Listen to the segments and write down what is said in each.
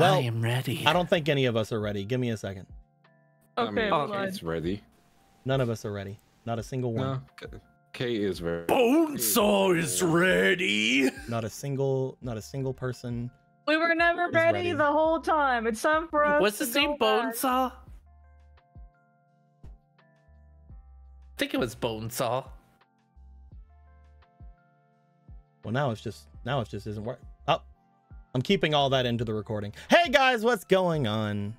Well, I am ready. I don't think any of us are ready. Give me a second. Okay, I mean, it's ready. None of us are ready. Not a single one. No, K is ready. Bonesaw is ready. Not a single person. We were never ready the whole time. It's time for us. What's his name? Bonesaw? I think it was Bonesaw. Well, now it's just isn't working. Oh, I'm keeping all that into the recording. Hey guys, what's going on?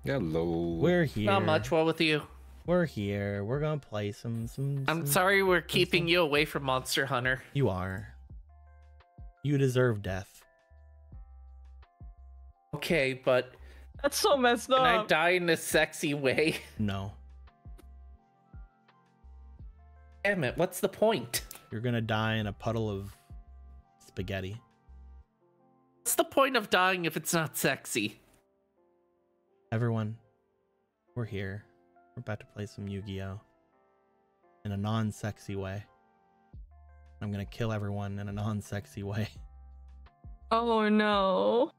Hello. We're here. Not much. What with you? We're here. We're gonna play some. I'm sorry we're keeping you away from Monster Hunter. You are. You deserve death. Okay, but That's so messed up. can I die in a sexy way? No. Damn it! What's the point? You're gonna die in a puddle of spaghetti. What's the point of dying if it's not sexy? Everyone, we're here. We're about to play some Yu-Gi-Oh! In a non-sexy way. I'm gonna kill everyone in a non-sexy way. Oh no.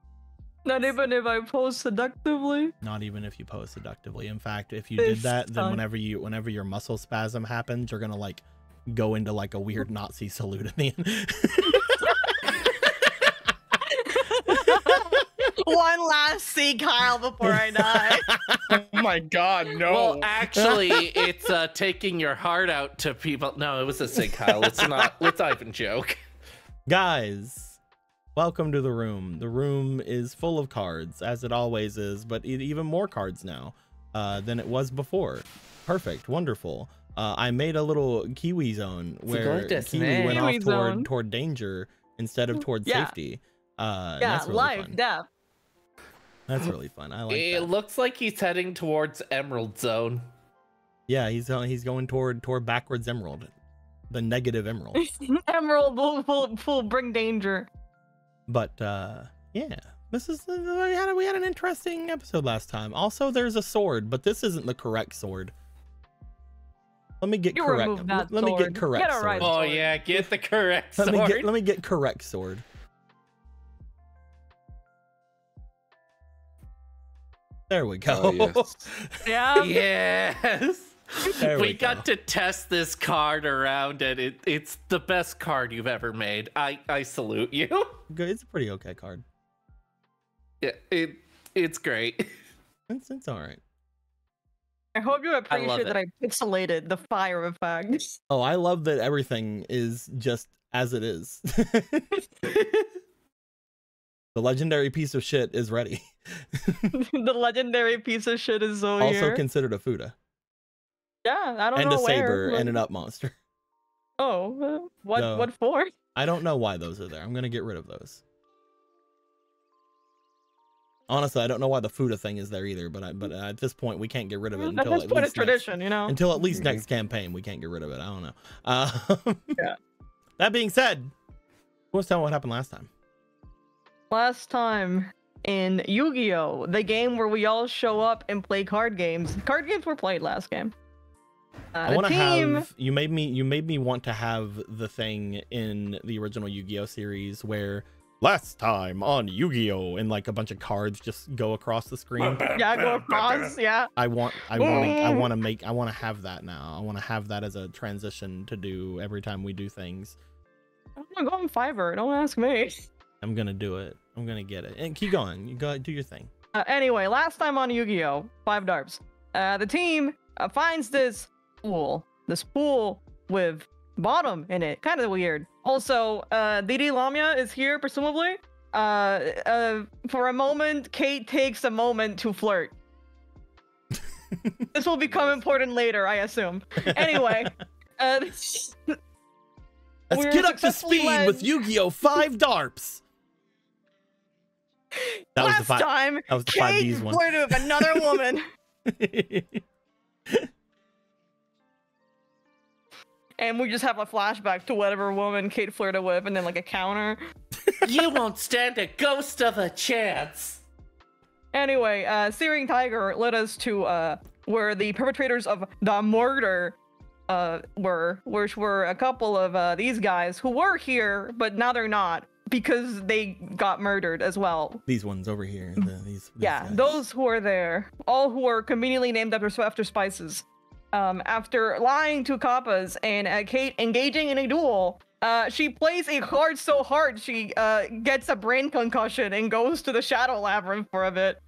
Not even if I pose seductively. Not even if you pose seductively. In fact, if you did that, then whenever your muscle spasm happens, you're gonna like go into like a weird Nazi salute at the end. One last see Kyle before I die. Oh my god, no. Well, actually, it's taking your heart out to people. No, it was a sig, Kyle. Let's not even joke. Guys, welcome to the room. The room is full of cards, as it always is, but even more cards now than it was before. Perfect, wonderful. I made a little Kiwi zone where Kiwi went off toward danger instead of toward safety. Yeah, really life, fun. death. That's really fun. I like it. That. Looks like he's heading towards Emerald Zone. Yeah, he's going toward backwards Emerald, the negative Emerald. Emerald will bring danger. But yeah, this is we had an interesting episode last time. Also, there's a sword, but this isn't the correct sword. Let me get correct. Let me get correct sword. Right oh yeah, get the correct sword. Let me get correct sword. There we go. Oh, yes. Yeah. Yes. We got to test this card around, and it's the best card you've ever made. I salute you. Good. It's a pretty okay card. Yeah, it's great. It's all right. I hope you appreciate that I pixelated the fire effect. Oh, I love that everything is just as it is. The legendary piece of shit is ready. The legendary piece of shit is so also here. considered a Fuda. Yeah, I don't and know a saber where, and an up monster. Oh, what No. what for? I don't know why those are there. I'm gonna get rid of those. Honestly, I don't know why the Fuda thing is there either. But at this point, we can't get rid of it until at least tradition, you know. Until at least next campaign, we can't get rid of it. I don't know. Yeah. That being said, who wants to tell me what happened last time? Last time in Yu-Gi-Oh, the game where we all show up and play card games. Card games were played last game. I want to have you made me want to have the thing in the original Yu-Gi-Oh series where last time on Yu-Gi-Oh and like a bunch of cards just go across the screen. Yeah, go across. Yeah. I want to have that now. I want to have that as a transition to do every time we do things. I'm gonna go on Fiverr. Don't ask me. I'm gonna do it. I'm gonna get it. And keep going. You go do your thing. Anyway, last time on Yu-Gi-Oh, 5Darps. The team finds this pool with bottom in it. Kind of weird. Also, Didi Lamia is here, presumably. For a moment, Kate takes a moment to flirt. This will become important later, I assume. Anyway, let's get up to speed with Yu-Gi-Oh! 5Darps. Last time, Kate flirted with another woman. And we just have a flashback to whatever woman Kate flirted with, and then like a counter. You won't stand a ghost of a chance. Anyway, Searing Tiger led us to where the perpetrators of the murder which were a couple of these guys who were here, but now they're not. because they got murdered as well. These ones over here. These Yeah, guys. those who are there, all who are conveniently named after spices. After lying to Kappas and Kate engaging in a duel, she plays a card so hard she gets a brain concussion and goes to the Shadow Labyrinth for a bit.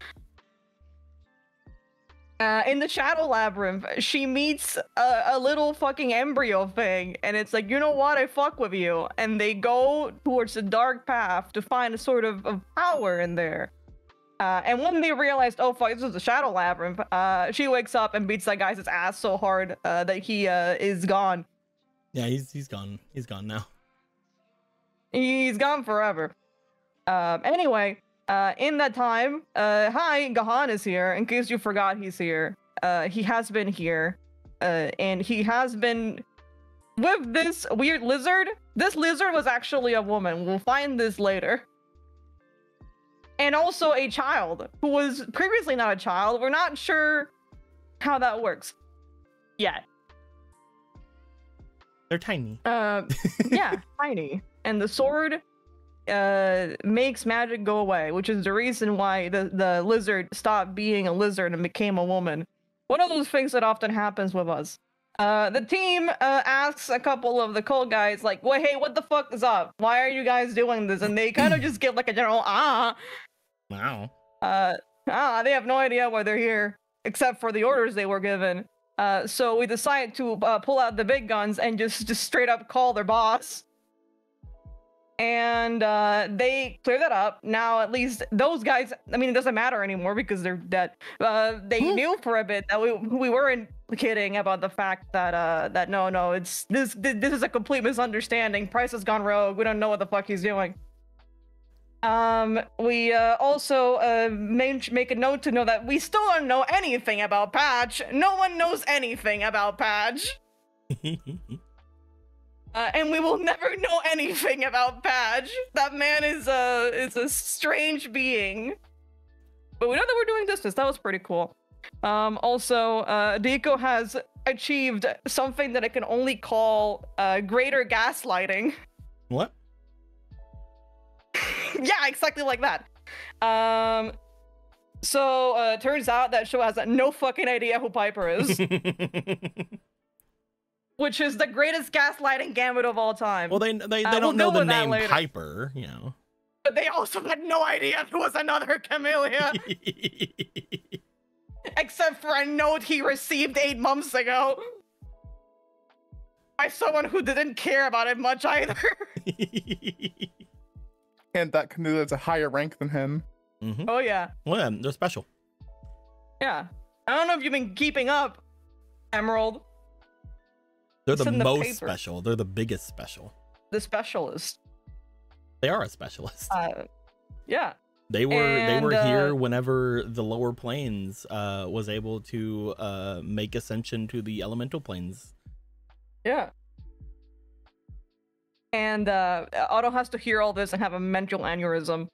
In the Shadow Labyrinth, she meets a little fucking embryo thing, and it's like, you know what, I fuck with you. And they go towards the dark path to find a sort of power in there. And when they realized, oh fuck, this is the Shadow Labyrinth, she wakes up and beats that guy's ass so hard that he is gone. Yeah, he's gone. He's gone now. He's gone forever. Anyway, in that time, hi, Gahan is here. In case you forgot, he's here. He has been here, and he has been with this weird lizard. This lizard was actually a woman. We'll find this later. And also a child who was previously not a child. We're not sure how that works yet. They're tiny. Yeah, tiny. And the sword makes magic go away, which is the reason why the lizard stopped being a lizard and became a woman. One of those things that often happens with us. The team asks a couple of the cult guys, like, well, hey, what the fuck is up? Why are you guys doing this? And they kind of just give like a general, Wow. they have no idea why they're here, except for the orders they were given. So we decided to pull out the big guns and just straight up call their boss. And they clear that up. Now, at least those guys, I mean, it doesn't matter anymore because they're dead. They knew for a bit that we weren't kidding about the fact that that no, it's this is a complete misunderstanding. Price has gone rogue. We don't know what the fuck he's doing. We also make a note to know that we still don't know anything about Patch. No one knows anything about Patch. And we will never know anything about Patch. That man is a strange being. But we know that we're doing business. That was pretty cool. Also, Deiko has achieved something that I can only call greater gaslighting. What? Yeah, exactly like that. So turns out that show has no fucking idea who Piper is. Which is the greatest gaslighting gambit of all time. Well, they don't know the name Piper, you know. But they also had no idea there was another Camellia. Except for a note he received 8 months ago. By someone who didn't care about it much either. And that Camilla is a higher rank than him. Mm-hmm. Oh yeah. Well, yeah, they're special. Yeah. I don't know if you've been keeping up, Emerald. They're the most paper. special. They're the biggest special. The specialist. They are a specialist. Yeah. They were here whenever the lower planes was able to make ascension to the elemental planes. Yeah. And Otto has to hear all this and have a mental aneurysm.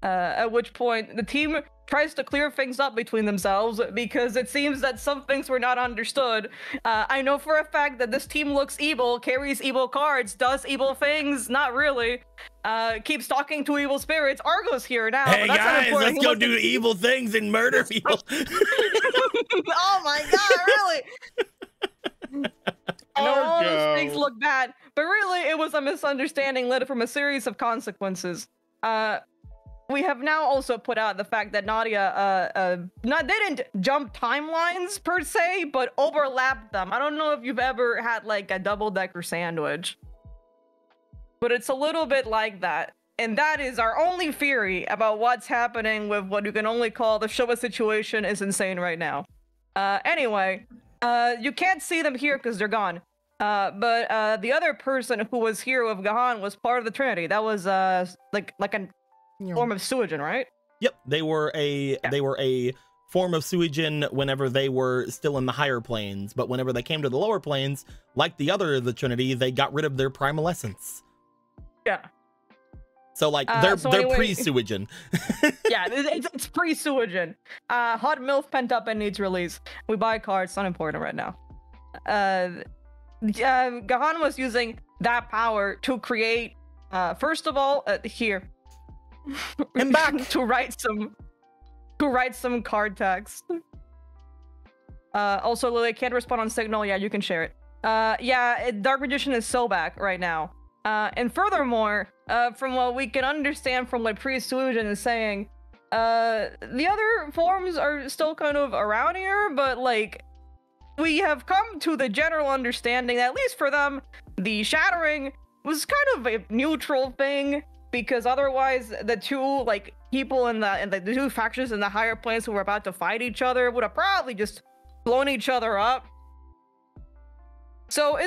At which point the team tries to clear things up between themselves because it seems that some things were not understood. I know for a fact that this team looks evil, carries evil cards, does evil things, not really. Keeps talking to evil spirits. Argo's here now. Hey guys, let's go do evil things and murder people. Oh my god, really? All those things look bad, but really it was a misunderstanding led from a series of consequences. We have now also put out the fact that Nadia, they didn't jump timelines per se, but overlapped them. I don't know if you've ever had like a double-decker sandwich, but it's a little bit like that. And that is our only theory about what's happening with what you can only call the Showa situation is insane right now. Anyway, you can't see them here because they're gone. But the other person who was here with Gahan was part of the Trinity. That was like a form of Suijin, right? Yep, they were a form of Suijin whenever they were still in the higher planes, but whenever they came to the lower planes, like the Trinity, they got rid of their primal essence. Yeah. So like they're pre-Suijin. Yeah, it's pre-Suijin. Hot MILF pent up and needs release. We buy cards, not important right now. Gahan was using that power to create First of all, here. I'm back. to write some card text. Also, Lily, I can't respond on Signal. Yeah, you can share it. Yeah, Dark Magician is so back right now. And furthermore, from what we can understand from what Priest Suijin is saying, the other forms are still kind of around here, but like, we have come to the general understanding that at least for them, the shattering was kind of a neutral thing, because otherwise the two like people in the two factions in the higher planes who were about to fight each other would have probably just blown each other up. So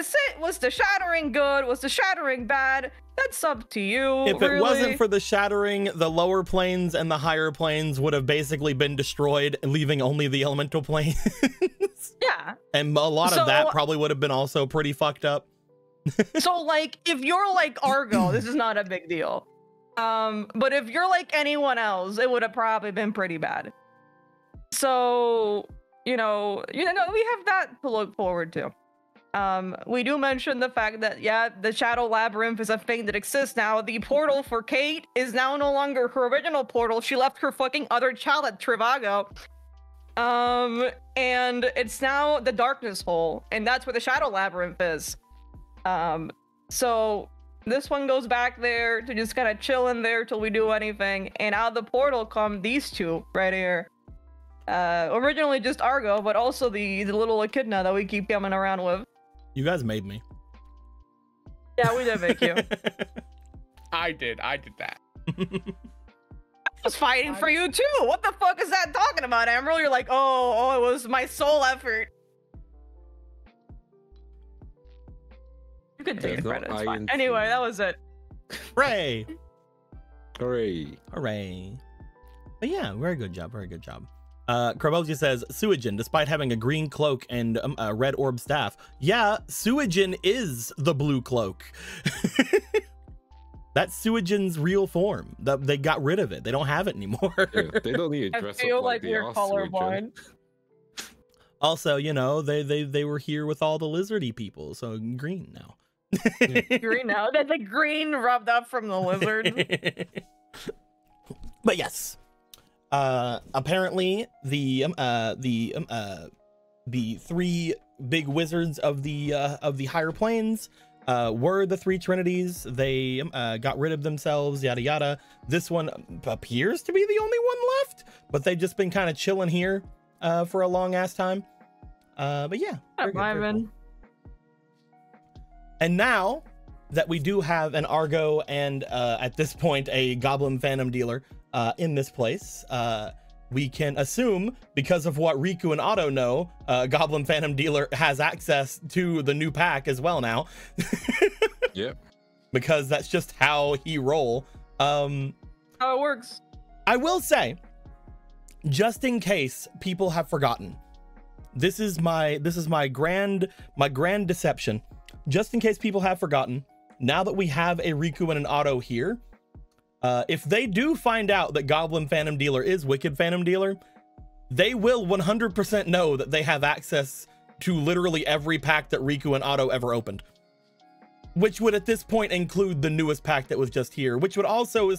was the shattering good? Was the shattering bad? That's up to you. If it wasn't for the shattering, the lower planes and the higher planes would have basically been destroyed, leaving only the elemental planes. Yeah. And a lot of that probably would have been also pretty fucked up. So like, if you're like Argo, this is not a big deal. But if you're like anyone else, it would have probably been pretty bad. So, you know, we have that to look forward to. We do mention the fact that, yeah, the Shadow Labyrinth is a thing that exists now. The portal for Kate is now no longer her original portal. She left her fucking other child at Trivago. And it's now the Darkness Hole, and that's where the Shadow Labyrinth is. So this one goes back there to just kind of chill in there till we do anything, and out of the portal come these two right here. Originally just Argo, but also the little echidna that we keep coming around with. You guys made me. Yeah, we did make you. I did that. I was fighting for you too. What the fuck is that talking about, Emerald? You're like, oh, it was my sole effort. You can take the credit, it's fine. Anyway, that was it. Hooray! Hooray. But yeah, very good job, very good job. Carbosia says, Suijin, despite having a green cloak and a red orb staff. Yeah, Suijin is the blue cloak. That's Suijin's real form. They got rid of it. They don't have it anymore. Yeah, they don't need to dress I feel up like the we're colorblind. Also, you know, they were here with all the lizardy people, so green now. Green now. That's the green rubbed up from the lizard. But yes. Apparently the three big wizards of the higher planes were the three trinities. They got rid of themselves, yada yada. This one appears to be the only one left, but they've just been kind of chilling here for a long ass time. But yeah, very good, very cool. And now that we do have an Argo and at this point a Goblin Phantom Dealer in this place, we can assume, because of what Riku and Otto know, Goblin Phantom Dealer has access to the new pack as well now. Yep. Because that's just how he roll. How it works. I will say, just in case people have forgotten, this is my grand deception. Just in case people have forgotten, now that we have a Riku and an Otto here, if they do find out that Goblin Phantom Dealer is Wicked Phantom Dealer, they will 100% know that they have access to literally every pack that Riku and Otto ever opened. Which would at this point include the newest pack that was just here, which would also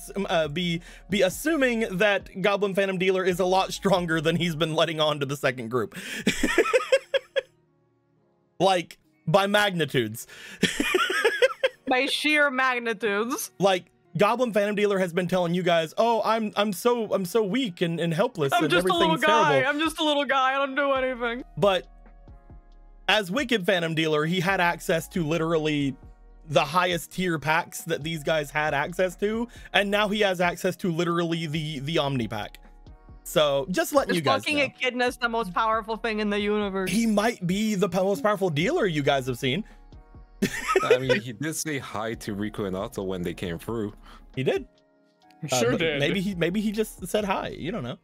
be assuming that Goblin Phantom Dealer is a lot stronger than he's been letting on to the second group. Like, by magnitudes. By sheer magnitudes. Like, Goblin Phantom Dealer has been telling you guys, oh, I'm so weak and helpless and everything's terrible. I'm just a little guy. I'm just a little guy. I don't do anything. But as Wicked Phantom Dealer, he had access to literally the highest tier packs that these guys had access to, and now he has access to literally the Omni pack. So just letting you guys know. Fucking Echidna's the most powerful thing in the universe. He might be the most powerful dealer you guys have seen. I mean, he did say hi to Riku and Otto when they came through. He did. Sure did. Maybe he just said hi. You don't know.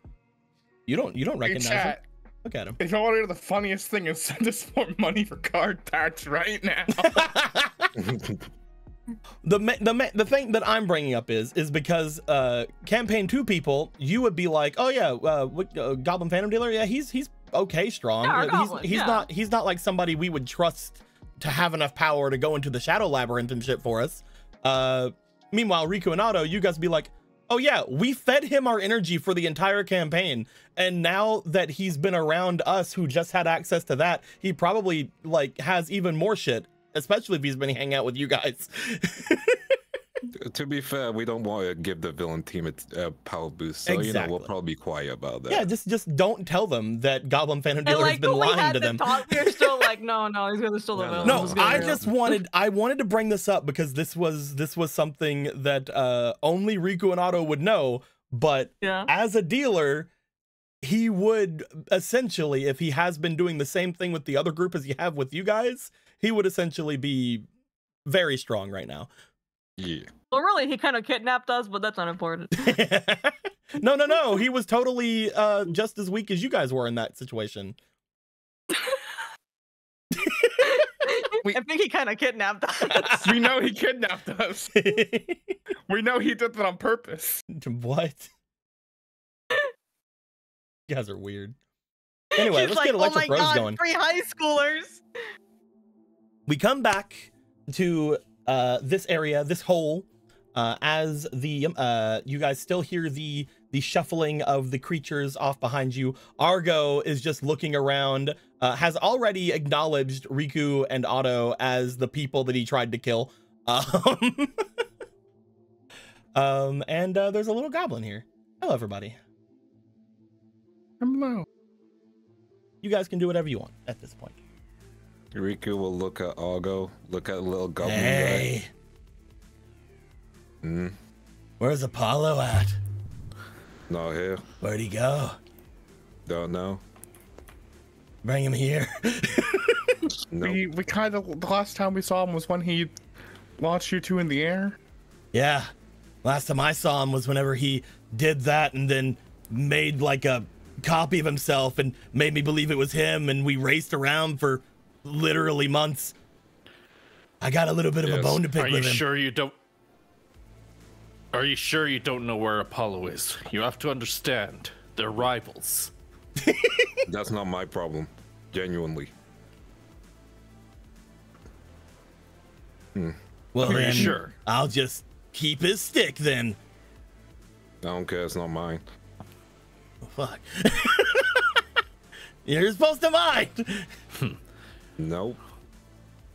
You don't recognize him. Look at him. If you want to hear the funniest thing is send us more money for card packs right now. The thing that I'm bringing up is because campaign 2 people, you would be like, oh yeah, Goblin Phantom Dealer, yeah, he's okay strong. Yeah, he's not like somebody we would trust to have enough power to go into the Shadow Labyrinth and shit for us. Meanwhile, Riku and Otto, you guys be like, oh yeah, we fed him our energy for the entire campaign, and now that he's been around us who just had access to that, he probably like has even more shit, especially if he's been hanging out with you guys. To be fair, we don't want to give the villain team a power boost, so you know, we'll probably be quiet about that. Yeah, just don't tell them that Goblin Phantom Dealer has been lying to them. We're still like, no, he's gonna still the villain. No, I wanted to bring this up because this was something that only Riku and Otto would know. But as a dealer, he would essentially, if he has been doing the same thing with the other group as you have with you guys, he would essentially be very strong right now. Yeah. Well, really, he kind of kidnapped us, but that's not important. No. He was totally just as weak as you guys were in that situation. I think he kind of kidnapped us. We know he kidnapped us. We know he did that on purpose. What? You guys are weird. Anyway, let's get Electric Rose going. 3 high schoolers. We come back to this area, this hole, as the you guys still hear the shuffling of the creatures off behind you. Argo is just looking around, has already acknowledged Riku and Otto as the people that he tried to kill. And there's a little goblin here. Hello, everybody. Hello. You guys can do whatever you want at this point. Riku will look at Argo, look at the little goblin guy. Where's Apollo at? Not here. Where'd he go? Don't know. Bring him here. Nope. We kind of, the last time we saw him was when he launched you two in the air. Yeah. Last time I saw him was whenever he did that and then made like a copy of himself and made me believe it was him, and we raced around for literally months. I got a little bit of a bone to pick with him. Are you sure you don't know where Apollo is? You have to understand, they're rivals. That's not my problem, genuinely. Well, Are then, you sure? I'll just keep his stick then. I don't care, it's not mine. Oh, fuck. You're supposed to mind. Nope.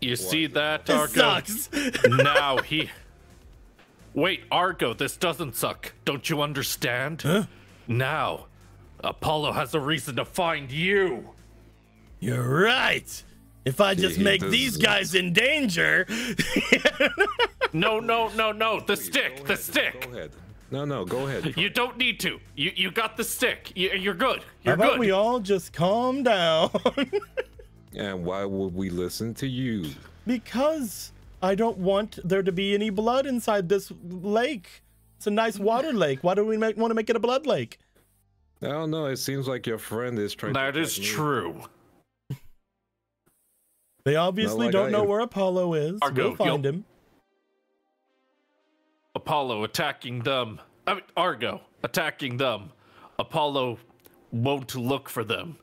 You see that, This Argo? sucks. Now he... Wait, Argo, this doesn't suck. Don't you understand? Huh? Now, Apollo has a reason to find you. You're right. If I just make these guys in danger. No. The stick. Go ahead. No, go ahead. You don't need to. You got the stick. You're good. How You're about good. we all just calm down? And why would we listen to you? Because I don't want there to be any blood inside this lake. It's a nice water lake. Why do we want to make it a blood lake? I don't know. It seems like your friend is trying That to... is true. They obviously don't know where Apollo is. Argo, We'll find him. Apollo attacking them. I mean, Argo attacking them. Apollo won't look for them.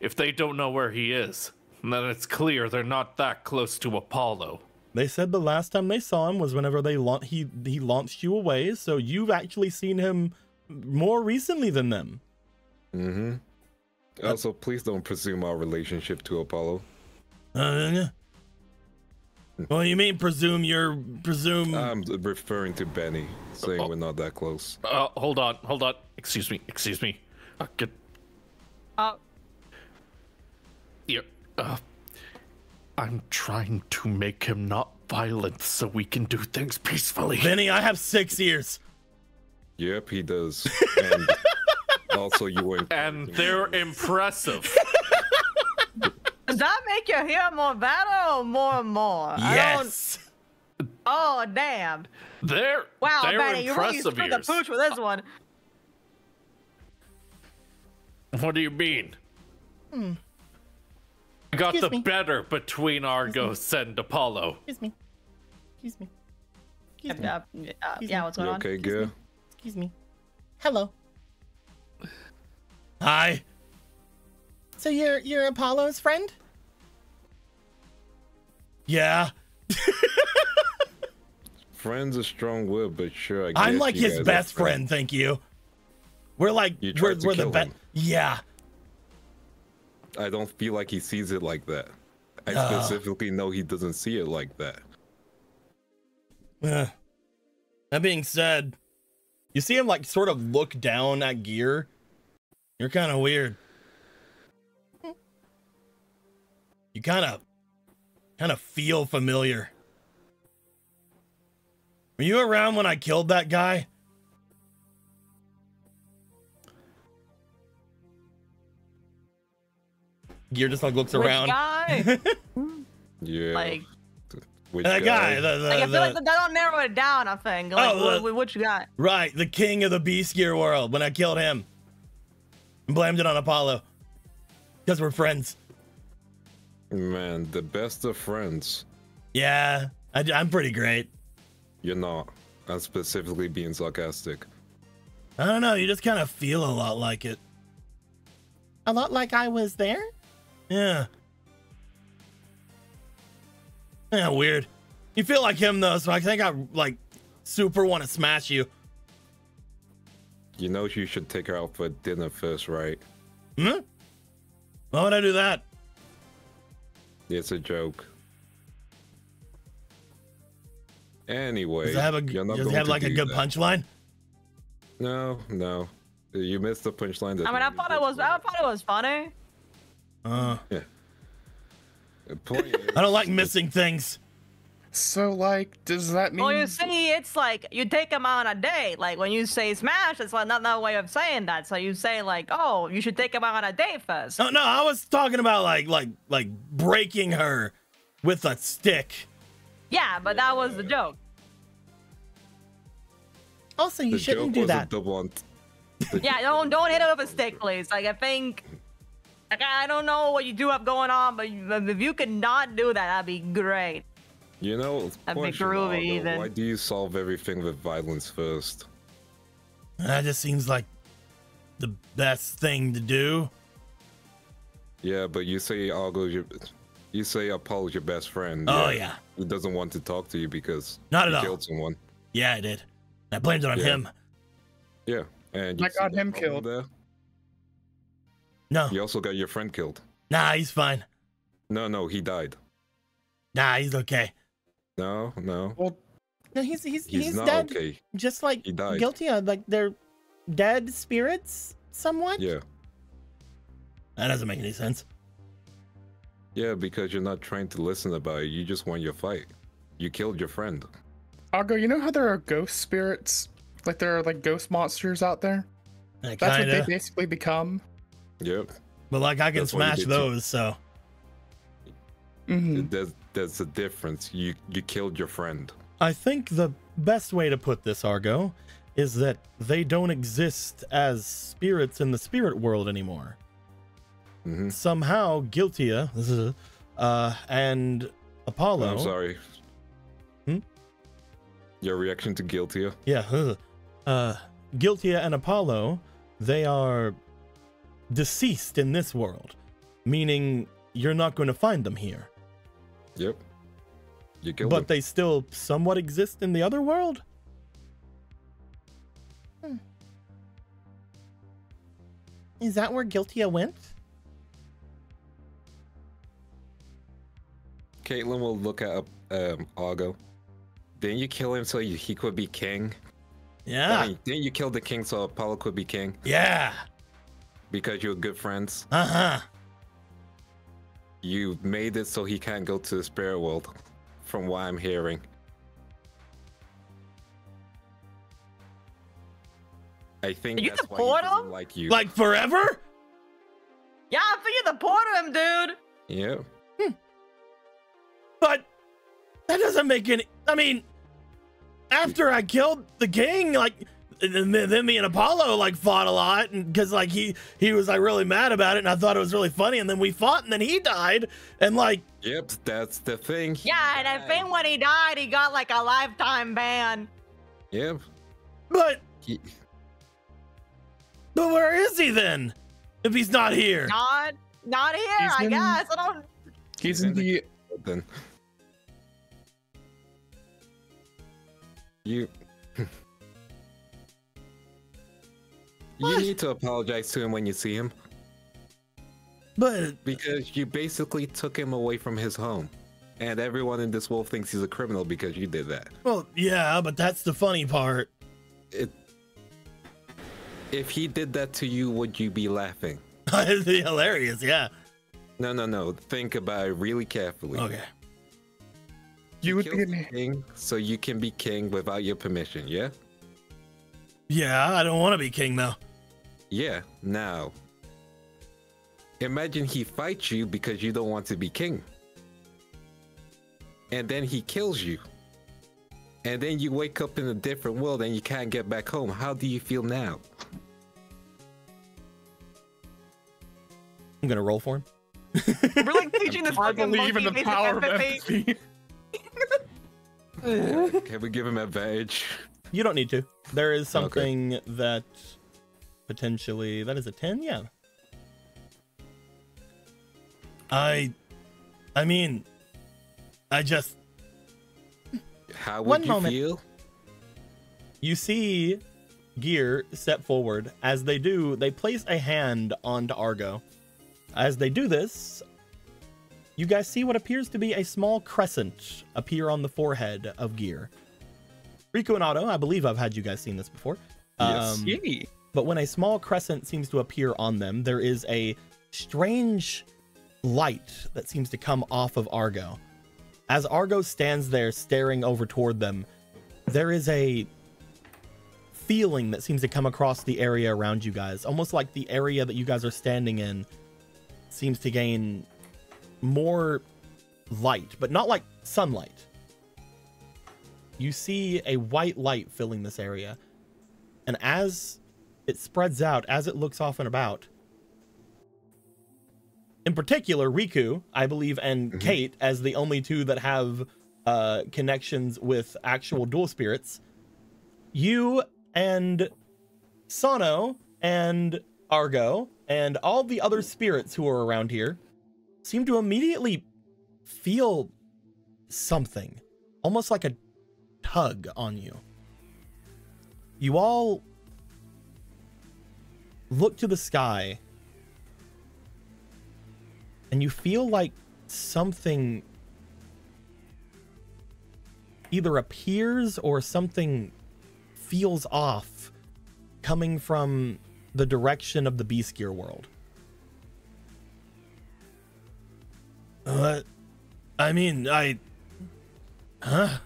If they don't know where he is, then it's clear they're not that close to Apollo. They said the last time they saw him was whenever he launched you away, so you've actually seen him more recently than them. Mm-hmm. Also, please don't presume our relationship to Apollo. Well, you mean presume? I'm referring to Benny, saying we're not that close. Hold on. Excuse me. I'm trying to make him not violent so we can do things peacefully. Benny, I have 6 ears. Yep, he does. And also, you were... And they're impressive. Does that make your hair more better or more and more? Yes. Oh, damn. They're Benny, you really impressive screwed the ears. pooch with this one. What do you mean? Got Excuse the me. better between Argos and Apollo. Excuse me. Yeah, what's going on? Okay, good. Excuse me. Hello. Hi. So you're Apollo's friend? Yeah. Friend's a strong word, but sure. I'm like his best friend, thank you. We're like, we're the best. Yeah. I don't feel like he sees it like that. I specifically know he doesn't see it like that. That being said, you see him like sort of look down at Gear. You're kind of weird. You kind of feel familiar. Were you around when I killed that guy? Gear just like looks around. Guy? Yeah. Like that guy. I feel like that don't narrow it down. I think. Like, what you got? Right, the king of the Beast Gear world. When I killed him, and blamed it on Apollo because we're friends. Man, the best of friends. Yeah, I'm pretty great. You're not. I'm specifically being sarcastic. I don't know. You just kind of feel a lot like it. A lot like I was there? Yeah. Yeah, weird. You feel like him though, so I think I like super want to smash you. You know you should take her out for dinner first, right? Hmm? Why would I do that? It's a joke. Anyway, does it have like a good punchline? No. You missed the punchline. I mean, I thought it was funny. Yeah. The point is, I don't like missing things. So, like, does that mean? Well, you see, it's like you take him out on a date. Like when you say smash, it's like another way of saying that. So you say like, oh, you should take him out on a date first. No, I was talking about like breaking her with a stick. Yeah, but that was the joke. Also, you shouldn't do that. Yeah, don't hit her with a stick, please. Like I think, like I don't know what you do have going on, but if you could not do that, that'd be great. You know, that'd be groovy. Even. Why do you solve everything with violence first? That just seems like the best thing to do. Yeah, but you say Apollo's your best friend. Oh yeah. He doesn't want to talk to you because not at all. Killed someone. Yeah, I did. I blamed it on him. Yeah, and I got him killed. There? No. You also got your friend killed. Nah, he's fine. No, he died. Nah, he's okay. No. Well, no, he's not dead. Okay. Just like he died. Guilty. Like they're dead spirits, somewhat. Yeah. That doesn't make any sense. Yeah, because you're not trying to listen about it. You just want your fight. You killed your friend. Argo, you know how there are ghost spirits? Like there are like ghost monsters out there? That's what they basically become. Yep. But like I can smash those, so. Mm-hmm. There's a difference. You killed your friend. I think the best way to put this, Argo, is that they don't exist as spirits in the spirit world anymore. Mm-hmm. Somehow, Guiltia and Apollo. I'm sorry. Your reaction to Guiltia? Yeah. Guiltia and Apollo, they are deceased in this world, meaning you're not going to find them here. Yep. You killed them. But they still somewhat exist in the other world? Is that where Guiltia went? Caitlin will look at Argo. Didn't you kill him so he could be king? Yeah. Didn't you kill the king so Apollo could be king? Yeah. Because you're good friends? Uh-huh. You made it so he can't go to the spirit world, from what I'm hearing. I think Did that's you why he deport doesn't him? like you. Like forever? Yeah, I think you deported him, dude. Yeah. But that doesn't make any. I mean, after I killed the king, like, then me and Apollo like fought a lot, and because like he was like really mad about it, and I thought it was really funny, and then we fought, and then he died, and like. Yep, that's the thing. Yeah, and I think when he died, he got like a lifetime ban. Yep. But where is he then? If he's not here? Not here, I guess. I don't. He's in the. Then. You need to apologize to him when you see him. But because you basically took him away from his home. And everyone in this world thinks he's a criminal because you did that. Well, yeah, but that's the funny part. If he did that to you, would you be laughing? It'd be hilarious, yeah. No. Think about it really carefully. Okay. You would be king, so you can be king without your permission, yeah? Yeah, I don't want to be king, though. Yeah, now. Imagine he fights you because you don't want to be king. And then he kills you. And then you wake up in a different world and you can't get back home. How do you feel now? I'm gonna roll for him. We're like teaching this I fucking believe in monkey the basic power of empathy. empathy. Can we give him advantage? You don't need to. There is something that potentially... That is a 10? Yeah. I mean... I just... How would you moment. feel? You see Gear step forward. As they do, they place a hand onto Argo. As they do this, you guys see what appears to be a small crescent appear on the forehead of Gear. Riku and Otto, I believe I've had you guys seen this before. Yes. But when a small crescent seems to appear on them, there is a strange light that seems to come off of Argo. As Argo stands there staring over toward them, there is a feeling that seems to come across the area around you guys. Almost like the area that you guys are standing in seems to gain more light, but not like sunlight. You see a white light filling this area. And as it spreads out, as it looks off and about, in particular, Riku, I believe, and Kate, as the only two that have connections with actual dual spirits, you and Sano and Argo and all the other spirits who are around here seem to immediately feel something, almost like a tug on you. You all look to the sky and you feel like something either appears or something feels off coming from the direction of the Beast Gear world. I mean, Huh?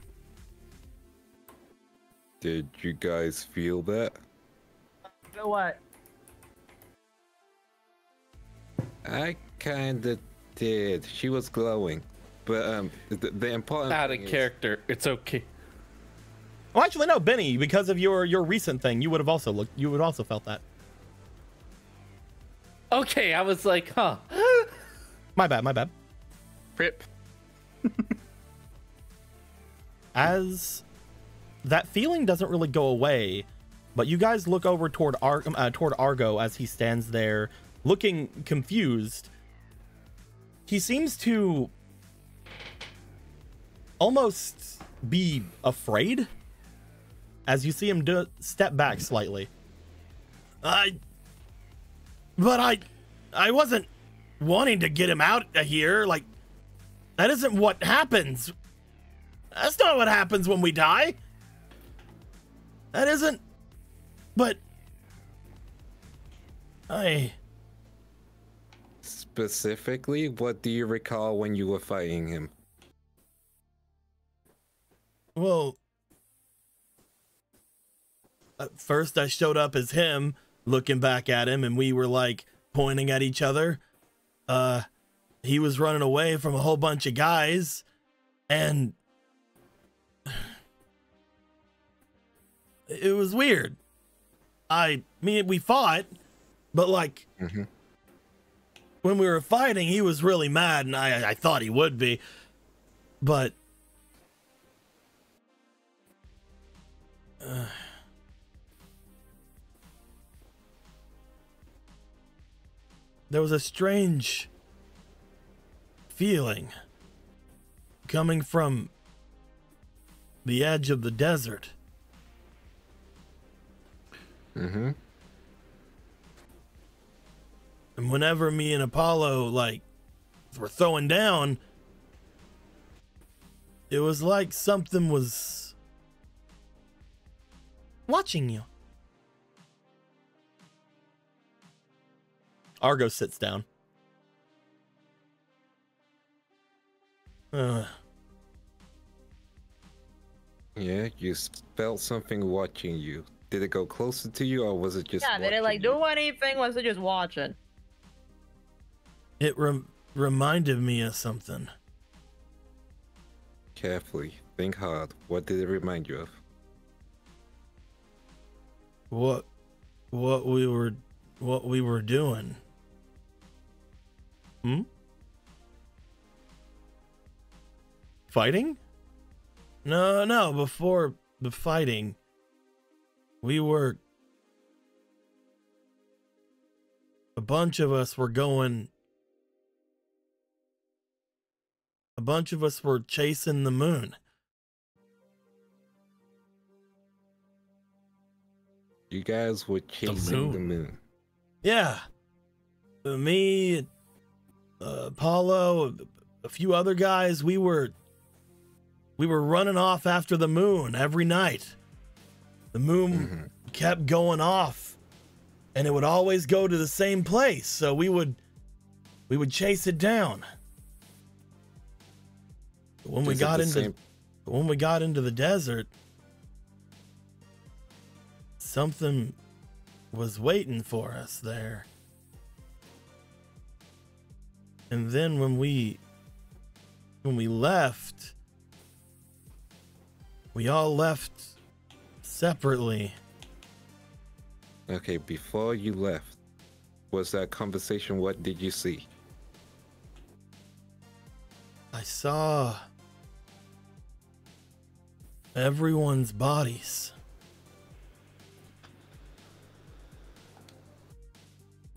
Did you guys feel that? You know what? I kinda did. She was glowing. But the important Out of thing is- character. It's okay. Oh, actually, no, Benny. Because of your recent thing, you would have also looked. You would also felt that. Okay, I was like, huh. My bad. My bad. Rip. As that feeling doesn't really go away, but you guys look over toward Argo as he stands there, looking confused. He seems to almost be afraid as you see him step back slightly. I wasn't wanting to get him out of here. Like, that isn't what happens. That's not what happens when we die. That isn't. But Specifically, what do you recall when you were fighting him? Well, at first I showed up as him, looking back at him, and we were like pointing at each other. He was running away from a whole bunch of guys, and it was weird. I mean, we fought, but like when we were fighting, he was really mad, and I thought he would be, but there was a strange feeling coming from the edge of the desert. Mm-hmm. And whenever me and Apollo, like, were throwing down, it was like something was watching you. Argo sits down. Yeah, you felt something watching you. Did it go closer to you, or was it just? Yeah, did it like do anything? Was it just watching? It reminded me of something. Carefully, think hard. What did it remind you of? What we were doing. Fighting? No, before the fighting, a bunch of us were chasing the moon. You guys were chasing the moon. Yeah. Me, Apollo, a few other guys, we were running off after the moon every night. The moon kept going off, and it would always go to the same place, so we would chase it down. When we got into the desert, something was waiting for us there. And then when we left, we all left separately. Okay, before you left, was that conversation? What did you see? I saw everyone's bodies.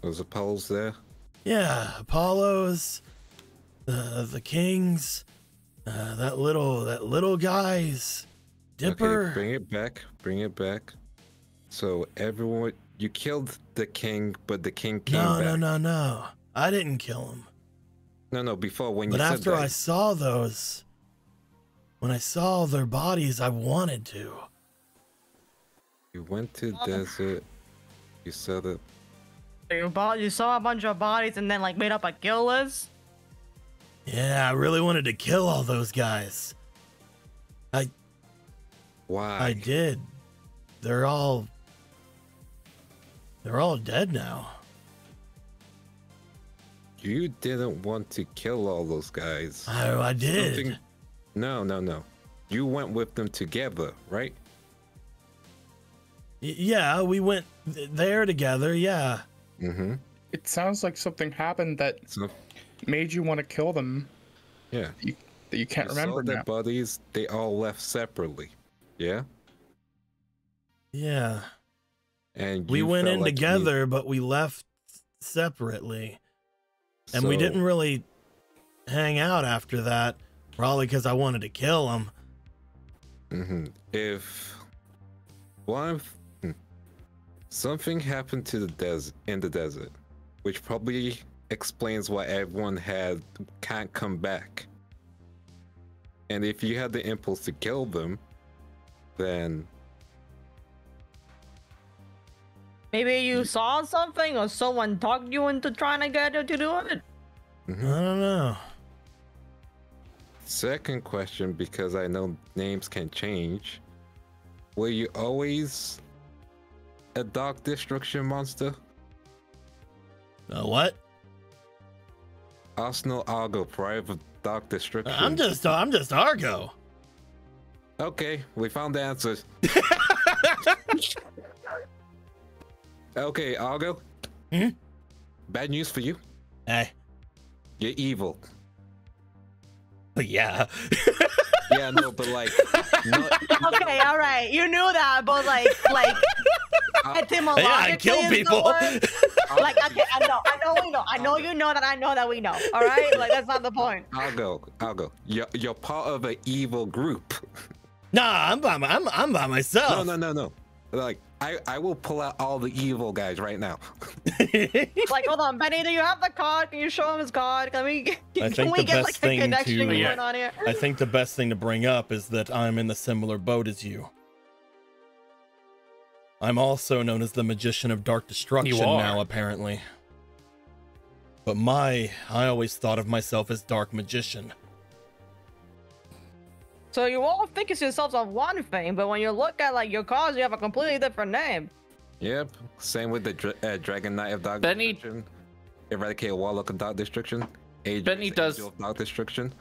Was Apollo's there? Yeah, Apollo's, the Kings, that little guy's, Dipper. Okay, bring it back. So everyone, you killed the king, but the king came back. No. I didn't kill him. No, before when you said that. But after I saw those, when I saw their bodies, I wanted to. You went to the desert, you saw the... You saw a bunch of bodies and then like made up a kill list? Yeah, I really wanted to kill all those guys. Why? I did. They're all dead now. You didn't want to kill all those guys. I did. No. You went with them together, right? Yeah, we went there together, yeah. Mm-hmm. It sounds like something happened that made you want to kill them. Yeah. That you can't remember saw now. Their bodies, they all left separately. Yeah? Yeah. And we went in together, but we left separately. And we didn't really hang out after that, probably because I wanted to kill him. Mm-hmm. Something happened to in the desert, which probably explains why everyone can't come back. And if you had the impulse to kill them, then maybe you saw something or someone talked you into trying to get you to do it. Mm-hmm. I don't know. Second question, because I know names can change. Were you always a dark destruction monster? What? Arsenal Argo, private dark destruction. I'm just Argo. Okay, we found the answers. Okay, Argo. Bad news for you. Hey. You're evil. Yeah. Yeah, no, but like. Okay, all right. You knew that, but like etymologically, yeah, I kill people. Like, okay, I know you know that we know. All right, like that's not the point. I'll go. You're part of an evil group. Nah, I'm by myself. No. Like, I will pull out all the evil guys right now. Like, hold on, Benny, do you have the card? Can you show him his card? Can we get like a connection going on here? I think the best thing to bring up is that I'm in the similar boat as you. I'm also known as the Magician of Dark Destruction now, apparently. But I always thought of myself as Dark Magician. So you all think it's yourselves of one thing, but when you look at like your cards, you have a completely different name. Yep. Same with the Dragon Knight of Dark Destruction. Eradicate a Warlock of Dark Destruction. Benny does Angel of Dark Destruction.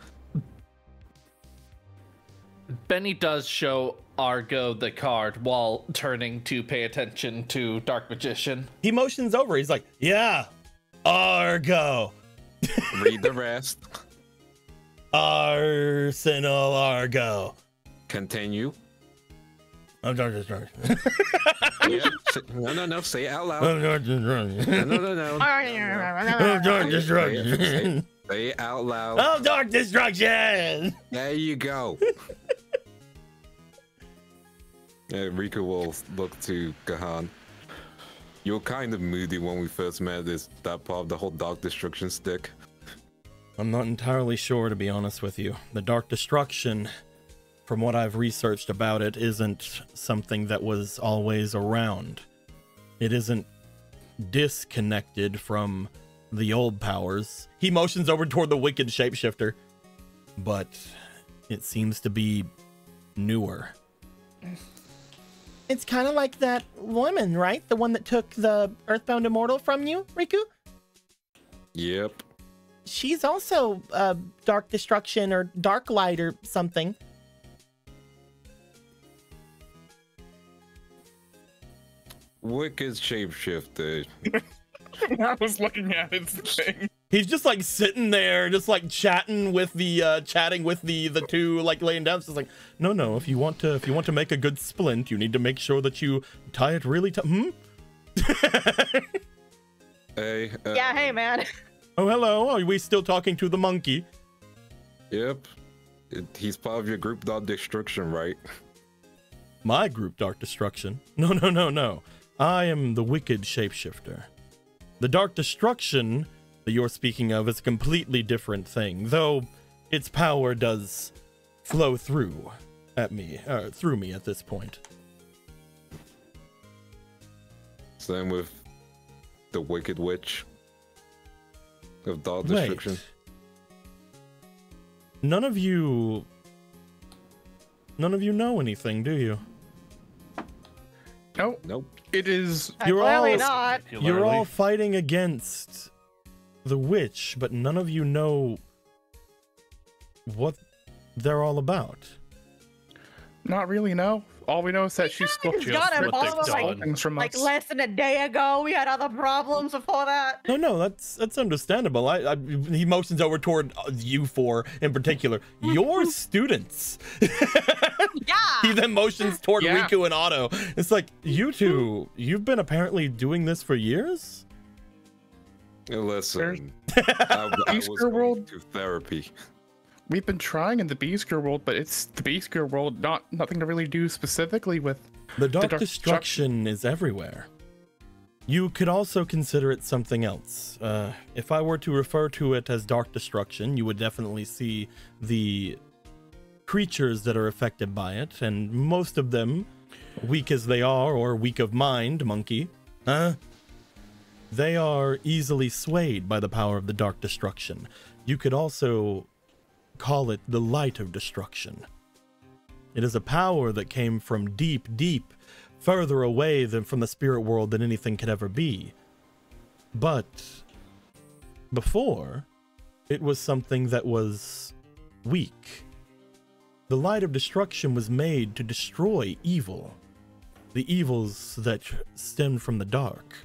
Benny does show Argo the card while turning to pay attention to Dark Magician. He motions over. He's like, yeah, Argo. Read the rest. Arsenal Argo. Continue. I'm Dark Destruction. Yeah. No. Say it out loud. I'm Dark Destruction. No. I'm Dark Destruction. Say it out loud. I'm Dark Destruction. There you go. Riku will look to Gahan. You were kind of moody when we first met. Is that part of the whole Dark Destruction stick? I'm not entirely sure, to be honest with you. The Dark Destruction, from what I've researched about it, isn't something that was always around. It isn't disconnected from the old powers. He motions over toward the wicked shapeshifter, but it seems to be newer. It's kind of like that woman, right? The one that took the Earthbound Immortal from you, Riku? Yep. She's also Dark Destruction or Dark Light or something. Wicked shapeshifter. I was looking at his thing. He's just like sitting there, just like chatting with the two, like laying down. It's just like, no. If you want to make a good splint, you need to make sure that you tie it really tight. Hey. Yeah, hey, man. Oh, hello. Are we still talking to the monkey? Yep. He's part of your group Dark Destruction, right? My group Dark Destruction? No. I am the wicked shapeshifter. The Dark Destruction that you're speaking of is a completely different thing, though its power does flow through me at this point. Same with the Wicked Witch of Dark Destruction. Wait. None of you know anything, do you? Nope. It is. Clearly not. You're all fighting against the witch, but none of you know what they're all about. Not really, no. All we know is that she's still He's got a problem like less than a day ago. We had other problems before that. No, that's understandable. He motions over toward you four in particular. Your students. Yeah. He then motions toward Riku and Otto. It's like, you two, you've been apparently doing this for years? Listen, I was going to therapy. We've been trying in the B-Screw world, but it's the B-Screw world, nothing to really do specifically with the Dark Destruction is everywhere. You could also consider it something else. If I were to refer to it as Dark Destruction, you would definitely see the creatures that are affected by it, and most of them, weak as they are, or weak of mind, monkey, they are easily swayed by the power of the Dark Destruction. You could also call it the Light of Destruction. It is a power that came from deep, further away than from the spirit world than anything could ever be. But before, it was something that was weak. The Light of Destruction was made to destroy evil, the evils that stemmed from the dark.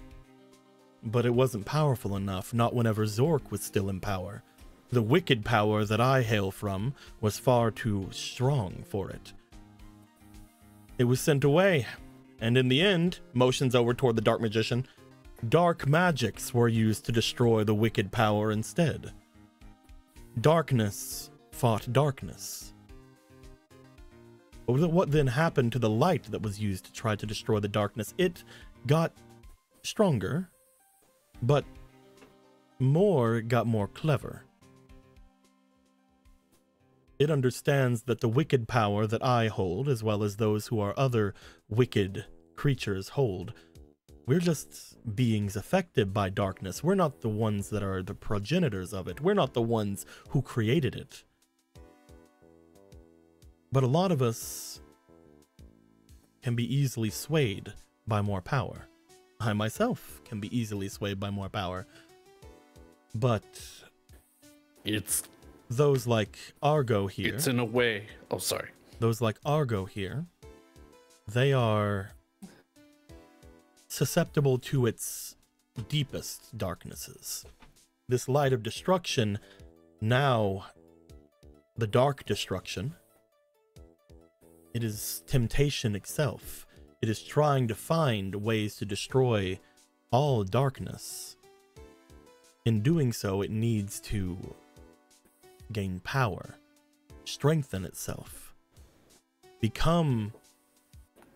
But it wasn't powerful enough, not whenever Zork was still in power. The wicked power that I hail from was far too strong for it. It was sent away, and in the end, motions over toward the Dark Magician, dark magics were used to destroy the wicked power instead. Darkness fought darkness. But what then happened to the light that was used to try to destroy the darkness? It got stronger, but got more clever. It understands that the wicked power that I hold, as well as those who are other wicked creatures hold, we're just beings affected by darkness. We're not the ones that are the progenitors of it. We're not the ones who created it. But a lot of us can be easily swayed by more power. I myself can be easily swayed by more power. But It's those like Argo here. It's in a way. Oh, sorry. Those like Argo here, they are susceptible to its deepest darknesses. This light of destruction, now the dark destruction, it is temptation itself. It is trying to find ways to destroy all darkness. In doing so, it needs to gain power, strengthen itself, become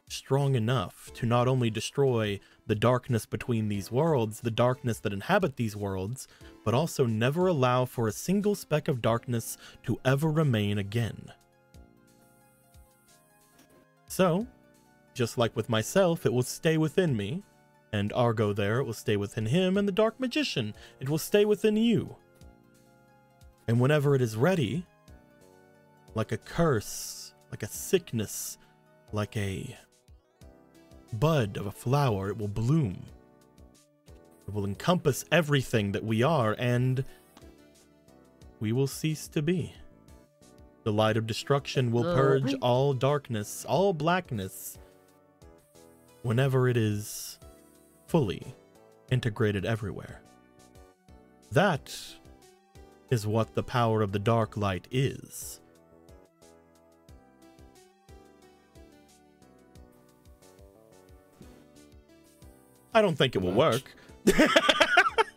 strong enough to not only destroy the darkness between these worlds, the darkness that inhabit these worlds, but also never allow for a single speck of darkness to ever remain again. So, just like with myself, it will stay within me, and Argo there, it will stay within him, and the Dark Magician, it will stay within you. And whenever it is ready, like a curse, like a sickness, like a bud of a flower, it will bloom. It will encompass everything that we are, and we will cease to be. The light of destruction will purge all darkness, all blackness, whenever it is fully integrated everywhere. That is what the power of the dark light is. I don't think it will work.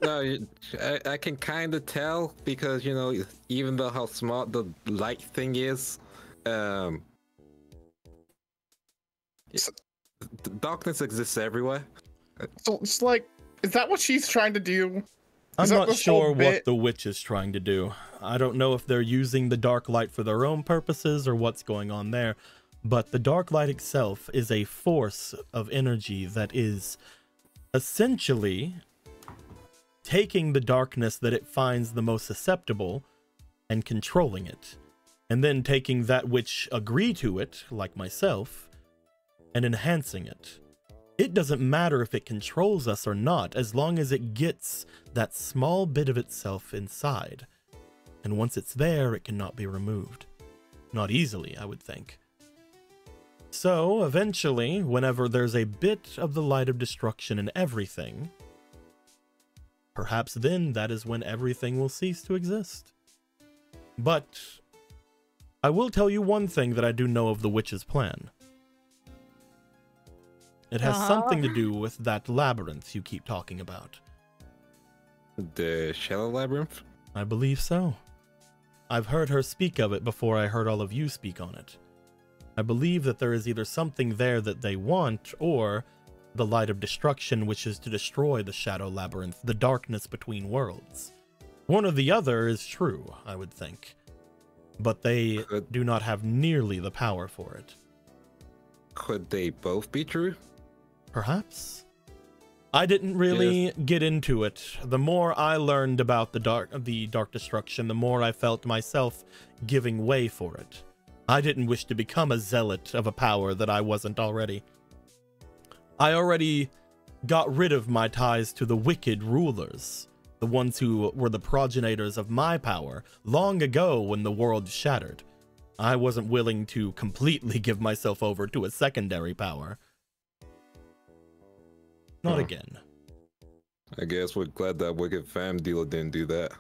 No, I can kind of tell because, you know, even though how small the light thing is, darkness exists everywhere. So it's like, is that what she's trying to do? I'm not sure what the witch is trying to do. I don't know if they're using the dark light for their own purposes or what's going on there, but the dark light itself is a force of energy that is essentially taking the darkness that it finds the most susceptible and controlling it, and then taking that which agree to it, like myself, and enhancing it. It doesn't matter if it controls us or not, as long as it gets that small bit of itself inside. And once it's there, it cannot be removed. Not easily, I would think. So, eventually, whenever there's a bit of the light of destruction in everything, perhaps then that is when everything will cease to exist. But I will tell you one thing that I do know of the witch's plan. It has something to do with that labyrinth you keep talking about. The Shallow Labyrinth? I believe so. I've heard her speak of it before I heard all of you speak on it. I believe that there is either something there that they want, or the light of destruction, which is to destroy the Shadow Labyrinth, the darkness between worlds. One or the other is true, I would think. But they do not have nearly the power for it. Could they both be true? Perhaps. I didn't really get into it. The more I learned about the dark destruction, the more I felt myself giving way for it. I didn't wish to become a zealot of a power that I wasn't already. I already got rid of my ties to the wicked rulers, the ones who were the progenitors of my power, long ago when the world shattered. I wasn't willing to completely give myself over to a secondary power. Not again. I guess we're glad that wicked fam dealer didn't do that.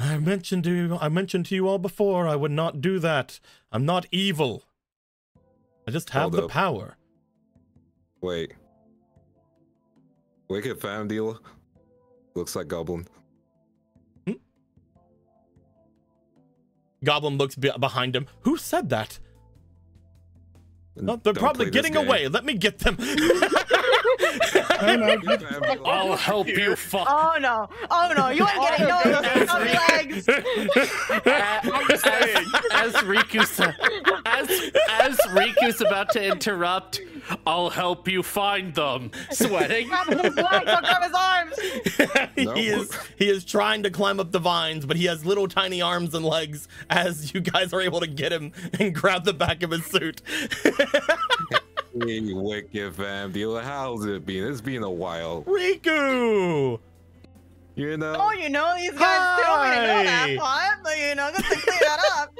I mentioned to you all before, I would not do that. I'm not evil. I just have the power. Wait. Wicked fam dealer? Looks like Goblin. Goblin looks behind him. Who said that? Oh, they're Don't probably play this getting game. away. Let me get them. I'll help you find. Oh no! Oh no! You ain't getting no of those stubby legs. As Riku's about to interrupt, I'll help you find them. Sweating. Grab his legs! Don't grab his arms! He is trying to climb up the vines, but he has little tiny arms and legs as you guys are able to get him and grab the back of his suit. Hey, wicked fam dealer, how's it been? It's been a while. Riku! You know, Oh, you know these guys still want to know that part, but you know, just to clear that up.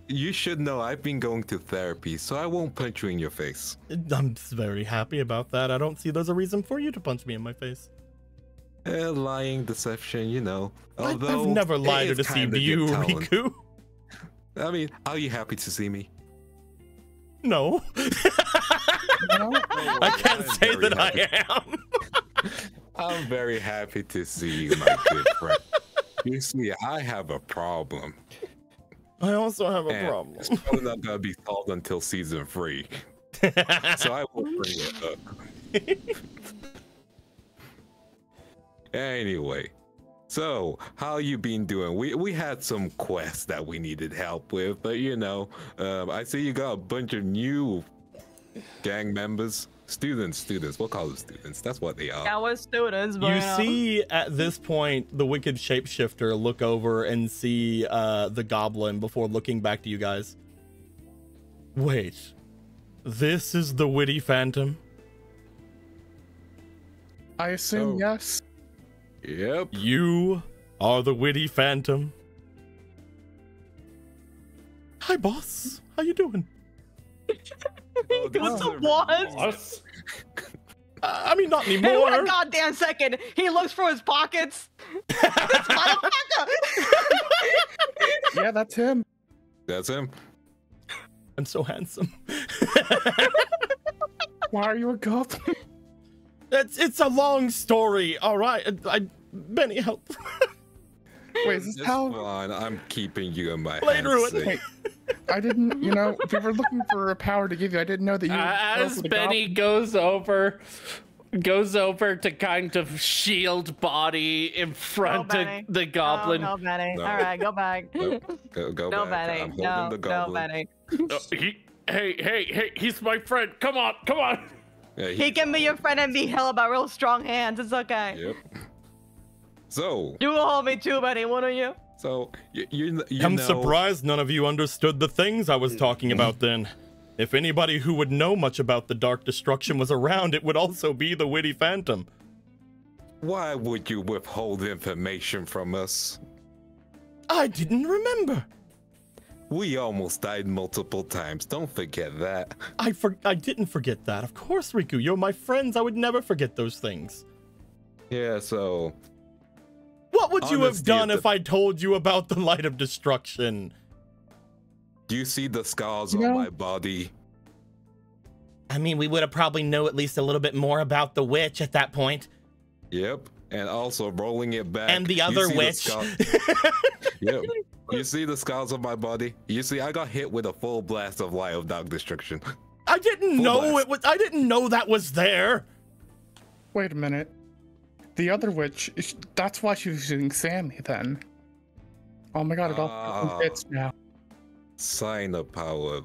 you should know I've been going to therapy, so I won't punch you in your face. I'm very happy about that. I don't see there's a reason for you to punch me in my face. Lying, deception, you know. I've never lied or deceived you, Riku. I mean, are you happy to see me? No. I can't say that I am. I'm very happy to see you, my good friend. You see, I have a problem. I also have a And problem. it's probably not gonna be solved until season 3. So I will bring it up. Anyway, so how you been doing? We had some quests that we needed help with, but you know, I see you got a bunch of new gang members. Students, we'll call them students. That's what they are. Yeah, we're students, but You see at this point the wicked shapeshifter look over and see the goblin before looking back to you guys. Wait, this is the witty phantom? I assume yes. Yep. You are the witty phantom? Hi, boss. How you doing? Oh, this What's is the a- boss? I mean, not Hey, anymore. wait a goddamn second. He looks for his pockets. This motherfucker. Yeah, that's him. That's him. I'm so handsome. Why are you a goblin? It's a long story. All right, Benny, help. Wait, is this It's how? fine. I'm keeping you in my Blade hands. Ruin. safe. Wait, I didn't. You know, we were looking for a power to give you. I didn't know that you. As Benny goes over to kind of shield body in front of Benny. the goblin. No, Benny. No. All right, go back. Nope. Go No, back. Benny. I'm holding No, the no, goblin. Benny. Hey, he's my friend. Come on. Yeah, He can be your friend and be held by real strong hands. It's okay. Yep. So, You will hold me too, Benny, won't you? you I'm know, surprised none of you understood the things I was talking about then. If anybody who would know much about the Dark Destruction was around, it would also be the witty phantom. Why would you withhold information from us? I didn't remember. We almost died multiple times. Don't forget that. I didn't forget that. Of course, Riku, you're my friends. I would never forget those things. Yeah, so What would you have Honesty done is if I told you about the Light of Destruction? do you see the scars No. on my body? I mean, we would have probably know at least a little bit more about the witch at that point. Yep. And also rolling it back. And the you other see witch. Yep. You see the scars on my body? You see, I got hit with a full blast of Light of Dark Destruction. I didn't Full know blast. it was. I didn't know that was there. Wait a minute. The other witch. That's why she was using Sammy then. Oh my god! It all Ah. fits now. Sign of power.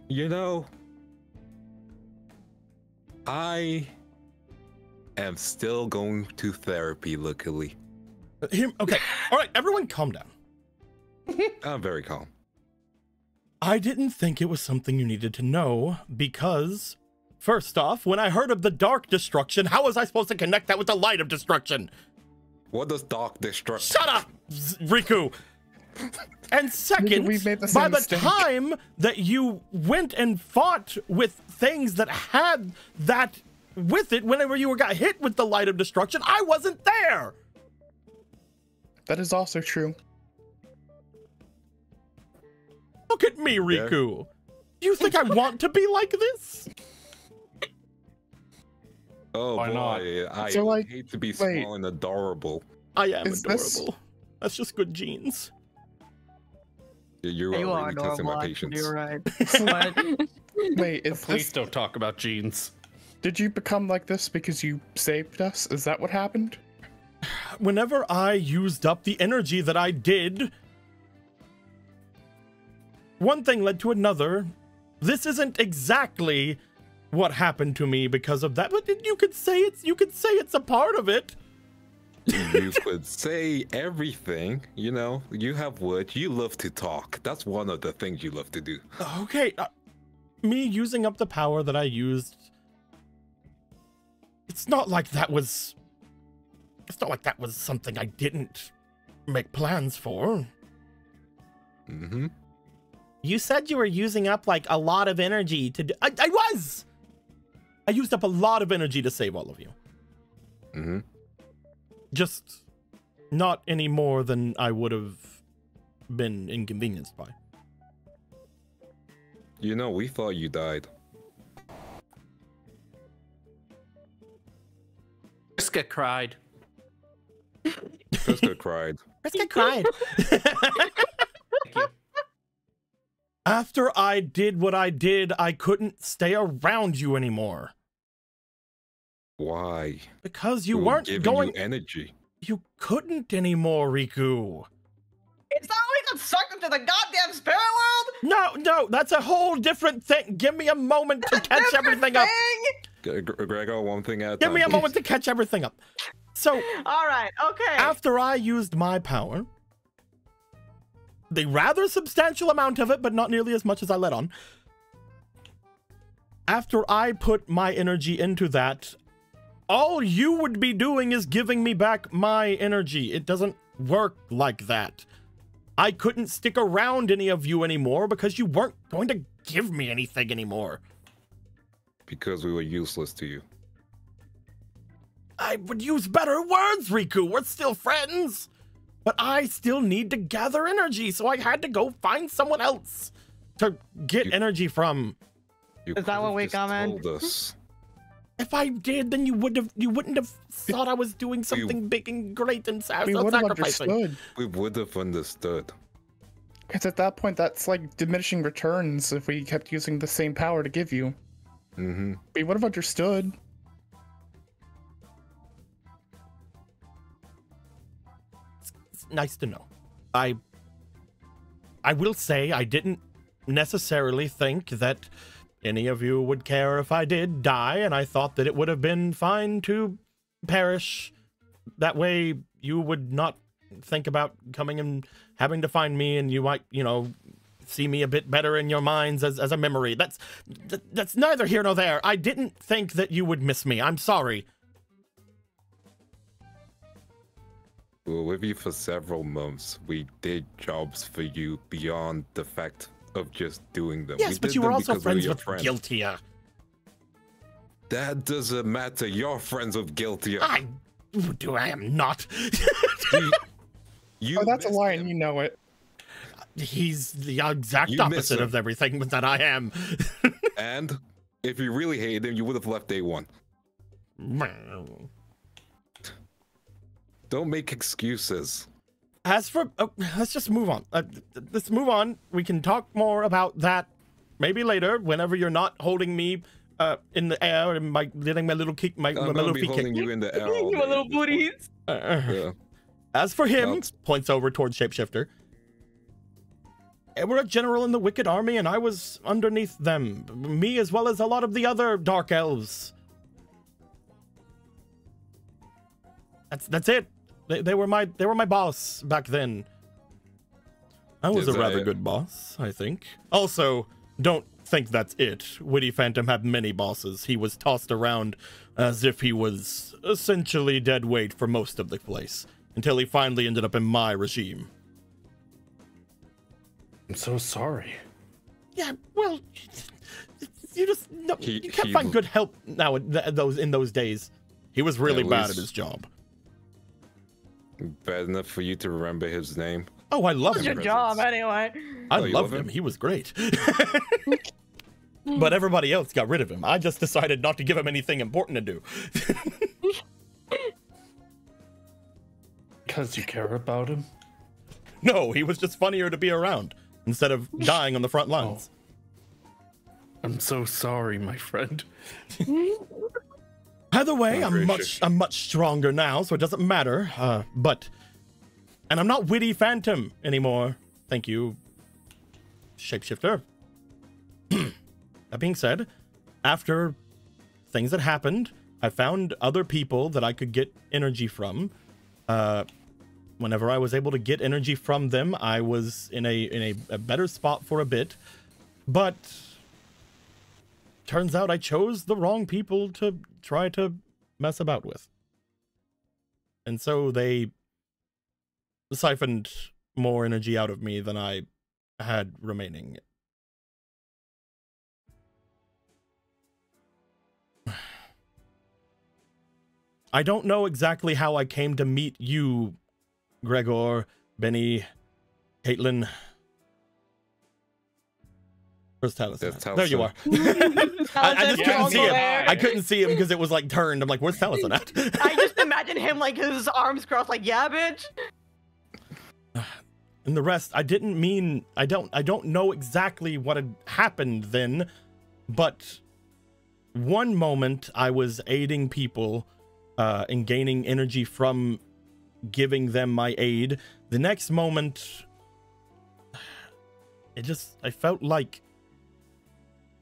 You know, I am still going to therapy, luckily. Okay. All right, everyone, calm down. I'm very calm. I didn't think it was something you needed to know because, first off, when I heard of the Dark Destruction, how was I supposed to connect that with the Light of Destruction? What does Dark Destruction? Shut up, Riku! And second, we made the by same the mistake. time that you went and fought with things that had that with it, whenever you got hit with the Light of Destruction, I wasn't there! That is also true. Look at me, Riku. Do you think I want to be like this? Oh Why boy, not? I So, like, hate to be wait. small and adorable. I am Is this- adorable. That's just good genes. You You are are really testing adorable. my actually, patience. You're right. What? Wait, is Please this, don't talk about jeans. did you become like this because you saved us? Is that what happened? Whenever I used up the energy that I did, one thing led to another. This isn't exactly what happened to me because of that, but you could say it's a part of it. You could say everything, you know. You have words. You love to talk. That's one of the things you love to do. Okay, me using up the power that I used. It's not like that was something I didn't make plans for. Mm-hmm. You said you were using up like a lot of energy to do. I was. I used up a lot of energy to save all of you. Mm-hmm. Just not any more than I would have been inconvenienced by. You know, we thought you died. Briska cried. Krista cried. Krista cried. Thank you. After I did what I did, I couldn't stay around you anymore. Why? Because you We were weren't giving going. you energy. You couldn't anymore, Riku. It's not we got sucked into the goddamn spirit world. No, that's a whole different thing. Give me a moment to catch Different everything up. thing? Gregor, one thing at a Give time. me a please. moment to catch everything up. So, All right. Okay. after I used my power, the rather substantial amount of it, but not nearly as much as I let on. After I put my energy into that, all you would be doing is giving me back my energy. It doesn't work like that. I couldn't stick around any of you anymore because you weren't going to give me anything anymore. Because we were useless to you. I would use better words, Riku. We're still friends. But I still need to gather energy, so I had to go find someone else to get energy from. You Is that could've what we just comment? told us. If I did, then you wouldn't have thought I was doing something big and great and We would have self-sacrificing. understood. We would have understood. Because at that point, that's like diminishing returns if we kept using the same power to give you. Mm-hmm. We would have understood. It's nice to know. I will say I didn't necessarily think that any of you would care if I did die, and I thought that it would have been fine to perish. That way you would not think about coming and having to find me, and you might, you know, see me a bit better in your minds as a memory. That's neither here nor there. I didn't think that you would miss me. I'm sorry. We were with you for several months. We did jobs for you beyond the fact of just doing them. Yes, We but did you were them also because we friends your with friend. Guiltia. That doesn't matter. You're friends with Guilty. I am not. You Oh, that's a missed lie, him. and you know it. He's the exact You miss opposite him. of everything that I am. And if you really hated him, you would have left day one. Don't make excuses. As for, let's just move on. Let's move on. We can talk more about that maybe later, whenever you're not holding me in the air and letting my little kick, my I'm little gonna be feet holding kick. you in the air all You day little at this point. booties. Yeah. As for him, Well, points over towards Shapeshifter. We're a general in the Wicked Army, and I was underneath them. Me as well as a lot of the other Dark Elves. That's it. They were my boss back then. I was Is a rather that- good boss, I think. Also, don't think that's it. Witty Phantom had many bosses. He was tossed around as if he was essentially dead weight for most of the place, until he finally ended up in my regime. I'm so sorry. Yeah, well, you just no, He- you can't he- find good help now in those days. He was really At bad at least- his job. Bad enough for you to remember his name. Oh, I love What's him. your job anyway? I Oh, you loved love him. him? He was great. But everybody else got rid of him. I just decided not to give him anything important to do. Because you care about him? No, he was just funnier to be around instead of dying on the front lines. I'm so sorry, my friend. Either way, Oh, gracious. I'm much stronger now, so it doesn't matter. And I'm not Witty Phantom anymore. Thank you, Shapeshifter. That being said, after things that happened, I found other people that I could get energy from. Whenever I was able to get energy from them, I was in a better spot for a bit. But turns out I chose the wrong people to try to mess about with. And so they siphoned more energy out of me than I had remaining. I don't know exactly how I came to meet you, Gregor, Benny, Caitlin. Where's Taliesin? There's There you are. I just couldn't see him. I couldn't see him because it was like turned. I'm like, where's Taliesin at? I just imagine him like his arms crossed, like, yeah, bitch. And the rest, I didn't mean. I don't know exactly what had happened then, but one moment I was aiding people and gaining energy from giving them my aid. The next moment, I felt like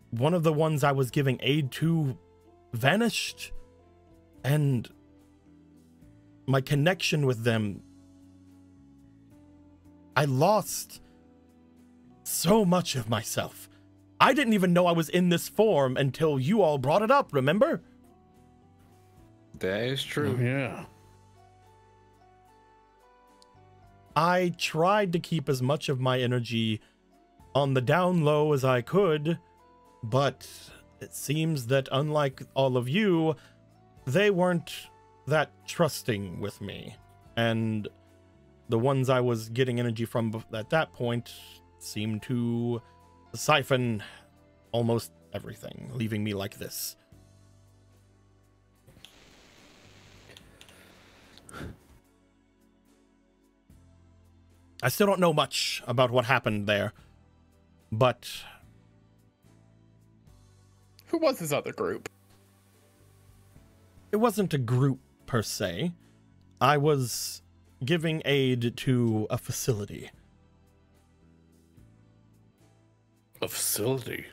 one of the ones I was giving aid to vanished, and my connection with them, I lost so much of myself. I didn't even know I was in this form until you all brought it up, remember? That is true. Yeah. I tried to keep as much of my energy on the down low as I could, but it seems that unlike all of you, they weren't that trusting with me. And the ones I was getting energy from at that point seemed to siphon almost everything, leaving me like this. I still don't know much about what happened there, but Who was this other group? it wasn't a group per se. I was giving aid to a facility. A facility.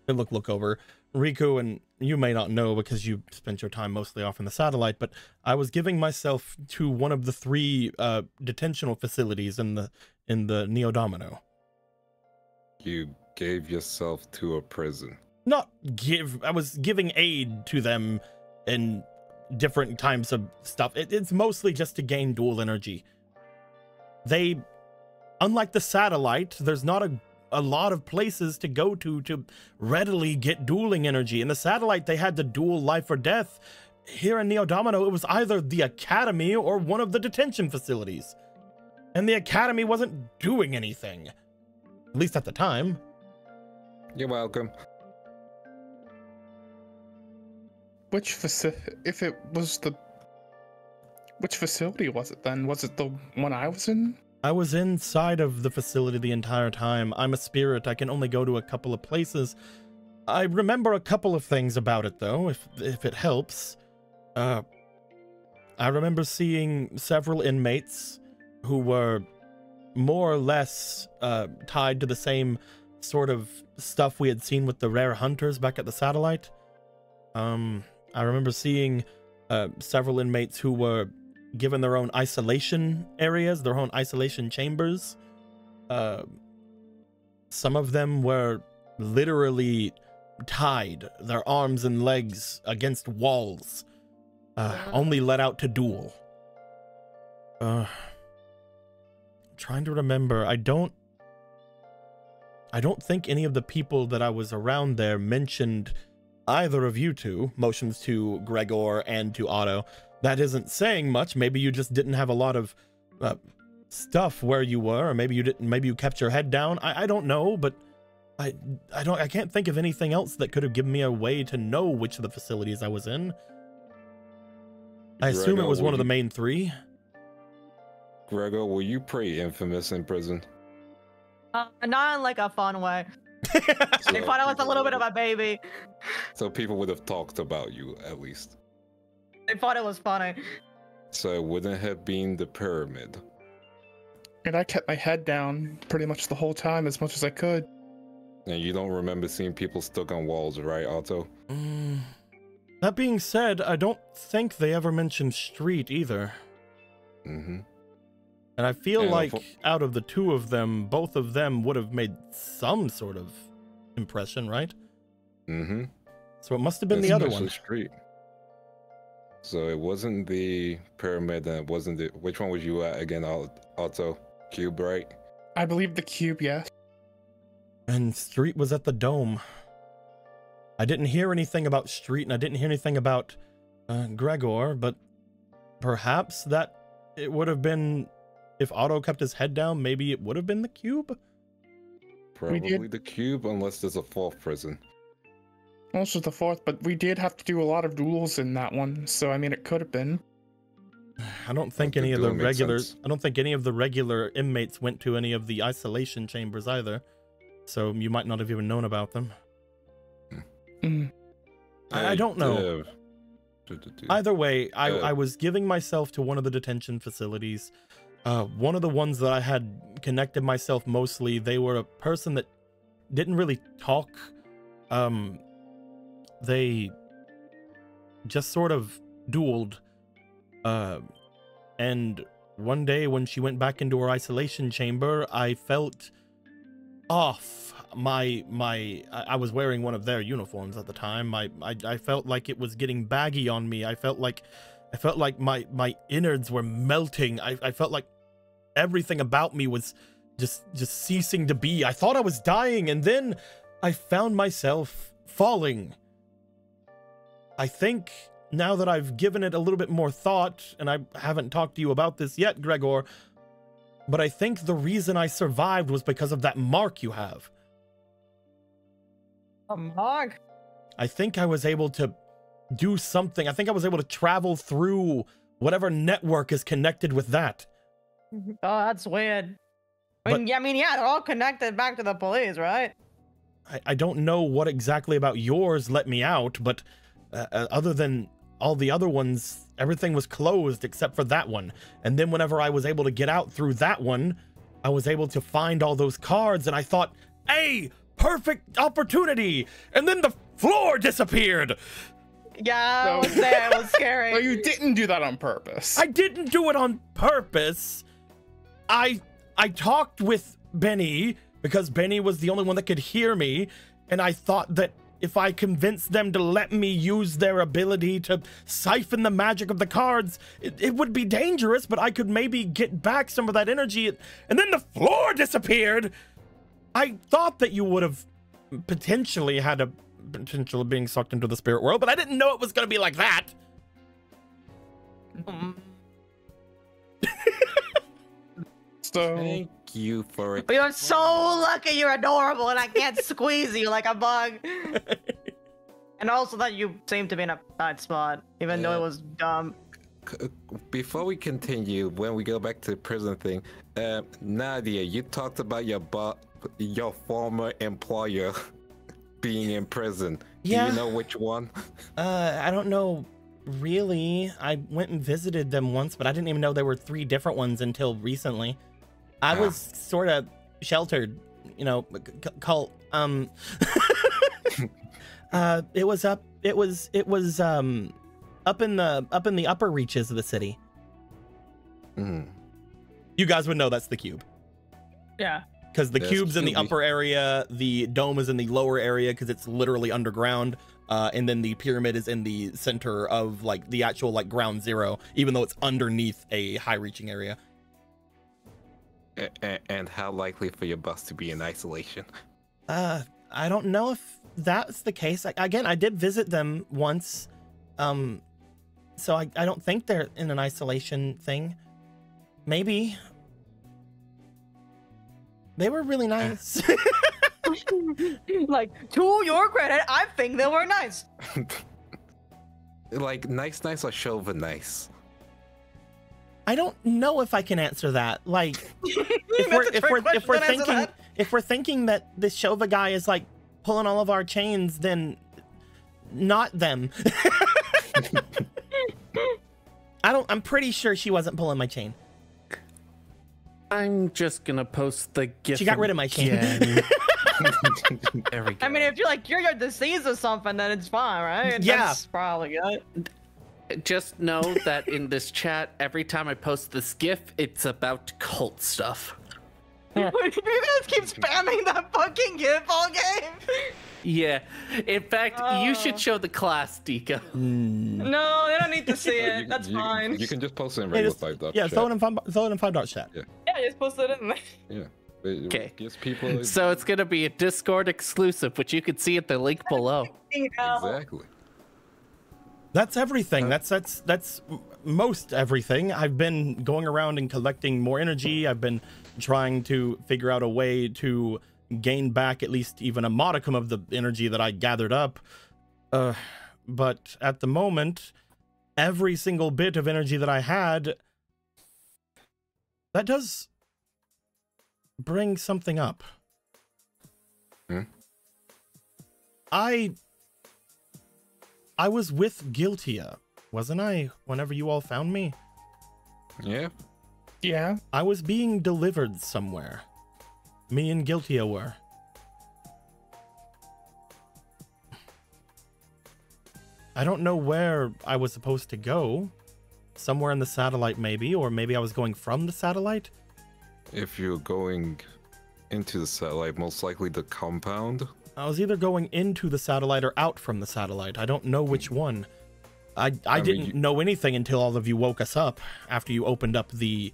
Look over. Riku, and you may not know because you spent your time mostly off in the satellite, but I was giving myself to one of the 3 detentional facilities in the Neodomino. You gave yourself to a prison. Not give. I was giving aid to them in different types of stuff. It's mostly just to gain dual energy. They, unlike the satellite, there's not a lot of places to go to readily get dueling energy. In the satellite, they had to duel life or death. Here in Neodomino, it was either the academy or one of the detention facilities. And the academy wasn't doing anything. At least at the time. You're welcome. Which facility was it then? Was it the one I was in? I was inside of the facility the entire time. I'm a spirit. I can only go to a couple of places. I remember a couple of things about it, though, if it helps. I remember seeing several inmates who were more or less tied to the same sort of stuff we had seen with the rare hunters back at the satellite. I remember seeing several inmates who were given their own isolation areas, their own isolation chambers. Some of them were literally tied, their arms and legs against walls, only let out to duel. Trying to remember, I don't think any of the people that I was around there mentioned either of you two. Motions to Gregor and to Otto. That isn't saying much. Maybe you just didn't have a lot of stuff where you were, or maybe you didn't. Maybe you kept your head down. I don't know, but I can't think of anything else that could have given me a way to know which of the facilities I was in. I assume it was one of the main 3. Gregor, were you pretty infamous in prison? Not in like a fun way. They thought I was a little bit of a baby. So people would have talked about you at least. They thought it was funny. So it wouldn't have been the pyramid. And I kept my head down pretty much the whole time as much as I could. And you don't remember seeing people stuck on walls, right, Otto? That being said, I don't think they ever mentioned street either. Mm-hmm. And I feel Yeah, like out of the two of them, both of them would have made some sort of impression, right? Mm-hmm. So it must have been the other Especially one. Street. So it wasn't the pyramid, and it wasn't the... Which one was you at again, Otto? Cube, right? I believe the cube, yes. And street was at the dome. I didn't hear anything about street, and I didn't hear anything about Gregor, but perhaps that it would have been... If Otto kept his head down, maybe it would have been the cube? Probably the cube, unless there's a fourth prison. Also the fourth, but we did have to do a lot of duels in that one, so I mean it could have been. I don't think any of the regulars. I don't think any of the regular inmates went to any of the isolation chambers either, so you might not have even known about them. I don't know. Either way, I was giving myself to one of the detention facilities. One of the ones that I had connected myself mostly, they were a person that didn't really talk. They just sort of dueled. And one day when she went back into her isolation chamber, I felt off. I was wearing one of their uniforms at the time. I felt like it was getting baggy on me. I felt like my innards were melting. I felt like everything about me was just ceasing to be. I thought I was dying, and then I found myself falling. I think now that I've given it a little bit more thought, and I haven't talked to you about this yet, Gregor, but I think the reason I survived was because of that mark you have. A mark? I think I was able to do something. I think I was able to travel through whatever network is connected with that. Oh, that's weird. I mean, yeah, they're all connected back to the police, right? I don't know what exactly about yours let me out, but other than all the other ones, everything was closed except for that one. And then whenever I was able to get out through that one, I was able to find all those cards, and I thought, hey, perfect opportunity. And then the floor disappeared. Yeah, I was there. It was scary. So you didn't do that on purpose. I didn't do it on purpose. I talked with Benny because Benny was the only one that could hear me, and I thought that if I convinced them to let me use their ability to siphon the magic of the cards, it would be dangerous, but I could maybe get back some of that energy. And then the floor disappeared. I thought that you would have potentially had a potential of being sucked into the spirit world, but I didn't know it was going to be like that. So Thank you for it. You're so lucky you're adorable and I can't squeeze you like a bug. And also that you seem to be in a bad spot, even though it was dumb. Before we continue, when we go back to the prison thing, Nadia, you talked about your former employer being in prison. Yeah. Do you know which one? I don't know really. I went and visited them once, but I didn't even know there were 3 different ones until recently. I was sort of sheltered, you know, cult. It was up in the upper reaches of the city. Mm. You guys would know that's the cube. Yeah. Because the Yes, cube's in the cubey. upper area, the dome is in the lower area because it's literally underground, and then the pyramid is in the center of like the actual like ground zero, even though it's underneath a high-reaching area. And how likely for your bus to be in isolation? I don't know if that's the case. Again, I did visit them once, so I don't think they're in an isolation thing. Maybe. They were really nice. Like, to your credit, I think they were nice. Like nice or chauve nice? I don't know if I can answer that. Like, if we're if we're thinking that this Shova guy is like pulling all of our chains, then not them. I'm pretty sure she wasn't pulling my chain. I'm just gonna post the GIF. She got rid of my chain. There we go. I mean, if you're like you're disease or something, then it's fine, right? Yeah. That's probably good. Just know that in this chat, every time I post this GIF, it's about cult stuff. You guys keep spamming that fucking GIF all game. Yeah. In fact, you should show the class, Dika. No, they don't need to see it. That's you, fine. You can just post it in regular 5Darps Yeah, chat. throw it in 5Darps chat. Yeah. Yeah, just post it in there. Yeah. It Okay. gives people So it's gonna be a Discord exclusive, which you can see at the link below. exactly. That's everything. That's most everything. I've been going around and collecting more energy. I've been trying to figure out a way to gain back at least even a modicum of the energy that I gathered up. But at the moment, every single bit of energy that I had, that does bring something up. I was with Guiltia, wasn't I, whenever you all found me? Yeah. Yeah. I was being delivered somewhere. Me and Guiltia were. I don't know where I was supposed to go. Somewhere in the satellite, maybe, or maybe I was going from the satellite. If you're going into the satellite, most likely the compound. I was either going into the satellite or out from the satellite. I don't know which one. I didn't know anything until all of you woke us up after you opened up the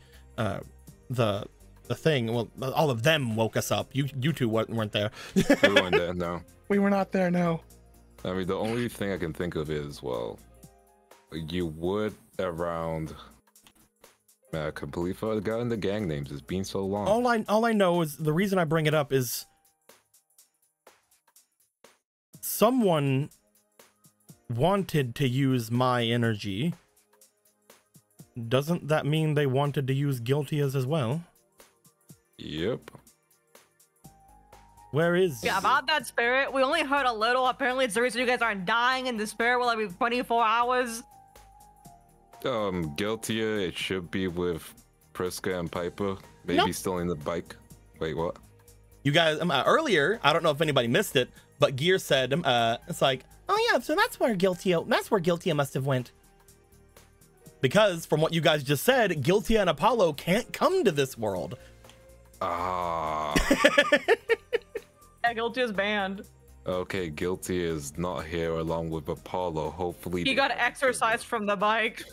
thing. Well, all of them woke us up. You two weren't there. We weren't there, no. We were not there, no. I mean, the only thing I can think of is, well, you would around. Man, I completely forgot the gang names. It's been so long. All I know is the reason I bring it up is someone wanted to use my energy. Doesn't that mean they wanted to use Guiltia's as well? Yep. Where is... Yeah, about that spirit, we only heard a little. Apparently, it's the reason you guys aren't dying, and the spirit will be 24 hours. Guiltia, it should be with Priska and Piper. Maybe Nope. still in the bike. Wait, what? You guys, earlier, I don't know if anybody missed it, but Gear said, it's like, oh yeah, so that's where Guiltia must have went. Because from what you guys just said, Guiltia and Apollo can't come to this world. Ah. Yeah, Guilty is banned. Okay, Guilty is not here along with Apollo. Hopefully He got exorcised from the bike.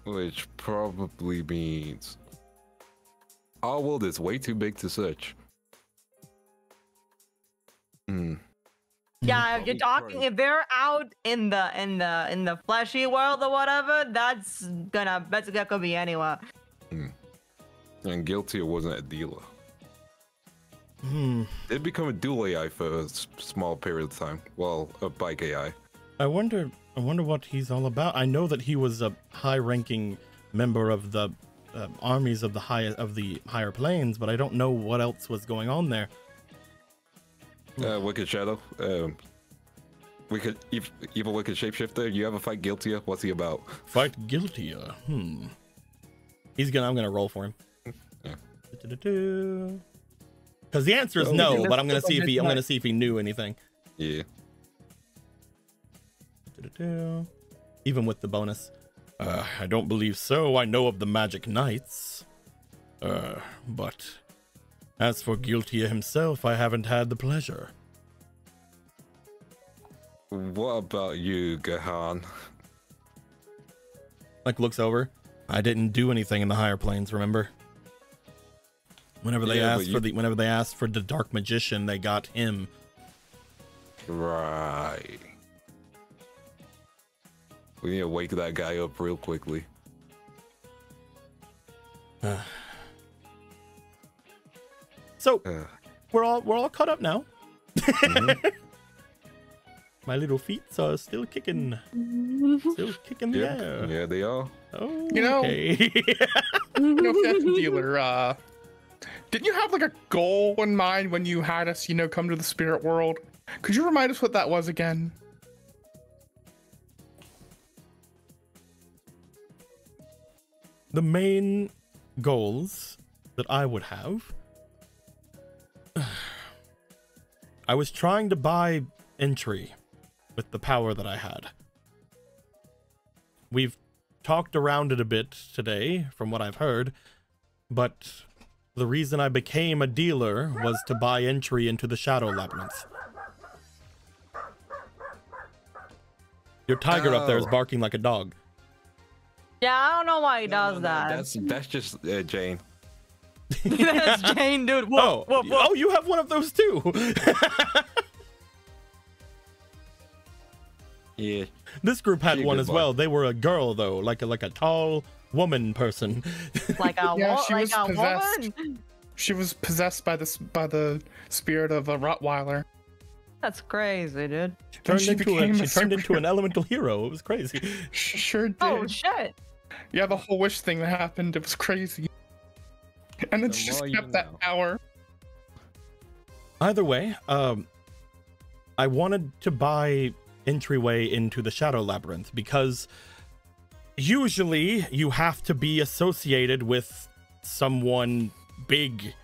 Which probably means our world is way too big to search. Yeah, if you're talking, if they're out in the fleshy world or whatever, that's gonna be anywhere. And Guilty wasn't a dealer. Did become a dual AI for a small period of time. Well, a bike AI. I wonder what he's all about. I know that he was a high-ranking member of the armies of the higher planes, but I don't know what else was going on there. Wicked Shadow. Evil Wicked Shapeshifter. You ever fight Guiltia? What's he about? Fight Guiltia. I'm gonna roll for him. Yeah. Because the answer is no, but I'm gonna see if he knew anything. Yeah. Even with the bonus. I don't believe so. I know of the Magic Knights. But as for Guiltia himself, I haven't had the pleasure. What about you, Gahan? Like looks over. I didn't do anything in the higher planes, remember? Whenever they asked for the Dark Magician, they got him. Right. We need to wake that guy up real quickly. So we're all caught up now. My little feet are still kicking. Still kicking the air. Yeah, they are. Oh, You know, okay. you know, if that's a dealer, Didn't you have like a goal in mind when you had us, come to the spirit world? Could you remind us what that was again? The main goals that I would have, I was trying to buy entry with the power that I had. We've talked around it a bit today, from what I've heard, but the reason I became a dealer was to buy entry into the Shadow Labyrinth. Your tiger up there is barking like a dog. Yeah, I don't know why he No, does no, that. That's just Jane. That's Jane, dude. Whoa, whoa, whoa. Oh, you have one of those too. Yeah. This group had She a one good as boy. well. They were a girl though, like a tall woman person. Like a, Yeah, wo- she like was a possessed. woman? She was possessed by the spirit of a Rottweiler. That's crazy, dude. Turned she into became she a turned into superhero. an elemental hero. It was crazy. She sure did. Oh, shit. Yeah, the whole wish thing that happened, it was crazy. And then The she just more you kept that know. power. Either way, I wanted to buy entryway into the Shadow Labyrinth because usually you have to be associated with someone big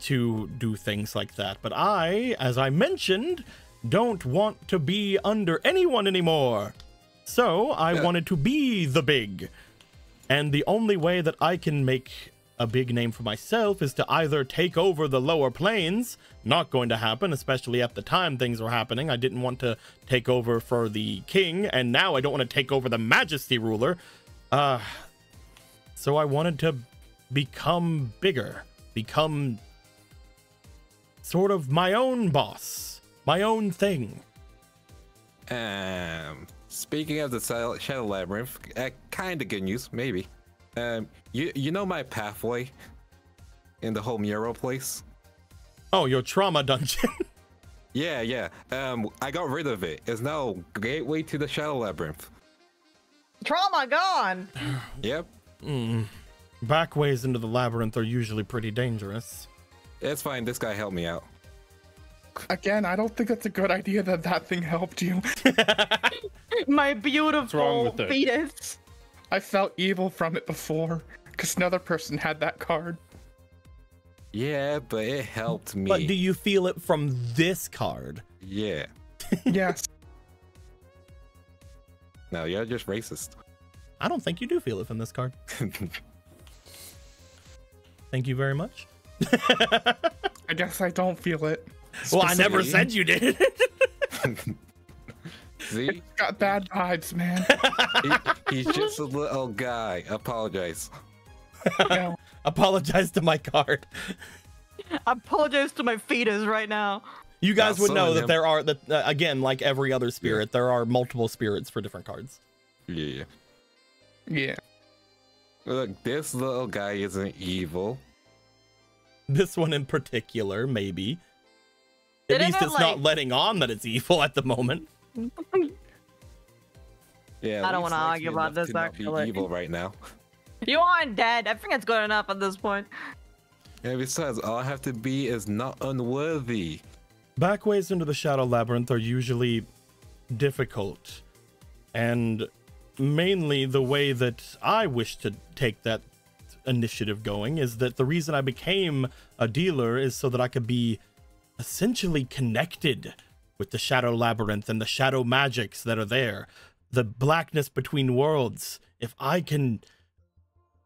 to do things like that. But I, as I mentioned, don't want to be under anyone anymore. So I wanted to be the big. And the only way that I can make a big name for myself is to either take over the lower planes. Not going to happen, especially at the time things were happening. I didn't want to take over for the king, and now I don't want to take over the majesty ruler. So I wanted to become bigger, become sort of my own boss, my own thing. Speaking of the Shadow Labyrinth, kind of good news, maybe. You know my pathway in the whole mural place? Oh, your trauma dungeon. Yeah. I got rid of it. It's now gateway to the Shadow Labyrinth. Trauma gone. Yep. Back ways into the labyrinth are usually pretty dangerous. It's fine. This guy helped me out. Again, I don't think that's a good idea that thing helped you. My beautiful wrong with it? fetus. I felt evil from it before, because another person had that card. Yeah, but it helped me. But do you feel it from this card? Yeah. Yes. No, you're just racist. I don't think you do feel it from this card. Thank you very much. I guess I don't feel it. Well, I never Specifically- said you did. See? Got bad vibes, man. He's just a little guy. Apologize. No. Apologize to my card. I apologize to my fetus right now. You guys would know summon that him. there are, again, like every other spirit, there are multiple spirits for different cards. Yeah. Yeah. Look, this little guy isn't evil. This one in particular, maybe. At Didn't least it, it's not like- letting on that it's evil at the moment. Yeah. I don't Leaf wanna likes argue me about enough this, to not be actually. evil right now. You aren't dead. I think it's good enough at this point. And besides, all I have to be is not unworthy. Backways into the Shadow Labyrinth are usually difficult. And mainly the way that I wish to take that initiative going is that the reason I became a dealer is so that I could be essentially connected with the Shadow Labyrinth and the shadow magics that are there. The blackness between worlds. If I can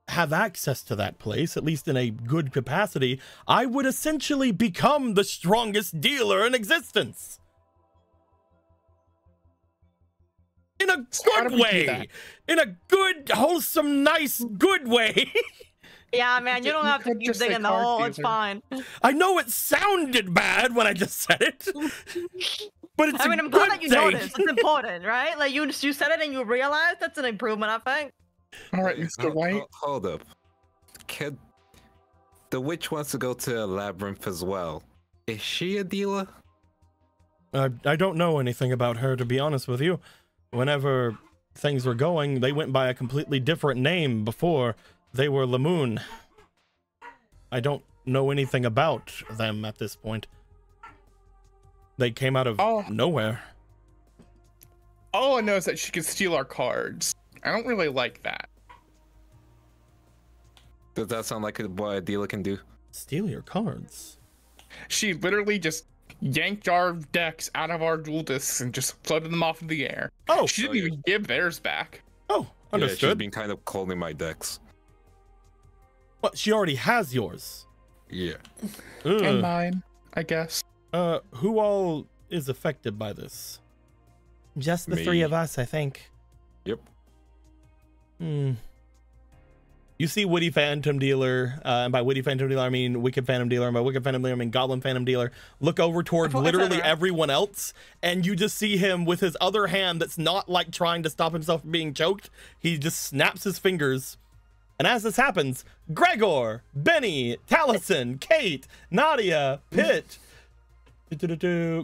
have access to that place, at least in a good capacity, I would essentially become the strongest dealer in existence. In a how do good we do way. that? In a good, wholesome, nice, good way. Yeah, man, you don't You have to could keep just say digging the card hole. It's dealer. fine. I know it sounded bad when I just said it, but it's I mean, a I'm glad good that you thing. noticed. It's important, right? Like you said it and you realized that's an improvement, I think. All right, Mr. White. Hold up. Kid, the witch wants to go to a labyrinth as well. Is she a dealer? I don't know anything about her, to be honest with you. Whenever things were going, they went by a completely different name before. They were Lamoon. I don't know anything about them at this point. They came out of nowhere. All I know is that she could steal our cards. I don't really like that. Does that sound like what a dealer can do? Steal your cards? She literally just yanked our decks out of our duel discs and just floated them off in the air. Oh, she didn't even give theirs back. Oh, understood. Yeah, she's been kind of cloning my decks. But she already has yours. Yeah. And mine, I guess. Who all is affected by this? Just the three of us, I think. Yep. You see Witty Phantom Dealer, and by Witty Phantom Dealer I mean Wicked Phantom Dealer, and by Wicked Phantom Dealer I mean Goblin Phantom Dealer, look over toward literally everyone else, and you just see him with his other hand that's not like trying to stop himself from being choked. He just snaps his fingers. And as this happens, Gregor, Benny, Taliesin, Kate, Nadia, Pitt,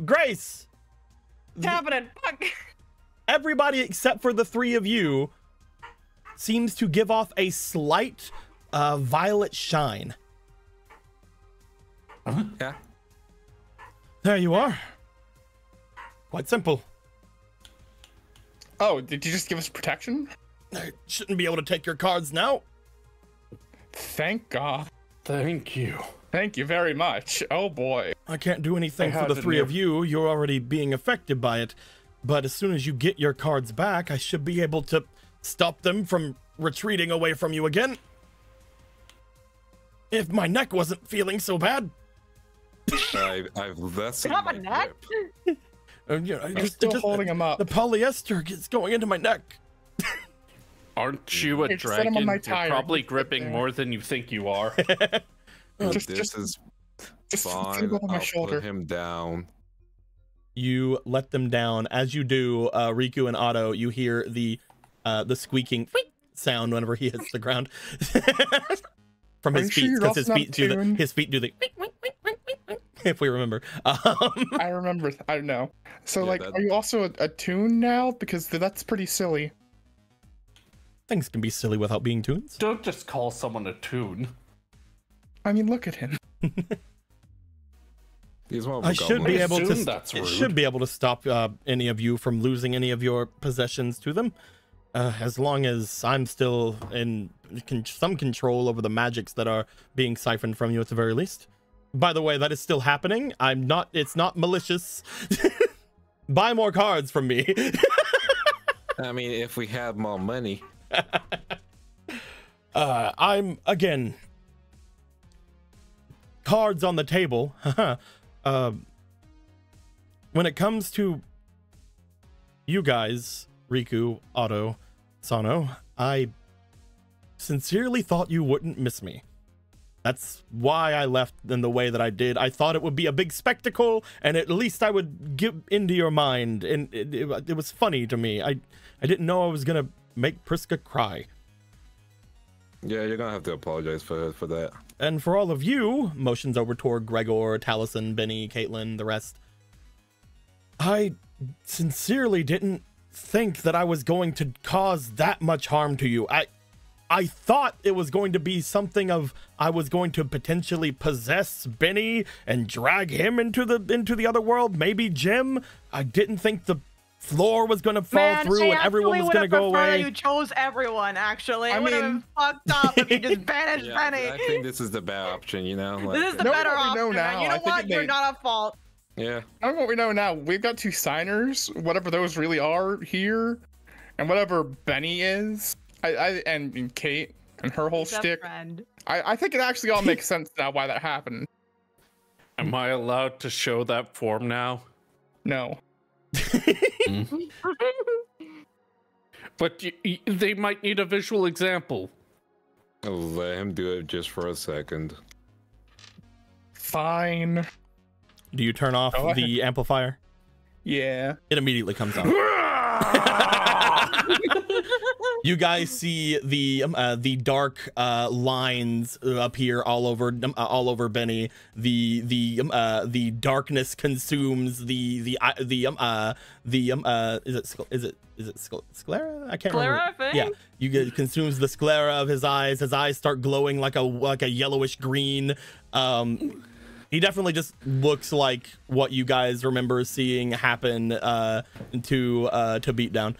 Grace. What's happening? Fuck. Everybody except for the three of you seems to give off a slight violet shine. Yeah. There you are. Quite simple. Oh, did you just give us protection? I shouldn't be able to take your cards now. Thank God. Thank you. Thank you very much. Oh boy. I can't do anything for the three of you. You're already being affected by it. But as soon as you get your cards back, I should be able to stop them from retreating away from you again. If my neck wasn't feeling so bad. I've lessened Have my a neck? grip. I'm still holding him up. The polyester is going into my neck. Aren't you a It's set dragon? him on my You're tire. probably Just sit gripping there. more than you think you are. Just is just fine. put it on my I'll shoulder. put him down. You let them down. As you do, Riku and Otto, you hear the squeaking sound whenever he hits the ground from his feet, because his feet do the if we remember. I remember. I don't know. So, Yeah, are you also a toon now? Because that's pretty silly. Things can be silly without being tunes. Don't just call someone a toon. I mean, look at him. He's more of a I should be able assume to. that's It rude. should be able to stop any of you from losing any of your possessions to them, as long as I'm still in some control over the magics that are being siphoned from you at the very least. By the way, that is still happening. I'm not. It's not malicious. Buy more cards from me. I mean, if we had more money. I'm again. Cards on the table. When it comes to you guys, Riku, Otto, Sano, I sincerely thought you wouldn't miss me. That's why I left in the way that I did. I thought it would be a big spectacle, and at least I would get into your mind. And it was funny to me. I didn't know I was gonna make Priska cry. Yeah, you're gonna have to apologize for that. And for all of you, motions over toward Gregor, Taliesin, Benny, Caitlin, the rest. I sincerely didn't think that I was going to cause that much harm to you. I thought it was going to be something of I was going to potentially possess Benny and drag him into the other world. Maybe Jim. I didn't think the floor was going to fall through and everyone was going to go away. You chose everyone. Actually, I it would have mean- been fucked up if you just banished Yeah, Benny. I think this is the bad option, you know? This is the Knowing better what we know option. man. now, You I know think what? it You're made- not at fault. yeah. I don't know what we know now. We've got two signers, whatever those really are here, and whatever Benny is. And Kate and her whole He's a shtick. friend. I think it actually all makes sense now why that happened. Am I allowed to show that form now? No. But they might need a visual example. I'll let him do it just for a second. Fine. Do you turn off Go the amplifier? Yeah. It immediately comes on. You guys see the dark lines appear all over Benny. The darkness consumes the is it sclera? I can't remember. I think. Yeah, it consumes the sclera of his eyes. His eyes start glowing like a yellowish green. He definitely just looks like what you guys remember seeing happen to Beatdown.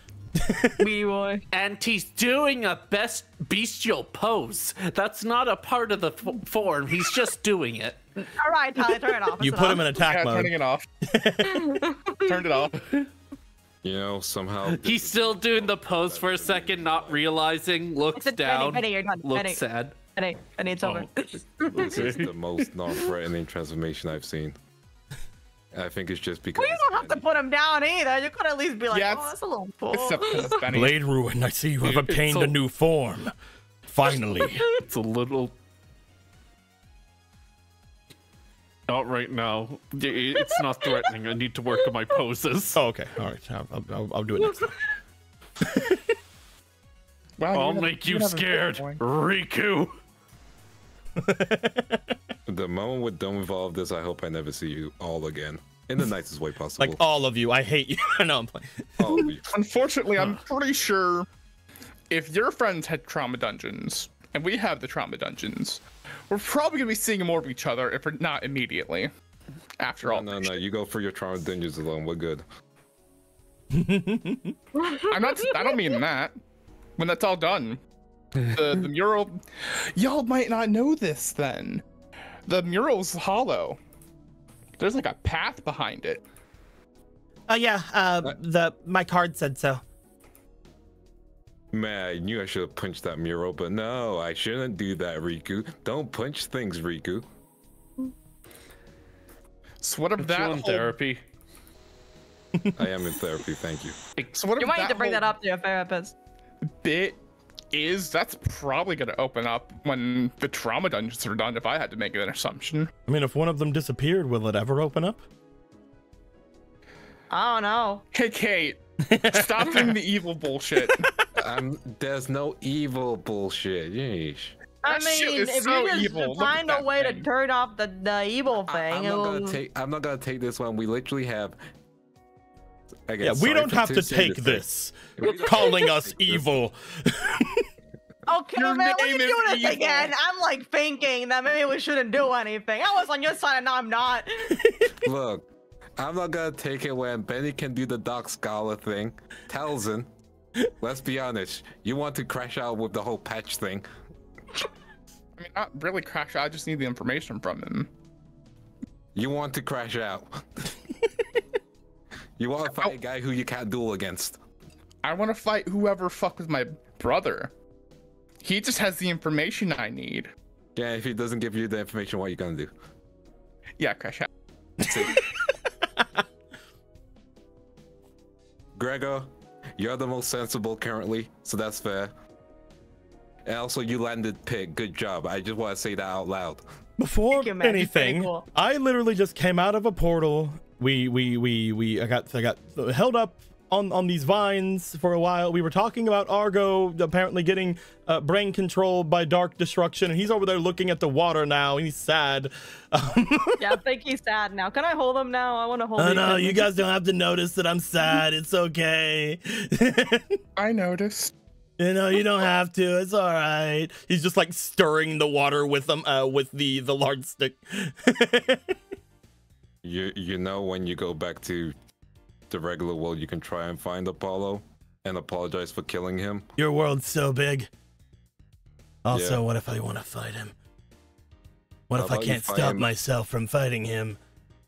Beady boy. And he's doing a best bestial pose. That's not a part of the form. He's just doing it. All right, Tyler, turn it off. You put him in attack mode. Turning it off. Turned it off. You know, somehow He's still doing the pose for a second, not realizing, looks down, Benny, you're done. looks Benny. sad. Benny, it's over. this is the most non-threatening transformation I've seen. I think it's just because Well, you don't have to put him down either. You could at least be like, Yeah, oh, that's a little cool. Except because it's Benny. Blade Ruin, I see you have obtained a new form. Finally. It's a little. Not right now. It's not threatening. I need to work on my poses. Oh, okay. All right. I'll do it next time. Wow, I'll make you scared, Riku. the moment we're done with all of this, I hope I never see you all again. In the nicest way possible. Like all of you. I hate you. No, I'm playing. All of you. Unfortunately, I'm pretty sure if your friends had trauma dungeons and we have the trauma dungeons, we're probably gonna be seeing more of each other if not immediately. After all, No, you go for your trauma dungeons alone. We're good. I don't mean that. When that's all done, the mural, y'all might not know this then. The mural's hollow. There's like a path behind it. Oh yeah, my card said so. Man, I knew I should have punched that mural, but no, I shouldn't do that, Riku. Don't punch things, Riku. So what if You that in whole, therapy? I am in therapy, thank you. so what if You might need to bring whole that up to your therapist. bit is that's probably gonna open up when the trauma dungeons are done, if I had to make an assumption. I mean, if one of them disappeared, will it ever open up? I don't know. Hey Kate, stop doing the evil bullshit. There's no evil bullshit. Yeesh. I That shit mean, is if so you just evil. Look find at a that way to thing. turn off the evil thing, I'm not gonna take this one. We literally have. Again, Yeah, we sorry don't for have to saying take thing. this. We don't Calling have us to take this. evil. Okay, Your man, when you name do is this evil. again, I'm like thinking that maybe we shouldn't do anything. I was on your side and now I'm not. Look, I'm not gonna take it when Benny can do the Dark Scholar thing. Talzin, let's be honest, you want to crash out with the whole patch thing. I mean, not really crash out, I just need the information from him. You want to crash out. You want to fight a guy who you can't duel against. I want to fight whoever fuck with my brother. He just has the information I need. Yeah, if he doesn't give you the information, what are you gonna do? Yeah, crash out. Gregor, you're the most sensible currently, so that's fair. And also, you landed Pig. Good job. I just want to say that out loud. Before Thank you, man. It's pretty anything, cool. I literally just came out of a portal. I got held up on these vines for a while. We were talking about Argo apparently getting brain controlled by dark destruction, and he's over there looking at the water now, and he's sad. Yeah, I think he's sad now. Can I hold him now? I want to hold him. No, you guys don't have to notice that I'm sad. It's okay. I noticed. You know, you don't have to. It's all right. He's just like stirring the water with the large stick. You know, when you go back to the regular world, you can try and find Apollo and apologize for killing him. Your world's so big. Also, Yeah. what if I want to fight him? What How if I about you can't fight stop him? myself from fighting him?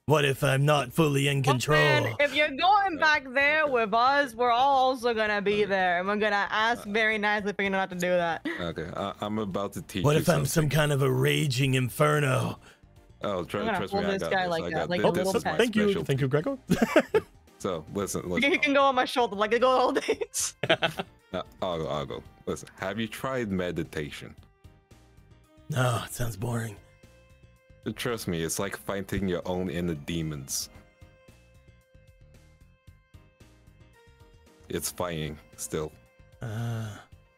What if I'm not fully in control? Man, if you're going back there with us, we're all also gonna be there, and we're gonna ask very nicely for you not to do that. Okay, I'm about to teach What you if I'm some something. kind of a raging inferno? Oh, I'm trust gonna me, hold I this got guy this. like I that, got like this. a This little is my pet. Thank you, specialty. thank you, Gregor. So listen. You can go on my shoulder like the good old days. I'll go. Listen, have you tried meditation? No, it sounds boring. Trust me, it's like fighting your own inner demons. It's fighting still.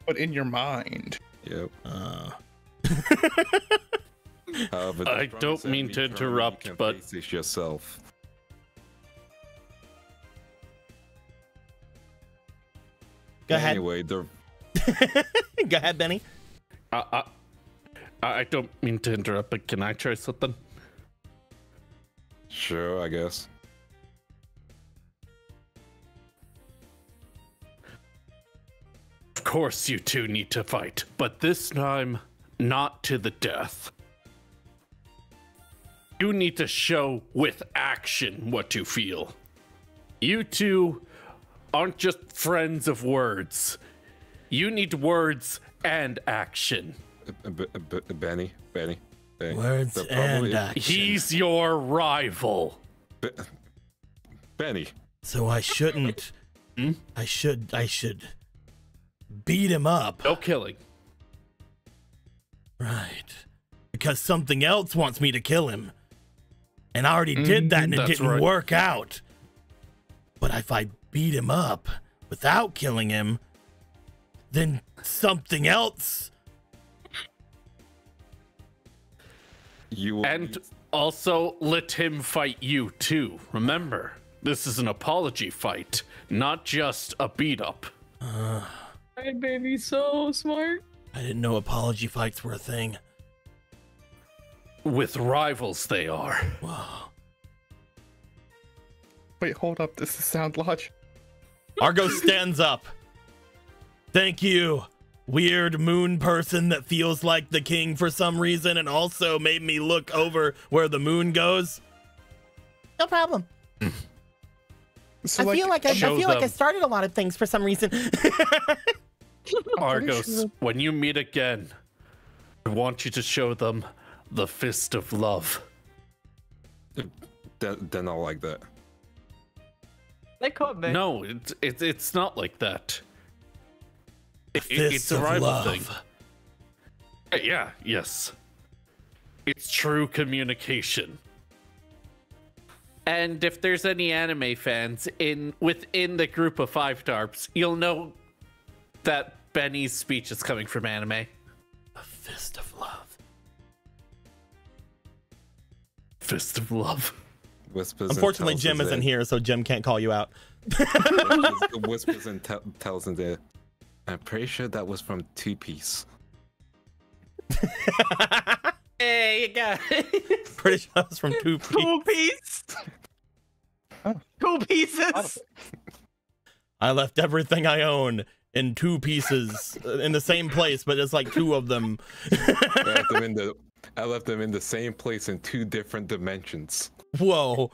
but in your mind. Yep. I don't mean to interrupt, but it's yourself. Go ahead. Anyway, Go ahead, Benny. I don't mean to interrupt, but can I try something? Sure, I guess. Of course you two need to fight, but this time, not to the death. You need to show with action what you feel. You two aren't just friends of words. You need words and action. Benny. Words and action. He's your rival. Benny. So I shouldn't. I should beat him up. No killing. Right. Because something else wants me to kill him. And I already did that and it didn't work out. But if I beat him up without killing him, then something else. And also let him fight you too. Remember, this is an apology fight, not just a beat up. My baby's so smart. I didn't know apology fights were a thing. With rivals, they are. Wow. Wait, hold up. This is sound logic. Argo stands up. Thank you, weird moon person that feels like the king for some reason and also made me look over where the moon goes. No problem. So, I feel like I started a lot of things for some reason. Argos, when you meet again, I want you to show them the fist of love. They're not like that. They could be. No, it's not like that. It's Fist a of rival love. thing. Yeah, yes. It's true communication. And if there's any anime fans within the group of 5Darps, you'll know that Benny's speech is coming from anime. A fist of love. Fist of love. Whispers. Unfortunately, Jim isn't here, so Jim can't call you out. Whispers and tells him that. I'm pretty sure that was from Two Piece. Hey, you got it. Pretty sure that was from Two Piece. 2 piece. Oh. 2 pieces. I left everything I own in 2 pieces in the same place, but it's like 2 of them. I left them in the same place in 2 different dimensions. Whoa.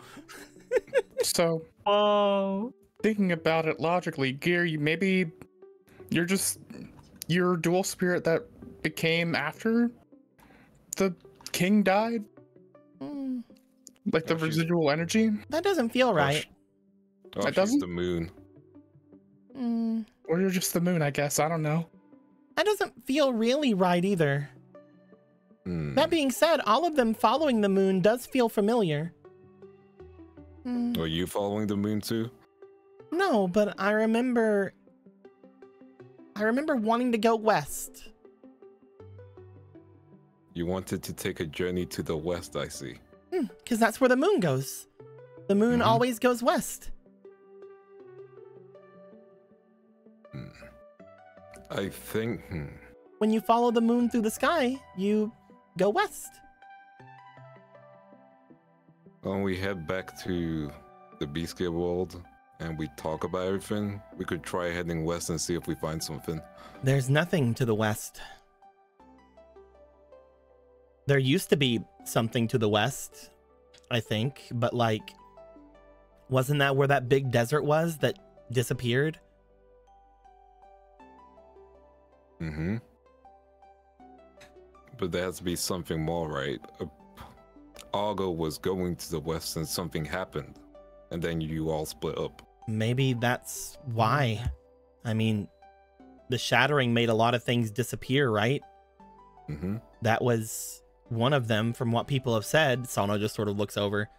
So, Whoa. thinking about it logically, Gear, you're just your dual spirit that became after the king died? Like the residual energy? That doesn't feel right. Oh, It doesn't? the moon. Or you're just the moon, I guess. I don't know. That doesn't feel really right either. That being said, all of them following the moon does feel familiar. Are you following the moon too? No, but I remember wanting to go west. You wanted to take a journey to the west, I see. Because that's where the moon goes. The moon always goes west. I think... When you follow the moon through the sky, you go west. When we head back to the Beastgate world and we talk about everything, we could try heading west and see if we find something. There's nothing to the west. There used to be something to the west, I think, but like, wasn't that where that big desert was that disappeared? But there has to be something more, right? Argo was going to the west and something happened, and then you all split up. Maybe that's why. I mean, the shattering made a lot of things disappear, right? That was one of them from what people have said. Sano just sort of looks over.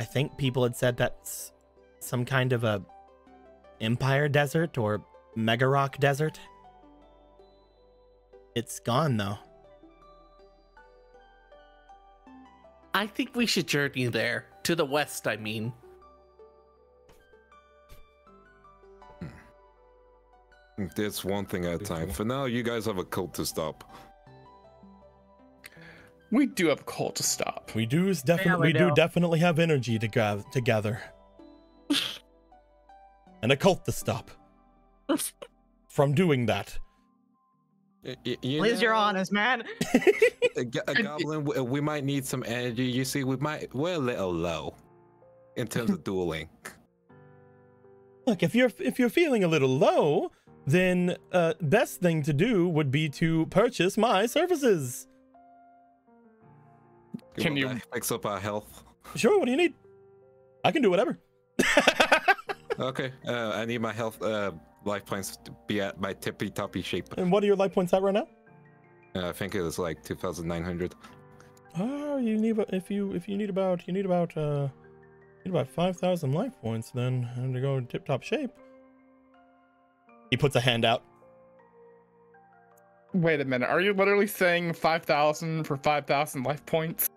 I think people had said that's some kind of a Empire desert or Mega Rock desert. It's gone though. I think we should journey there. To the west, I mean. It's one thing at a time. For now, you guys have a cult to stop. We do have a call to stop. We do definitely have energy to gather. And a cult to stop from doing that. At least you're honest, man. a goblin, we might need some energy. You see, we're a little low in terms of dueling. Look, if you're feeling a little low, then best thing to do would be to purchase my services. Can you fix up our health? Sure. What do you need? I can do whatever. Okay. I need my health life points to be at my tippy toppy shape. And what are your life points at right now? I think it was like 2,900. Oh, you need you need about 5,000 life points then, and to go in tip top shape. He puts a hand out. Wait a minute. Are you literally saying 5,000 for 5,000 life points?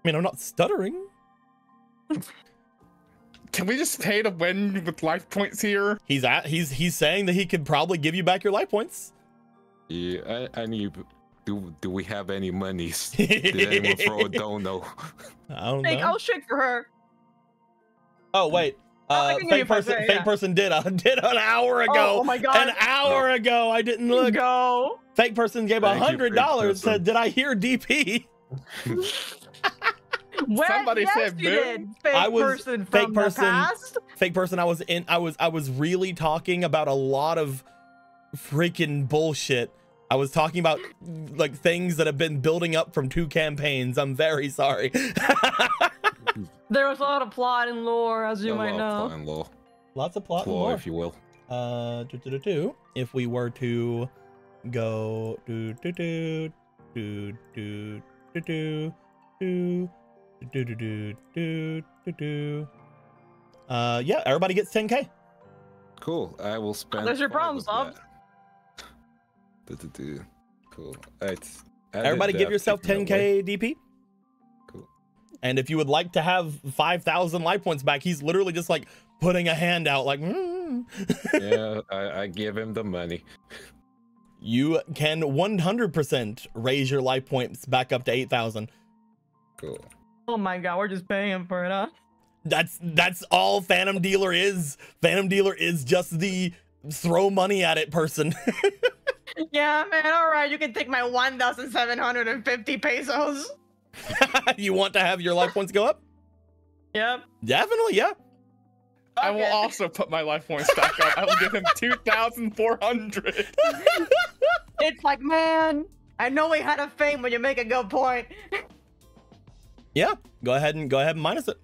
I mean, I'm not stuttering. Can we just pay to win with life points here? He's saying that he could probably give you back your life points. Yeah, I need. Do we have any monies? Did anyone throw a dono? I don't know. I'll shake for her. Oh wait. Fake person did an hour ago. Oh my god. An hour ago. I didn't look. Go. Fake person gave $100. Said, did I hear DP? Somebody said you did. Fake person from the past. Fake person. I was really talking about a lot of freaking bullshit. I was talking about like things that have been building up from 2 campaigns. I'm very sorry. There was a lot of plot and lore, as you might know. Plot and lore. Lots of plot and lore, if you will. If we were to go yeah, everybody gets 10K. Cool. I will spend. There's your problem solved. Cool. Right. Everybody give yourself 10K DP. Cool. And if you would like to have 5,000 life points back, he's literally just like putting a hand out like, Yeah, I give him the money. You can 100% raise your life points back up to 8,000. Cool. Oh my god, we're just paying him for it, huh? That's all Phantom Dealer is. Phantom Dealer is just the throw money at it person. Yeah, man, alright, you can take my 1,750 pesos. You want to have your life points go up? Yep. Definitely, yeah. I will also put my life points back up. I will give him 2,400. It's like, man, I know we had a fame, but you make a good point. Yeah, go ahead and minus it.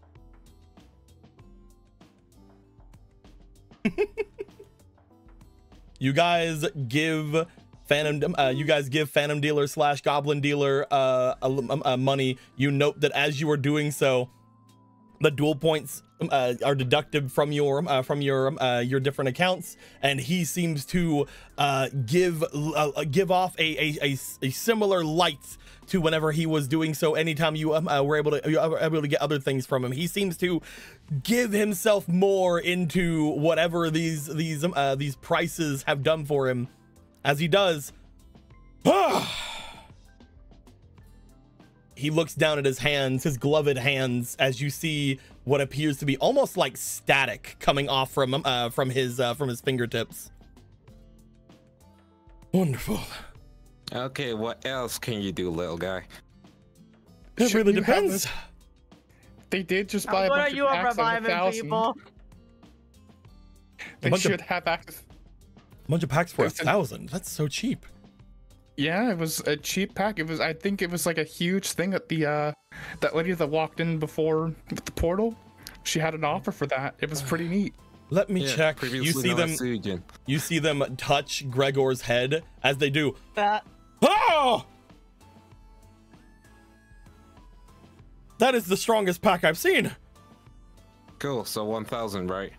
You guys give Phantom Dealer / Goblin Dealer money. You note that as you are doing so, the duel points are deducted from your different accounts, and he seems to give off a similar light to whenever he was doing so. Anytime you were able to get other things from him, he seems to give himself more into whatever these prices have done for him. As he does, he looks down at his hands, his gloved hands, as you see what appears to be almost like static coming off from his fingertips. Wonderful. Okay, what else can you do, little guy? It really depends. They did just buy a bunch of packs of 1,000. People? They should have access. A bunch of packs for 1,000. That's so cheap. Yeah, it was a cheap pack. I think it was like a huge thing at the that lady that walked in before with the portal. She had an offer for that. It was pretty neat. Let me check. You see them touch Gregor's head as they do. Oh! That is the strongest pack I've seen. Cool. So 1,000, right?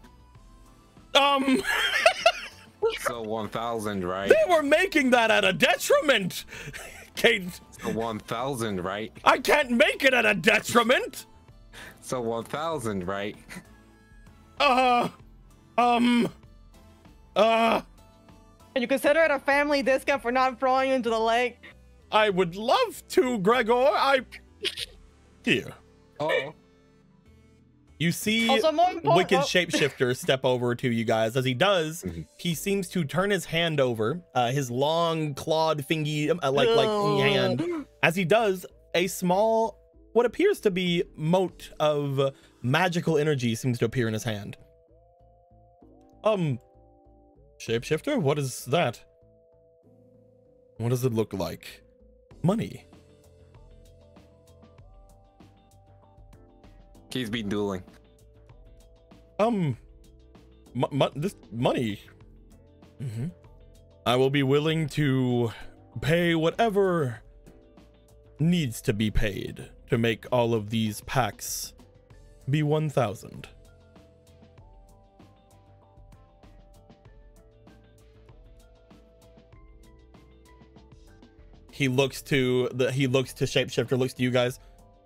So 1,000, right? They were making that at a detriment. Kate, So 1,000, right? I can't make it at a detriment. So 1,000, right? And you consider it a family discount for not throwing you into the lake? I would love to, Gregor. Here. Oh. You see Also, more important- Wicked Shapeshifter step over to you guys. As he does, he seems to turn his hand over, his long clawed thingy, like hand. As he does, a small, what appears to be mote of magical energy seems to appear in his hand. Shapeshifter, what is that? What does it look like? Money. He's been dueling. This money. I will be willing to pay whatever needs to be paid to make all of these packs be 1,000. He looks to Shapeshifter, looks to you guys.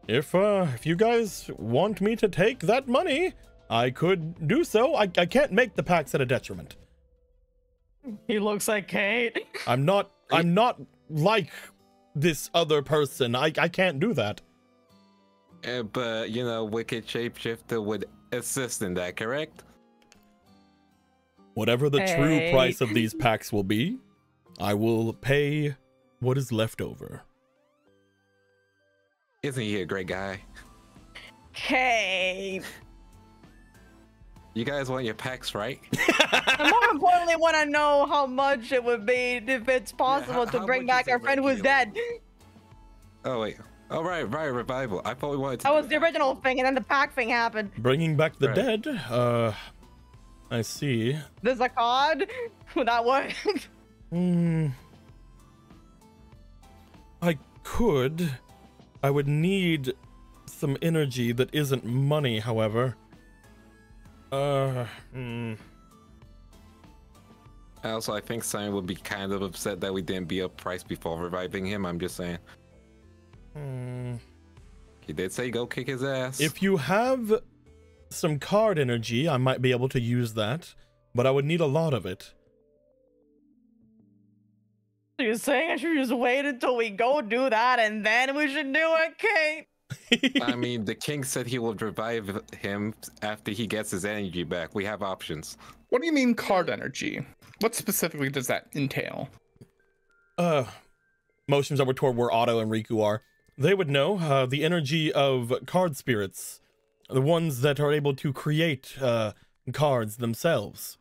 If you guys want me to take that money, I could do so. I can't make the packs at a detriment. He looks like Kate. I'm not like this other person. I can't do that. But, you know, Wicked Shapeshifter would assist in that, correct? Whatever the true price of these packs will be, I will pay what is left over. Isn't he a great guy? Kate. You guys want your packs, right? I more importantly want to know how much it would be if it's possible to how bring much back is our it friend who's regular? dead. Oh, wait. Oh, right, revival. I thought we wanted to That do was the original thing, and then the pack thing happened. Bringing back the Right. dead. I see. There's a card. Would that work? I could. I would need some energy that isn't money, however. Also, I think Simon would be kind of upset that we didn't be up price before reviving him. I'm just saying. He did say go kick his ass. If you have some card energy, I might be able to use that, but I would need a lot of it. So you're saying I should just wait until we go do that, and then we should do it, Kate? I mean, the king said he will revive him after he gets his energy back. We have options. What do you mean card energy? What specifically does that entail? Motions over toward where Otto and Riku are. They would know the energy of card spirits, the ones that are able to create cards themselves.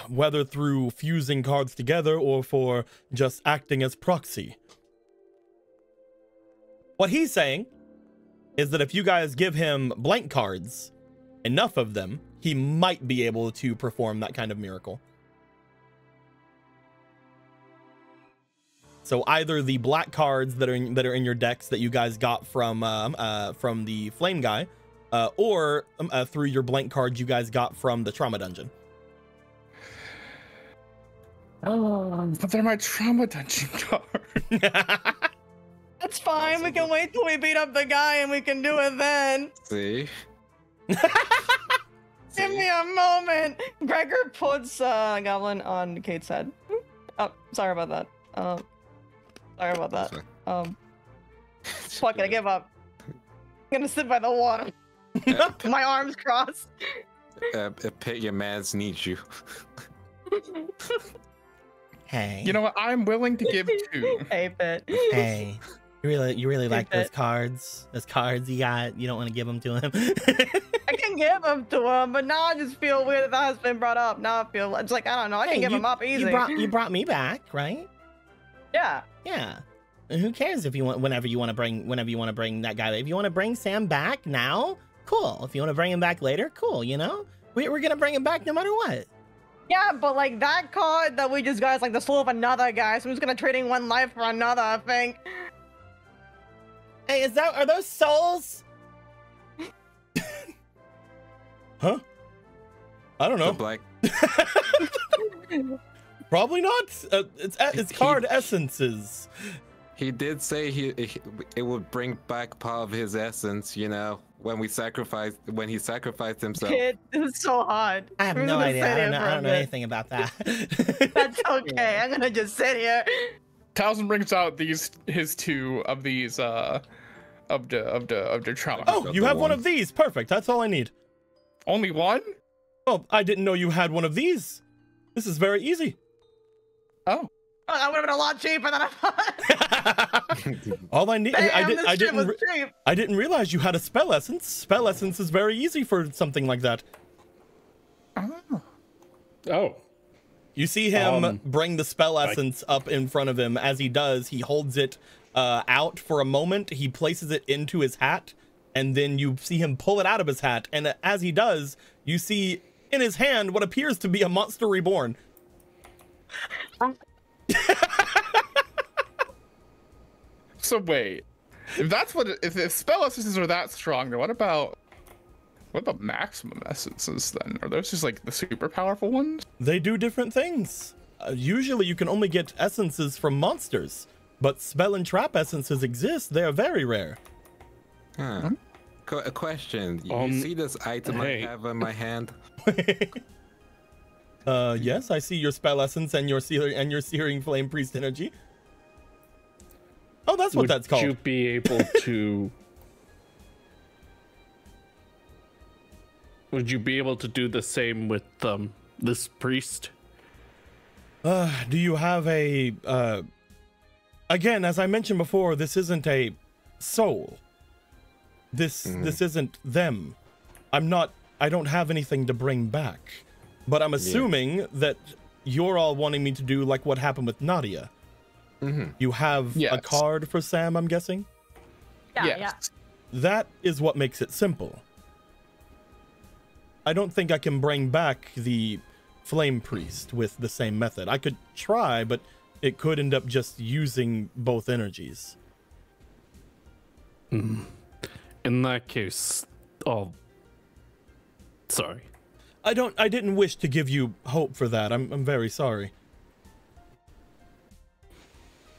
Whether through fusing cards together or for just acting as proxy. What he's saying is that if you guys give him blank cards, enough of them, he might be able to perform that kind of miracle. So either the black cards that are in your decks that you guys got from the flame guy, or through your blank cards you guys got from the trauma dungeon. But they're my trauma dungeon cards. That's fine. We can wait till we beat up the guy, and we can do it then. See? Give me a moment. Gregor puts Goblin on Kate's head. Oh, sorry about that. Sorry about that. Fuck it, I give up. I'm gonna sit by the water. My arms crossed. Pit, your mans need you. Hey. You know what? I'm willing to give two. Hey, Pit. Hey. You really like Hey, those cards? Those cards you got? You don't want to give them to him? I can give them to him, but now I just feel weird that has been brought up. Now I feel it's like I don't know. I can give him up easy. You brought me back, right? Yeah. Yeah. And who cares if you want whenever you want to bring that guy? If you want to bring Sam back now, cool. If you want to bring him back later, cool. You know, we're gonna bring him back no matter what. Yeah, but like that card that we just got is like the soul of another guy, so I'm just gonna trading one life for another, I think. Hey, are those souls? Huh? I don't know. The Probably not. It's card essences. He did say it would bring back part of his essence, you know, when he sacrificed himself. It's so hard. I have We're no gonna idea. sit I here don't for a know bit. anything about that. That's okay. I'm gonna just sit here. Towson brings out his two of these of the trauma. Oh, you have one of these. Perfect. That's all I need. Only one? Oh, I didn't know you had one of these. This is very easy. Oh. Oh, that would have been a lot cheaper than I thought. All I need. Damn, this shit was cheap. I didn't realize you had a spell essence. Spell essence is very easy for something like that. Oh. You see him bring the spell essence up in front of him. As he does, he holds it out for a moment. He places it into his hat, and then you see him pull it out of his hat. And as he does, you see in his hand what appears to be a monster reborn. So wait, if spell essences are that strong, then what about maximum essences then? Are those just like the super powerful ones? They do different things. Usually you can only get essences from monsters, but spell and trap essences exist. They are very rare. Huh. A question. You see this item I have in my hand? Yes, I see your spell essence and your searing flame priest energy. Oh, that's what that's called. Would you be able to? Would you be able to do the same with this priest? Do you have a again, as I mentioned before, this isn't a soul. This isn't them. I don't have anything to bring back. But I'm assuming that you're all wanting me to do like what happened with Nadia. You have a card for Sam, I'm guessing? Yeah. That is what makes it simple. I don't think I can bring back the Flame Priest with the same method. I could try, but it could end up just using both energies. In that case, sorry. I didn't wish to give you hope for that. I'm very sorry.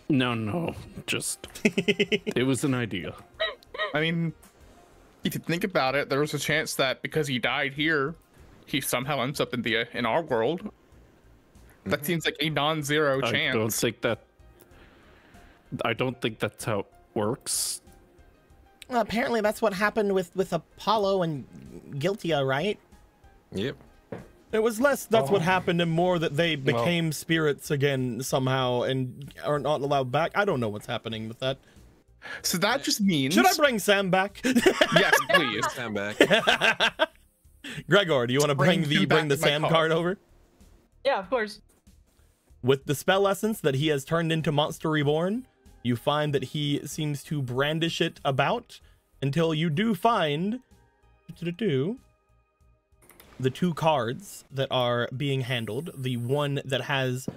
No, just it was an idea. I mean, if you think about it, there was a chance that because he died here, he somehow ends up in our world. That seems like a non-zero chance. I don't think that's how it works. Well, apparently that's what happened with Apollo and Guiltia, right? Yep. It was less that's what happened and more that they became spirits again somehow and are not allowed back. I don't know what's happening with that. So that just means... Should I bring Sam back? Yes, please. Sam back. Gregor, do you want to bring the Sam card over? Yeah, of course. With the spell essence that he has turned into Monster Reborn, you find that he seems to brandish it about until you do find the two cards that are being handled. The one that has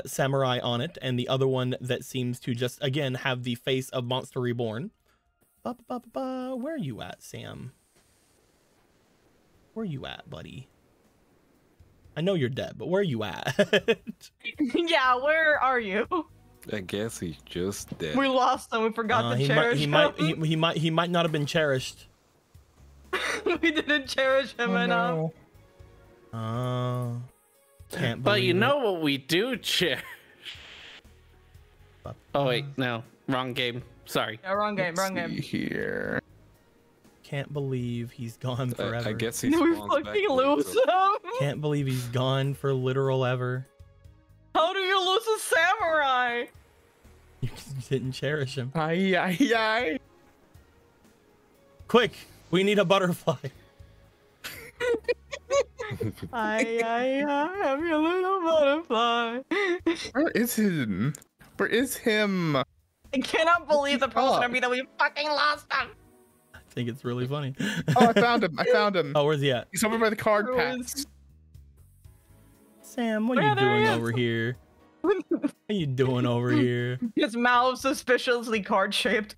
Samurai on it, and the other one that seems to just, again, have the face of Monster Reborn. Where are you at, Sam? Where are you at, buddy? I know you're dead, but where are you at? Yeah, where are you? I guess he's just dead. We lost him. We forgot to cherish him. He might not have been cherished. We didn't cherish him enough. Oh, can't believe But you it. know what we do cherish? Oh wait, no, wrong game. Sorry. Yeah, wrong game. Wrong Let's see game. here. Can't believe he's gone forever. I guess he We spawns back fucking later. lose him. Can't believe he's gone for literal ever. How do you lose a samurai? You didn't cherish him. Aye. Quick, we need a butterfly. Have your little butterfly. Where is him? Where is him? I cannot believe the person of me that we fucking lost him. I think it's really funny. Oh, I found him. Oh, where's he at? He's over by the card Where packs. Sam, what are you doing over here? What are you doing over here? His mouth suspiciously card shaped.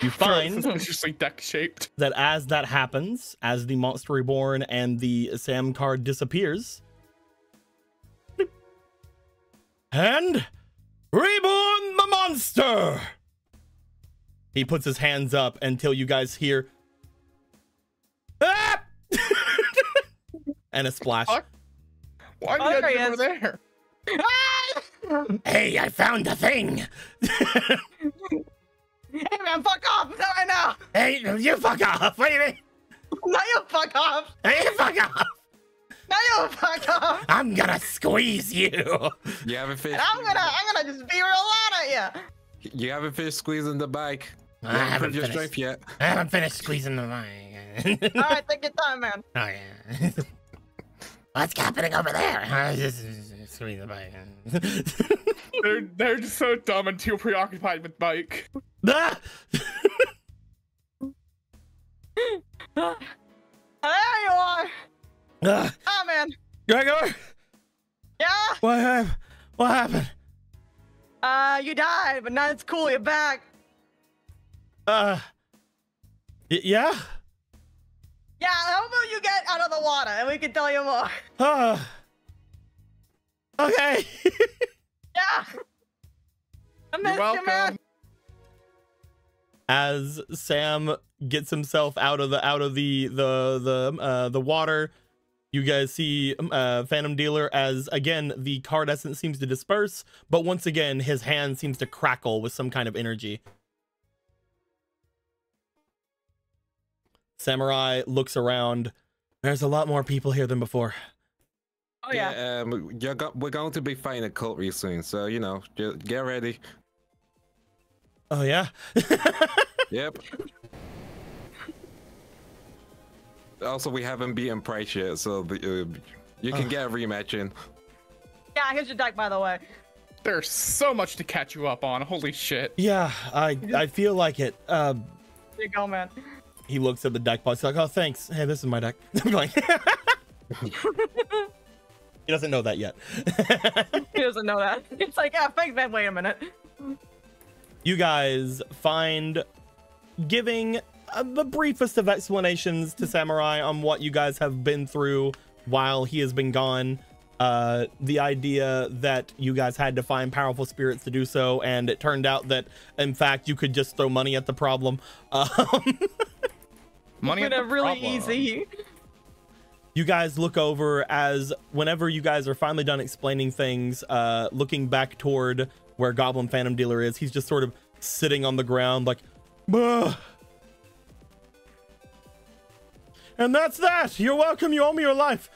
You find suspiciously duck-shaped. that as that happens, as the Monster Reborn and the Sam card disappears, and reborn the monster. He puts his hands up until you guys hear, ah! And a splash. Fuck. Why Oh, are there he you over there? Hey, I found a thing. Hey man, fuck off! Not right now! Hey, you fuck off. What do you mean? No, you fuck off! Hey, you fuck off. No, you fuck off! I'm gonna squeeze you. You haven't finished. And I'm gonna just be real loud at you. You haven't finished squeezing the bike. You I haven't proved your finished. strength yet. I haven't finished squeezing the mic. All right, take your time, man. Oh yeah. What's happening over there? I just squeeze the mic. They're just so dumb and too preoccupied with Mike. Ah! There you are. Ah! Oh man. Gregor, Yeah. what happened? You died, but now it's cool. You're back. Yeah. Yeah. How about you get out of the water and we can tell you more? Okay. Yeah. I You're missed you, man. welcome. As Sam gets himself out of the water, you guys see Phantom Dealer as again the card essence seems to disperse, but once again his hand seems to crackle with some kind of energy. Samurai looks around. There's a lot more people here than before. Oh yeah. We're going to be fighting a cult really soon, so you know, just get ready. Oh yeah. Yep. Also, we haven't beaten Price yet, so you can get a rematch in. Yeah. Here's your deck, by the way. There's so much to catch you up on. Holy shit. Yeah, I feel like it. There you go, man. He looks at the deck box. He's like, oh, thanks. Hey, this is my deck. I'm like, he doesn't know that yet. He doesn't know that. It's like, yeah, thanks, man. Wait a minute. You guys find giving the briefest of explanations to Samurai on what you guys have been through while he has been gone. The idea that you guys had to find powerful spirits to do so, and it turned out that, in fact, you could just throw money at the problem. Money at the really problem. easy. You guys look over as whenever you guys are finally done explaining things, looking back toward where Goblin Phantom Dealer is, he's just sort of sitting on the ground like, bah. And that's that. You're welcome. You owe me your life.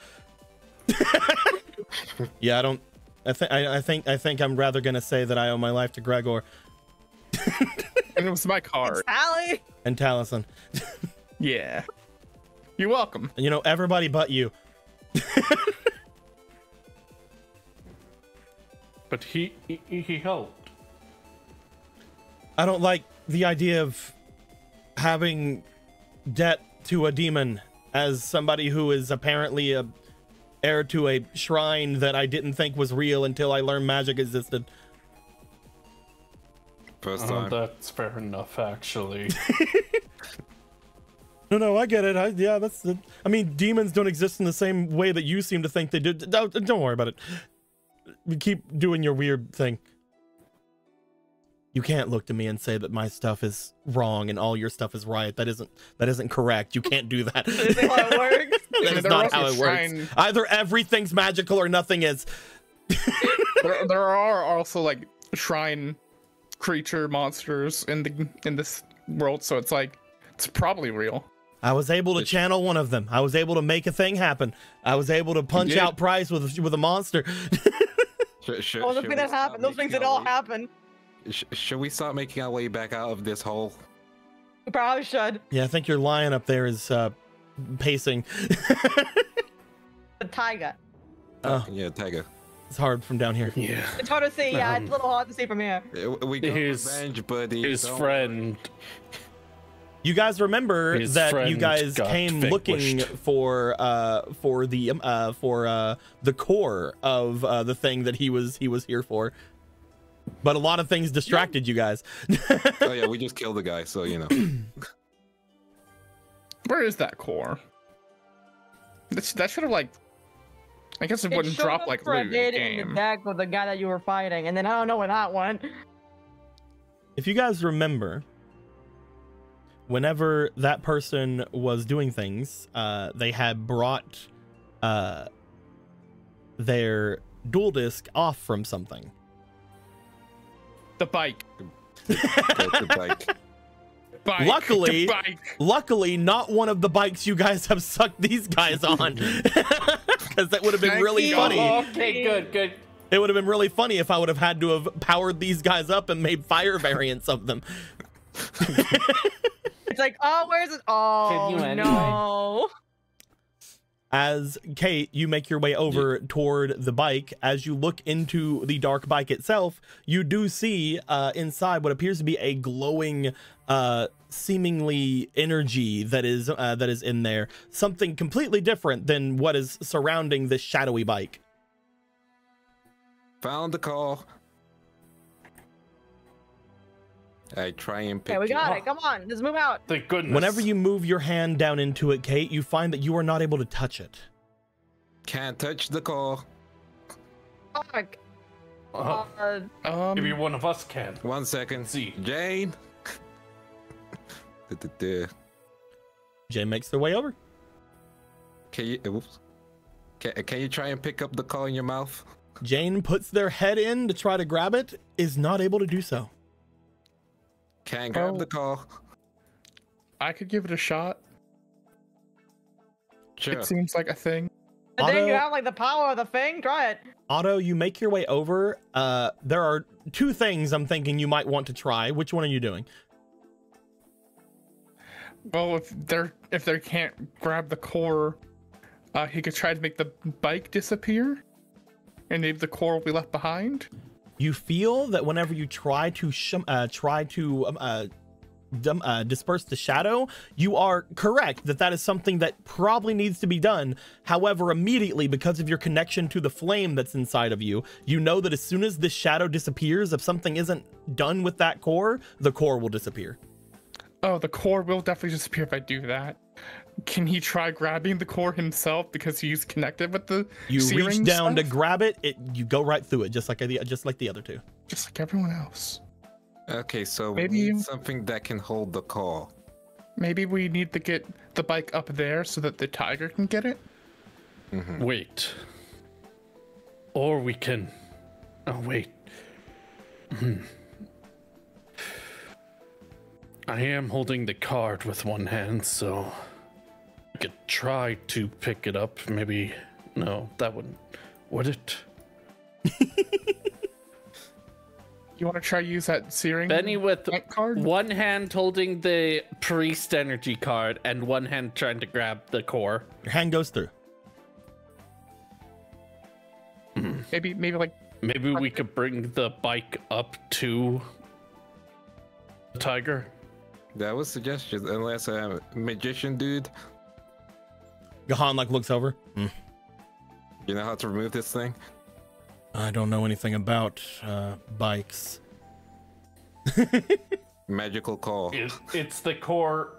Yeah, I think I'm rather gonna say that I owe my life to Gregor. And it was my card. Allie. And Taliesin. Yeah. You're welcome. You know, everybody but you. But he helped. I don't like the idea of having debt to a demon as somebody who is apparently a heir to a shrine that I didn't think was real until I learned magic existed. First time. That's fair enough, actually. No, I get it. Yeah, that's the. I mean, demons don't exist in the same way that you seem to think they do. Don't worry about it. Keep doing your weird thing. You can't look to me and say that my stuff is wrong and all your stuff is right. That isn't correct. You can't do that. That isn't how it works. That is not how it works. Either everything's magical or nothing is. there are also like shrine creature monsters in this world, so it's like it's probably real. I was able to channel one of them. I was able to make a thing happen. I was able to punch out Price with a monster. Oh, the thing that happened. Those things that all happen. Should we start making our way back out of this hole? We probably should. Yeah, I think your lion up there is pacing. The tiger. Oh, Yeah, Tiger. it's hard from down here. Yeah. It's hard to see. Yeah, it's a little hard to see from here. We got His- revenge, buddy. His Don't- friend. You guys remember His that you friend guys got came looking vanquished. for the core of the thing that he was here for. But a lot of things distracted you guys. Oh yeah, we just killed the guy, so you know. Where is that core? That should have like. I guess it wouldn't drop like loot in the in the game. deck with the guy that you were fighting, and then I don't know where that went. If you guys remember, whenever that person was doing things, they had brought their dual disc off from something. The bike. The bike. Bike. Luckily, The bike. luckily, not one of the bikes you guys have sucked these guys on, because that would have been really funny. Okay, good. It would have been really funny if I would have had to have powered these guys up and made fire variants of them. It's like, oh, where's it? Oh, Can you anyway? no. As Kate, you make your way over toward the bike. As you look into the dark bike itself, you do see inside what appears to be a glowing, seemingly energy that is in there. Something completely different than what is surrounding this shadowy bike. Found the call. I try and pick Okay, we it got up. it. Come on, let's move out. Thank goodness. Whenever you move your hand down into it, Kate, you find that you are not able to touch it. Can't touch the call. Fuck. Maybe one of us can. 1 second. See. Jane. Jay makes their way over. Can you? Oops. Can you try and pick up the call in your mouth? Jane puts their head in to try to grab it, is not able to do so. Can't grab the call. I could give it a shot. Sure. It seems like a thing. And then you Otto- have like the power of the thing. Try it. Otto, you make your way over. There are two things I'm thinking you might want to try. Which one are you doing? Well, if they can't grab the core, he could try to make the bike disappear, and maybe the core will be left behind. You feel that whenever you try to disperse the shadow, you are correct that is something that probably needs to be done. However, immediately, because of your connection to the flame that's inside of you, you know that as soon as this shadow disappears, if something isn't done with that core, the core will disappear. Oh, the core will definitely disappear if I do that. Can he try grabbing the core himself because he's connected with the You searing reach down to stuff? grab it, you go right through it, just like the other two. Just like everyone else. Okay, so Maybe- we need something that can hold the call. Maybe we need to get the bike up there so that the tiger can get it. Wait. Or we can. Oh, wait. I am holding the card with one hand, so I could try to pick it up. Maybe. No, that wouldn't. Would it? You want to try use that searing Benny with bike card? one hand holding the priest energy card and one hand trying to grab the core. Your hand goes through. Maybe like Maybe we could bring the bike up to the tiger. That was suggestion, unless a magician dude. Gahan looks over. You know how to remove this thing? I don't know anything about bikes. Magical call. It's the core.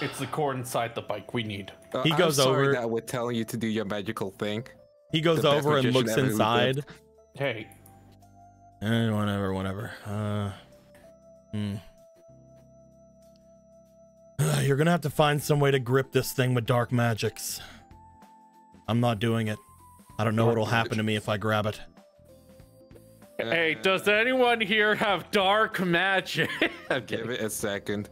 It's the core inside the bike we need. He goes I'm sorry over- that we're telling you to do your magical thing. He goes The best over and magician looks ever who inside. lived. Hey, Whatever. You're gonna have to find some way to grip this thing with dark magics. I'm not doing it. I don't know what'll happen to me if I grab it. Hey, does anyone here have dark magic? I'm kidding. Give it a second.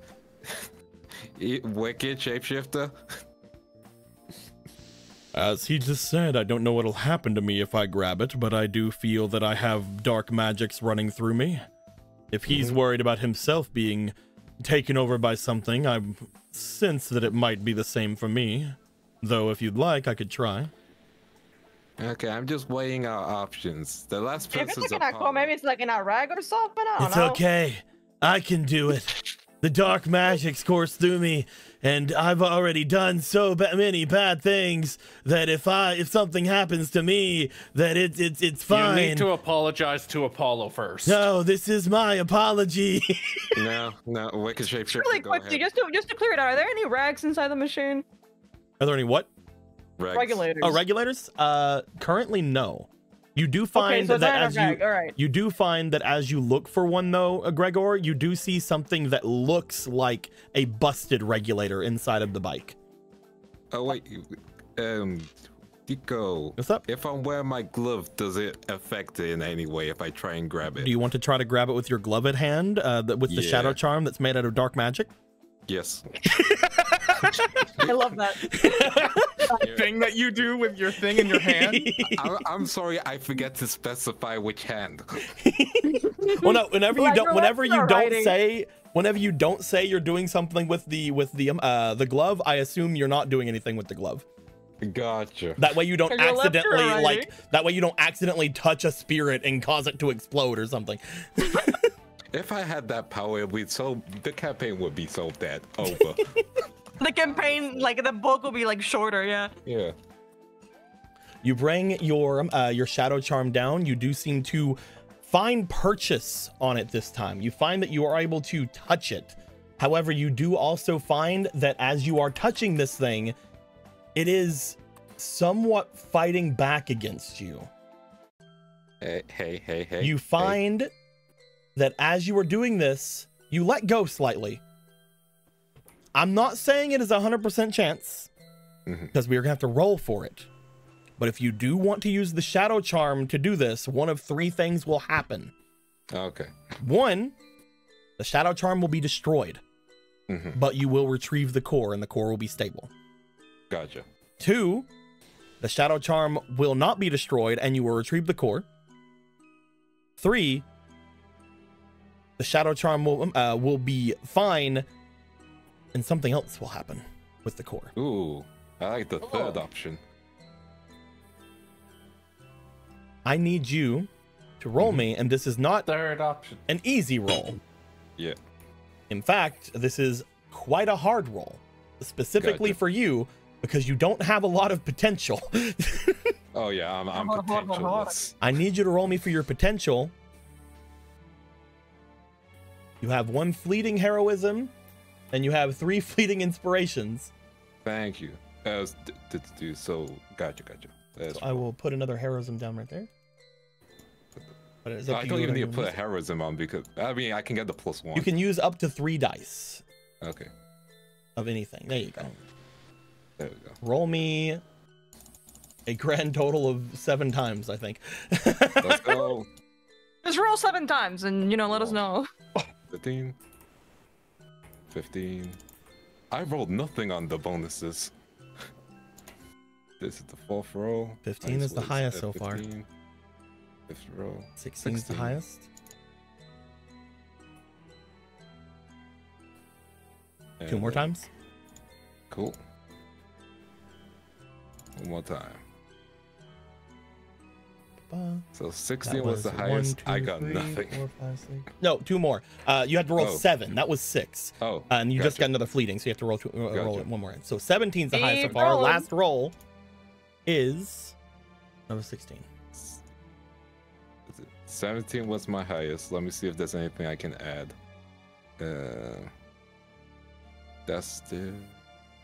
Wicked shapeshifter. As he just said, I don't know what'll happen to me if I grab it, but I do feel that I have dark magics running through me. If he's worried about himself being taken over by something, I sense that it might be the same for me. Though if you'd like, I could try. Okay, I'm just weighing our options. The last If it's person's like in a core, maybe it's like in a rag or something. I don't It's know. okay. I can do it. The dark magics course through me, and I've already done so many bad things that if something happens to me, that it's fine. You need to apologize to Apollo first. No, this is my apology. No, wicked shapeshifter. Really go quickly, ahead. just to clear it out, are there any rags inside the machine? Are there any what? Regs. Regulators. Oh, regulators? Currently no. You do find so it's that not a as rag. you All right. you do find that as you look for one though, Gregor, you do see something that looks like a busted regulator inside of the bike. Oh wait, Dico. What's up? If I'm wearing my glove, does it affect it in any way if I try and grab it? Do you want to try to grab it with your gloved hand, with the shadow charm that's made out of dark magic? Yes. I love that. Thing that you do with your thing in your hand. I'm sorry, I forget to specify which hand. Well, no. Whenever you don't say you're doing something with the glove, I assume you're not doing anything with the glove. Gotcha. That way you don't Your left or accidentally right? that way you don't accidentally touch a spirit and cause it to explode or something. If I had that power, the campaign would be so dead over. The campaign, like the book will be like shorter, yeah. Yeah. You bring your shadow charm down. You do seem to find purchase on it this time. You find that you are able to touch it. However, you do also find that as you are touching this thing, it is somewhat fighting back against you. Hey. You find that as you are doing this, you let go slightly. I'm not saying it is 100% chance, because we're gonna have to roll for it. But if you do want to use the shadow charm to do this, one of three things will happen. Okay. One, the shadow charm will be destroyed, but you will retrieve the core and the core will be stable. Gotcha. Two, the shadow charm will not be destroyed and you will retrieve the core. Three, the shadow charm will be fine and something else will happen with the core. Ooh, I like the third option. I need you to roll me, and this is not Third option. an easy roll. Yeah. In fact, this is quite a hard roll, specifically Gotcha. for you, because you don't have a lot of potential. Oh yeah, I'm potentialless. I need you to roll me for your potential. You have 1 fleeting heroism, and you have 3 fleeting inspirations. Thank you. So gotcha. So I will put another heroism down right there. But it's up I to don't you even whether need to you put a use it. heroism on because I mean I can get the +1. You can use up to 3 dice Okay. of anything. There you go. There we go. Roll me a grand total of 7 times, I think. Let's go. Just roll 7 times and, let us know. 15. I rolled nothing on the bonuses. This is the 4th roll. 15 is the highest so far. 15. 5th roll. 16 is the 16. highest. And 2 more then- times. Cool. One more time. So 16 was the highest. I got nothing. No, 2 more. You had to roll Oh. 7. That was 6. Oh, And you just gotcha. got another fleeting, so you have to roll roll Gotcha. it 1 more. So 17 is the highest so Keep far. rolling. Last roll is another 16. 17 was my highest. Let me see if there's anything I can add. That's still.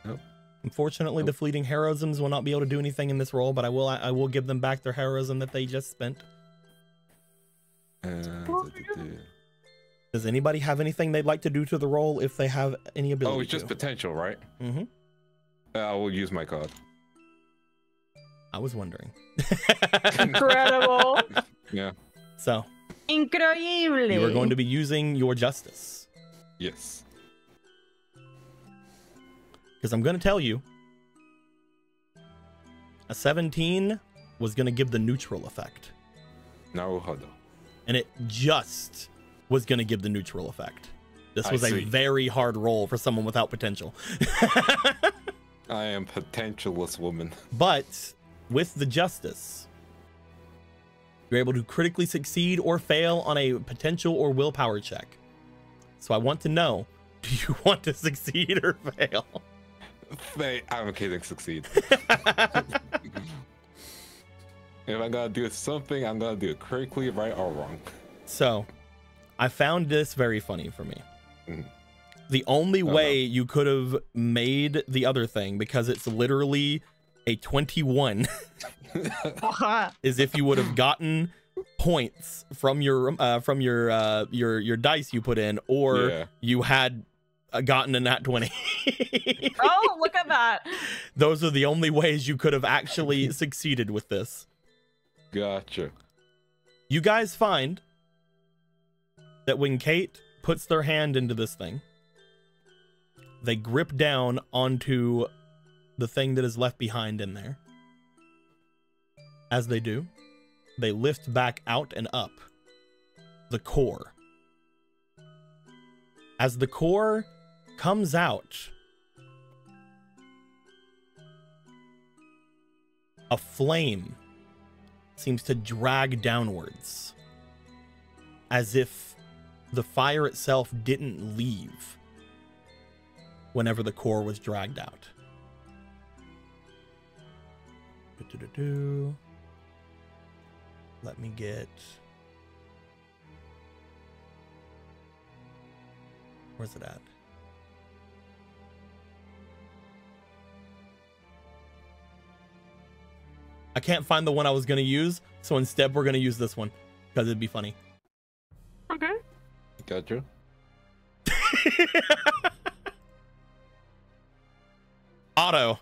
Nope. Unfortunately, the fleeting heroisms will not be able to do anything in this roll, but I will give them back their heroism that they just spent. Does anybody have anything they'd like to do to the roll if they have any ability? Oh, it's just to? potential, right? Mm-hmm. I will use my card. I was wondering. Incredible. Yeah. So Increíble. you are going to be using your justice. Yes. Because I'm going to tell you, a 17 was going to give the neutral effect. Naruhodo. And it just was going to give the neutral effect. This I was a see. very hard roll for someone without potential. I am potentialless woman. But with the justice, you're able to critically succeed or fail on a potential or willpower check. So I want to know, Do you want to succeed or fail? I'm kidding, succeed. If I'm gonna do something, I'm gonna do it correctly, right or wrong. So, I found this very funny for me. Mhm. The only way you could have made the other thing, because it's literally a 21, is if you would have gotten points from your dice you put in, or you had gotten a nat 20. Oh, look at that. Those are the only ways you could have actually succeeded with this. Gotcha. You guys find that when Kate puts their hand into this thing, they grip down onto the thing that is left behind in there. As they do, they lift back out and up the core. As the core comes out, a flame seems to drag downwards, as if the fire itself didn't leave whenever the core was dragged out. Let me get... Where's it at? I can't find the one I was going to use, so instead we're going to use this one, because it'd be funny. Okay. Gotcha. Otto.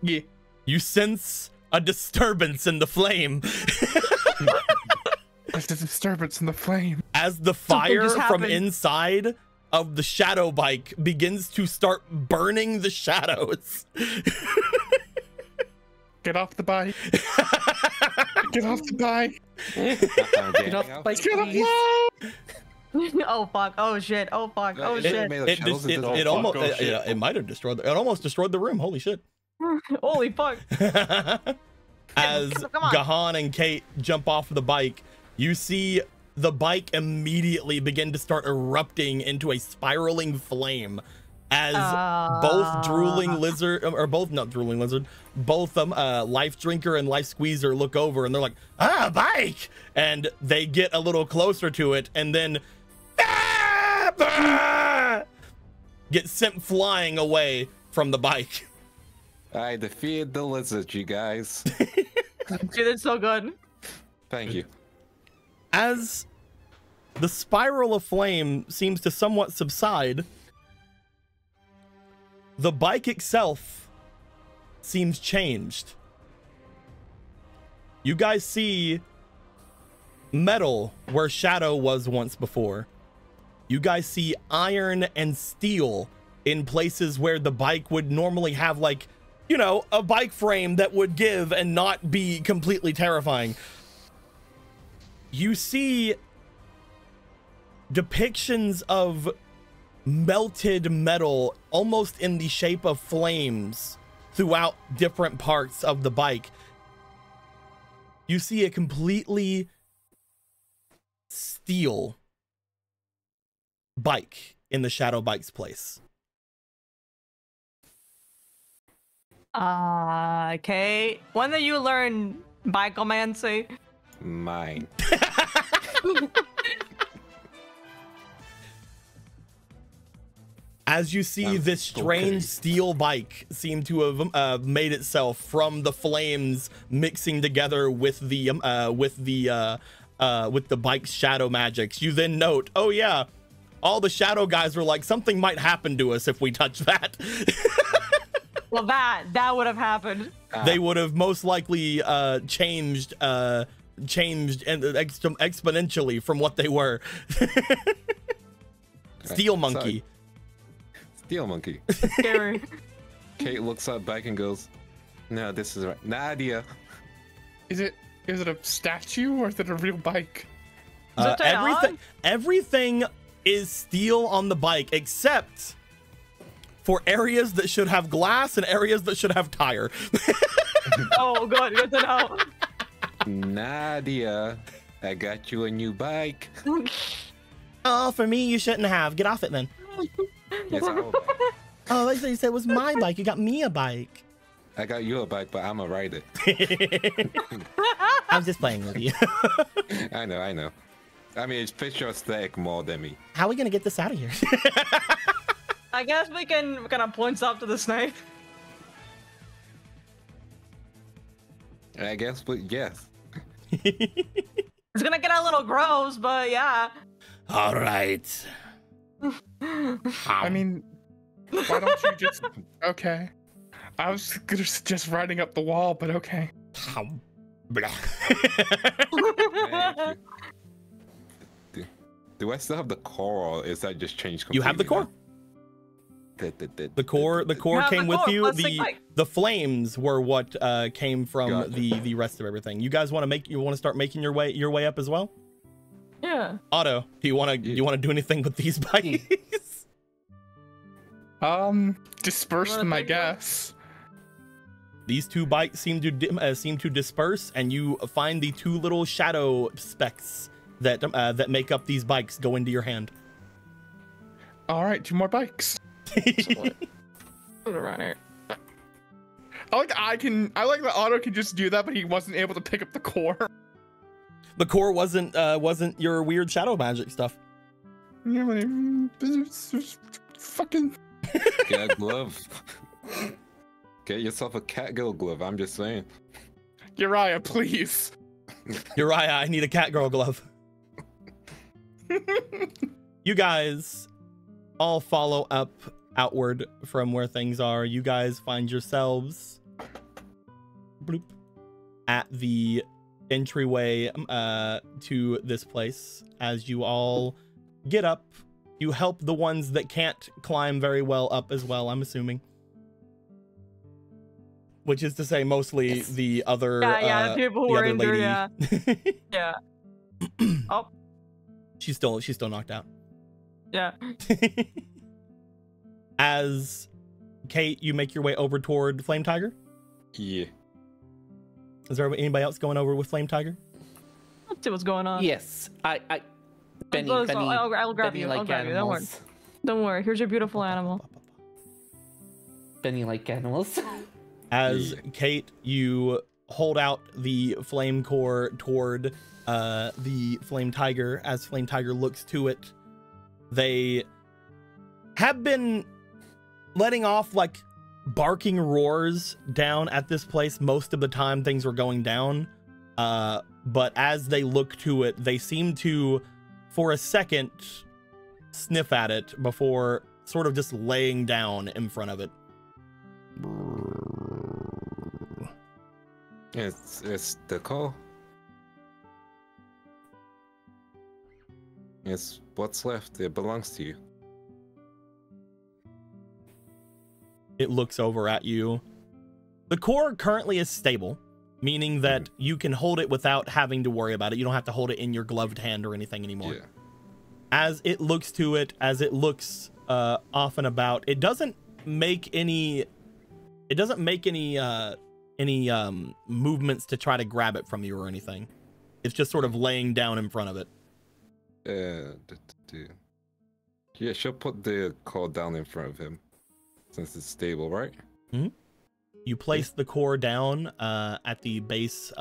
Yeah. You sense a disturbance in the flame. There's a disturbance in the flame. As the Something fire just from happened. inside of the shadow bike begins to start burning the shadows. Get off the bike. Get off the bike. Get off the bike, Get off please. Oh fuck. Oh shit. Oh fuck. Oh shit. It might have destroyed it almost destroyed the room. Holy shit. Holy fuck. As Come on. Gahan and Kate jump off the bike, you see the bike immediately begin to start erupting into a spiraling flame as both drooling lizard, or both not drooling lizard, both Life Drinker and Life Squeezer look over and they're like, bike, and they get a little closer to it and then get sent flying away from the bike. I defeated the lizard, you guys. Dude, that's so good. Thank you. As the spiral of flame seems to somewhat subside, the bike itself seems changed. You guys see metal where shadow was once before. You guys see iron and steel in places where the bike would normally have, like, you know, a bike frame that would give and not be completely terrifying. You see depictions of melted metal almost in the shape of flames throughout different parts of the bike. You see a completely steel bike in the shadow bike's place. Okay. When did you learn bikeomancy? Mine. As you see this strange steel bike seem to have made itself from the flames mixing together with the bike's shadow magics, you then note, oh yeah, all the shadow guys were like, something might happen to us if we touch that. Well, that would have happened. They would have most likely changed exponentially from what they were. Steel monkey. Sorry. Steel monkey. Scary. Kate looks up back and goes, no, this is right. Nadia. Is it a statue or is it a real bike? Everything is steel on the bike except for areas that should have glass and areas that should have tire. Oh, good to know. Nadia, I got you a new bike. Oh, for me, you shouldn't have. Get off it then. It's our bike. Oh, I thought you said it was my bike. You got me a bike. I got you a bike, but I'm gonna ride it. I'm just playing with you. I know. I mean, it's picture aesthetic more than me. How are we gonna get this out of here? I guess we can kind of points up to the snake. I guess, but yes. It's gonna get a little gross, but yeah. All right. I mean, why don't you just? Okay. I was just riding up the wall, but okay. Do I still have the core, or is that just changed completely? You have the core. The core came with you. The flames were what came from the rest of everything. You guys want to start making your way up as well? Yeah. Otto, do you want to do anything with these bikes? Disperse them, I guess. These two bikes seem to disperse, and you find the two little shadow specks that make up these bikes go into your hand. All right, 2 more bikes. Runner. I like that Otto can just do that, but he wasn't able to pick up the core. The core wasn't your weird shadow magic stuff. Yeah, fucking. Get a glove. Get yourself a catgirl glove. I'm just saying. Uriah, please. Uriah, I need a catgirl glove. You guys all follow up outward from where things are. You guys find yourselves bloop, at the entryway to this place. As you all get up, you help the ones that can't climb very well up as well, I'm assuming. Which is to say mostly the other the people who were injured, lady. Yeah. Oh. She's still knocked out. Yeah. As Kate, you make your way over toward Flame Tiger. Yeah. Is there anybody else going over with Flame Tiger? Let's see what's going on. Yes, Benny, I'll grab Benny you. like I'll grab you. animals. Don't worry. Here's your beautiful animal. Benny like animals. As Kate, you hold out the flame core toward the Flame Tiger. As Flame Tiger looks to it, they have been letting off like barking roars down at this place most of the time things were going down. But as they look to it, they seem to, for a second, sniff at it before sort of just laying down in front of it. It's the call. It's what's left. It belongs to you. It looks over at you. The core currently is stable, meaning that you can hold it without having to worry about it. You don't have to hold it in your gloved hand or anything anymore. Yeah. As it looks to it, as it looks off and about, it doesn't make any movements to try to grab it from you or anything. It's just sort of laying down in front of it. Yeah, she'll put the call down in front of him since it's stable, right? Mm-hmm. You place the core down at the base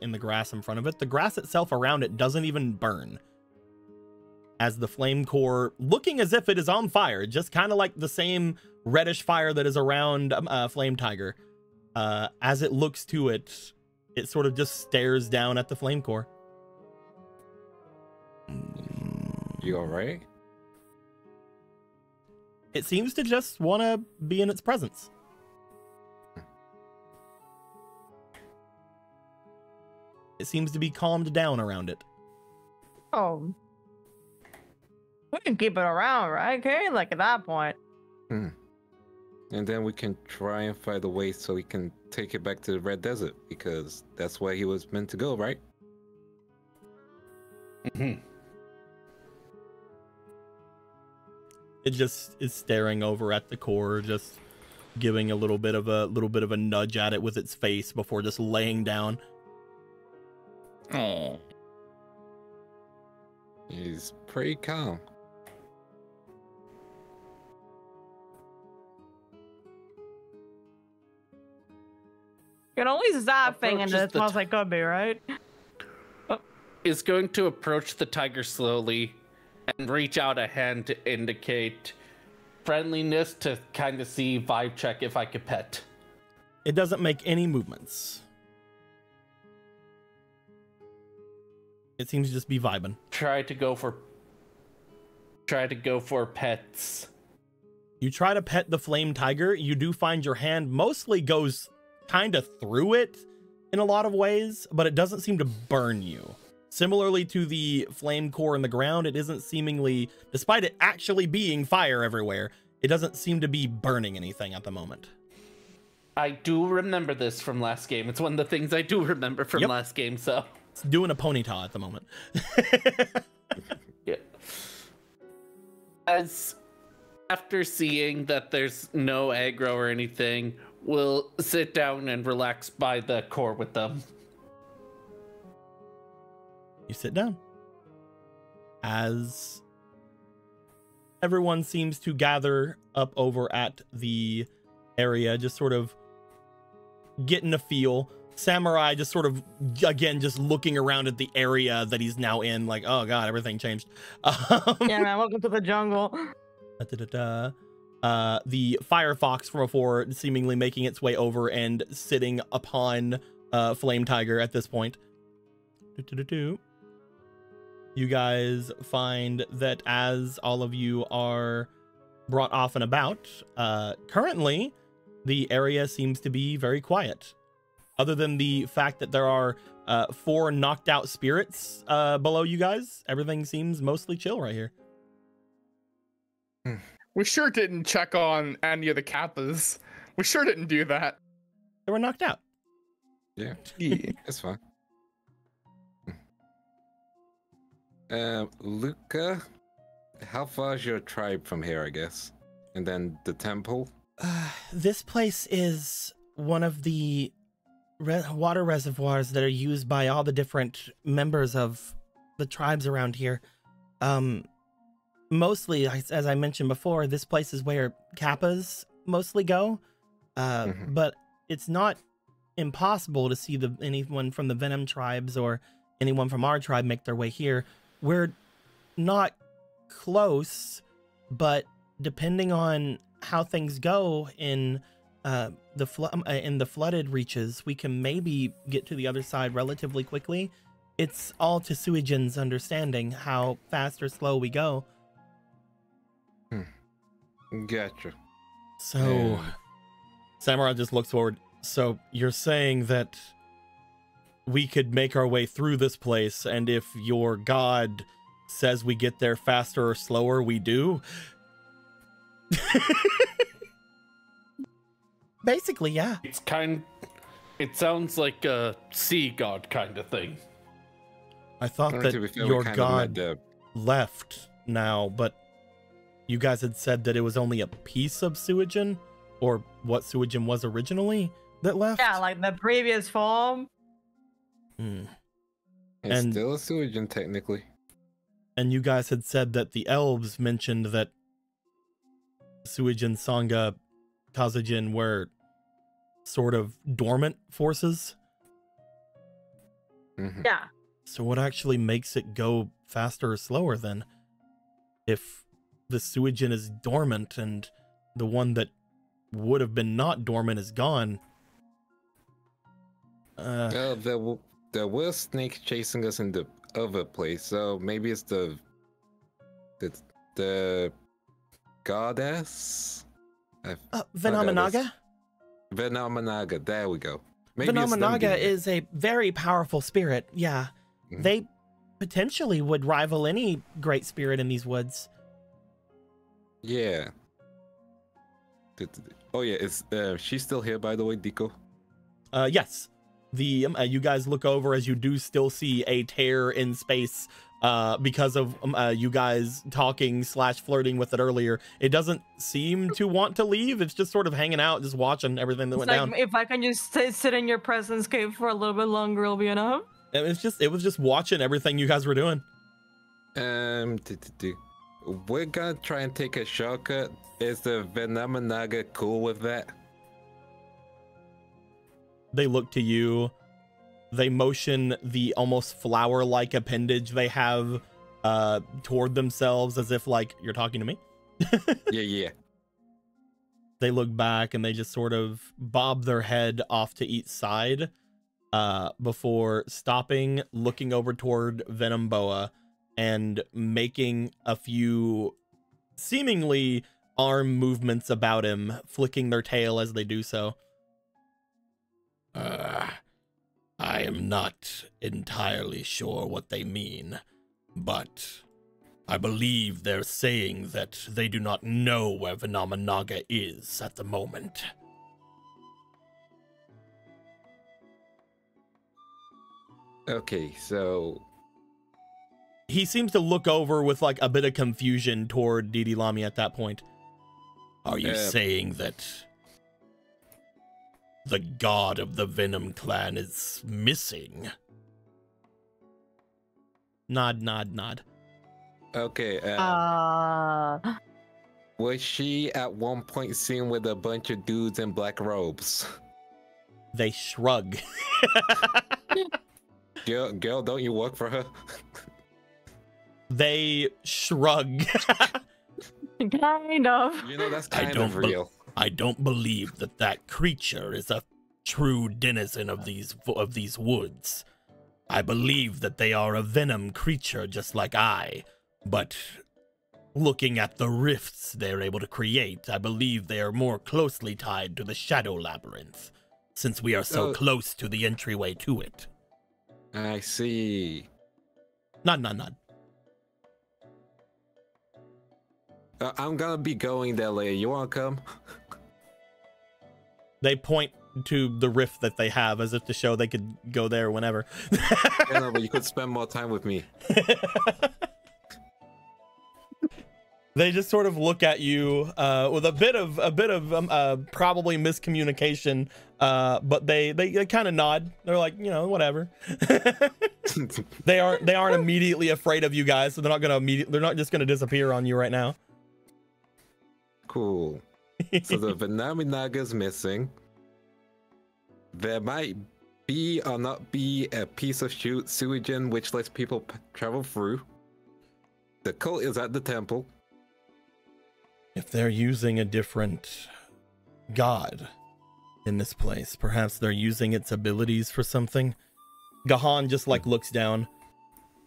in the grass in front of it. The grass itself around it doesn't even burn. As the flame core, looking as if it is on fire, just kind of like the same reddish fire that is around Flame Tiger. As it looks to it, it sort of just stares down at the flame core. You all right? It seems to just want to be in its presence. It seems to be calmed down around it. Oh. We can keep it around, right? Okay, like at that point. And then we can try and find a way so we can take it back to the Red Desert, because that's where he was meant to go, right? Mm-hmm. It just is staring over at the core, just giving a little bit of a nudge at it with its face before just laying down. Oh. He's pretty calm. can only zap thing and Approaches it the smells like could be, right? Is going to approach the tiger slowly and reach out a hand to indicate friendliness to kind of see vibe check if I could pet. It doesn't make any movements. It seems to just be vibing. Try to go for pets. You try to pet the flame tiger. You do find your hand mostly goes kind of through it in a lot of ways, but it doesn't seem to burn you. Similarly to the flame core in the ground, it isn't seemingly, despite it actually being fire everywhere, it doesn't seem to be burning anything at the moment. I do remember this from last game. It's one of the things I do remember from last game, so. It's doing a ponytail at the moment. Yeah. As after seeing that there's no aggro or anything, we'll sit down and relax by the core with them. You sit down. As everyone seems to gather up over at the area, just sort of getting a feel. Samurai just sort of, again, just looking around at the area that he's now in, like, oh god, everything changed. Yeah, man, welcome to the jungle. The Firefox from before seemingly making its way over and sitting upon Flame Tiger at this point. You guys find that as all of you are brought off and about, currently the area seems to be very quiet. Other than the fact that there are 4 knocked out spirits below you guys, everything seems mostly chill right here. We sure didn't check on any of the kappas. We sure didn't do that. They were knocked out. Yeah, Yeah. that's fine. Luca, how far is your tribe from here, I guess? And then the temple? This place is one of the water reservoirs that are used by all the different members of the tribes around here. Mostly, as I mentioned before, this place is where kappas mostly go. But it's not impossible to see anyone from the Venom tribes or anyone from our tribe make their way here. We're not close, but depending on how things go in the flooded reaches, we can maybe get to the other side relatively quickly. It's all to Suijin's understanding how fast or slow we go. Gotcha. So, Samurai just looks forward. So you're saying that we could make our way through this place, and if your god says we get there faster or slower, we do? Basically, yeah. It sounds like a sea god kind of thing. I thought that your god left now, but you guys had said that it was only a piece of Suijin, or what Suijin was originally, that left? Yeah, like the previous form. It's still a Suijin, technically. And you guys had said that the elves mentioned that Suijin, Sangha, Kazajin were sort of dormant forces. Yeah. So what actually makes it go faster or slower then? If the Suijin is dormant and the one that would have been not dormant is gone. There were snakes chasing us in the other place, so maybe it's the goddess? Venomanaga? Venomanaga, there we go. Maybe Venomanaga is a very powerful spirit, yeah. They potentially would rival any great spirit in these woods. Yeah. Oh yeah, is she's still here, by the way, Deco? Yes. You guys look over as you do still see a tear in space because of you guys talking / flirting with it earlier. It doesn't seem to want to leave. It's just sort of hanging out, just watching everything that went down. If I can just sit in your presence cave for a little bit longer, it'll be enough. It was just watching everything you guys were doing. We're gonna try and take a shortcut. Is the Venomanaga cool with that? They look to you. They motion the almost flower-like appendage they have toward themselves as if like, you're talking to me? Yeah. They look back and they just sort of bob their head off to each side before stopping, looking over toward Venom Boa, and making a few seemingly arm movements about him, flicking their tail as they do so. I am not entirely sure what they mean, but I believe they're saying that they do not know where Venomanaga is at the moment. Okay, so He seems to look over with like a bit of confusion toward Didi Lami at that point. Are you saying that the god of the Venom clan is missing? Nod. okay. Was she at one point seen with a bunch of dudes in black robes? They shrug. Girl, don't you work for her? They shrug. Kind of. You know, that's kind of real. I don't believe that creature is a true denizen of these woods. I believe that they are a venom creature just like I, but looking at the rifts they're able to create, I believe they are more closely tied to the Shadow Labyrinth, since we are so close to the entryway to it. I see. Nod. I'm gonna be going there later. You wanna come? They point to the rift that they have as if to show they could go there whenever. Yeah, no, but you could spend more time with me. They just sort of look at you with a bit of probably miscommunication, but they kind of nod. They're like, you know, whatever. They aren't immediately afraid of you guys, so they're not just gonna disappear on you right now. Cool. So the Venomanaga missing. There might be or not be a piece of sewage in which lets people travel through. The cult is at the temple. If they're using a different god in this place, perhaps they're using its abilities for something. Gahan just like looks down.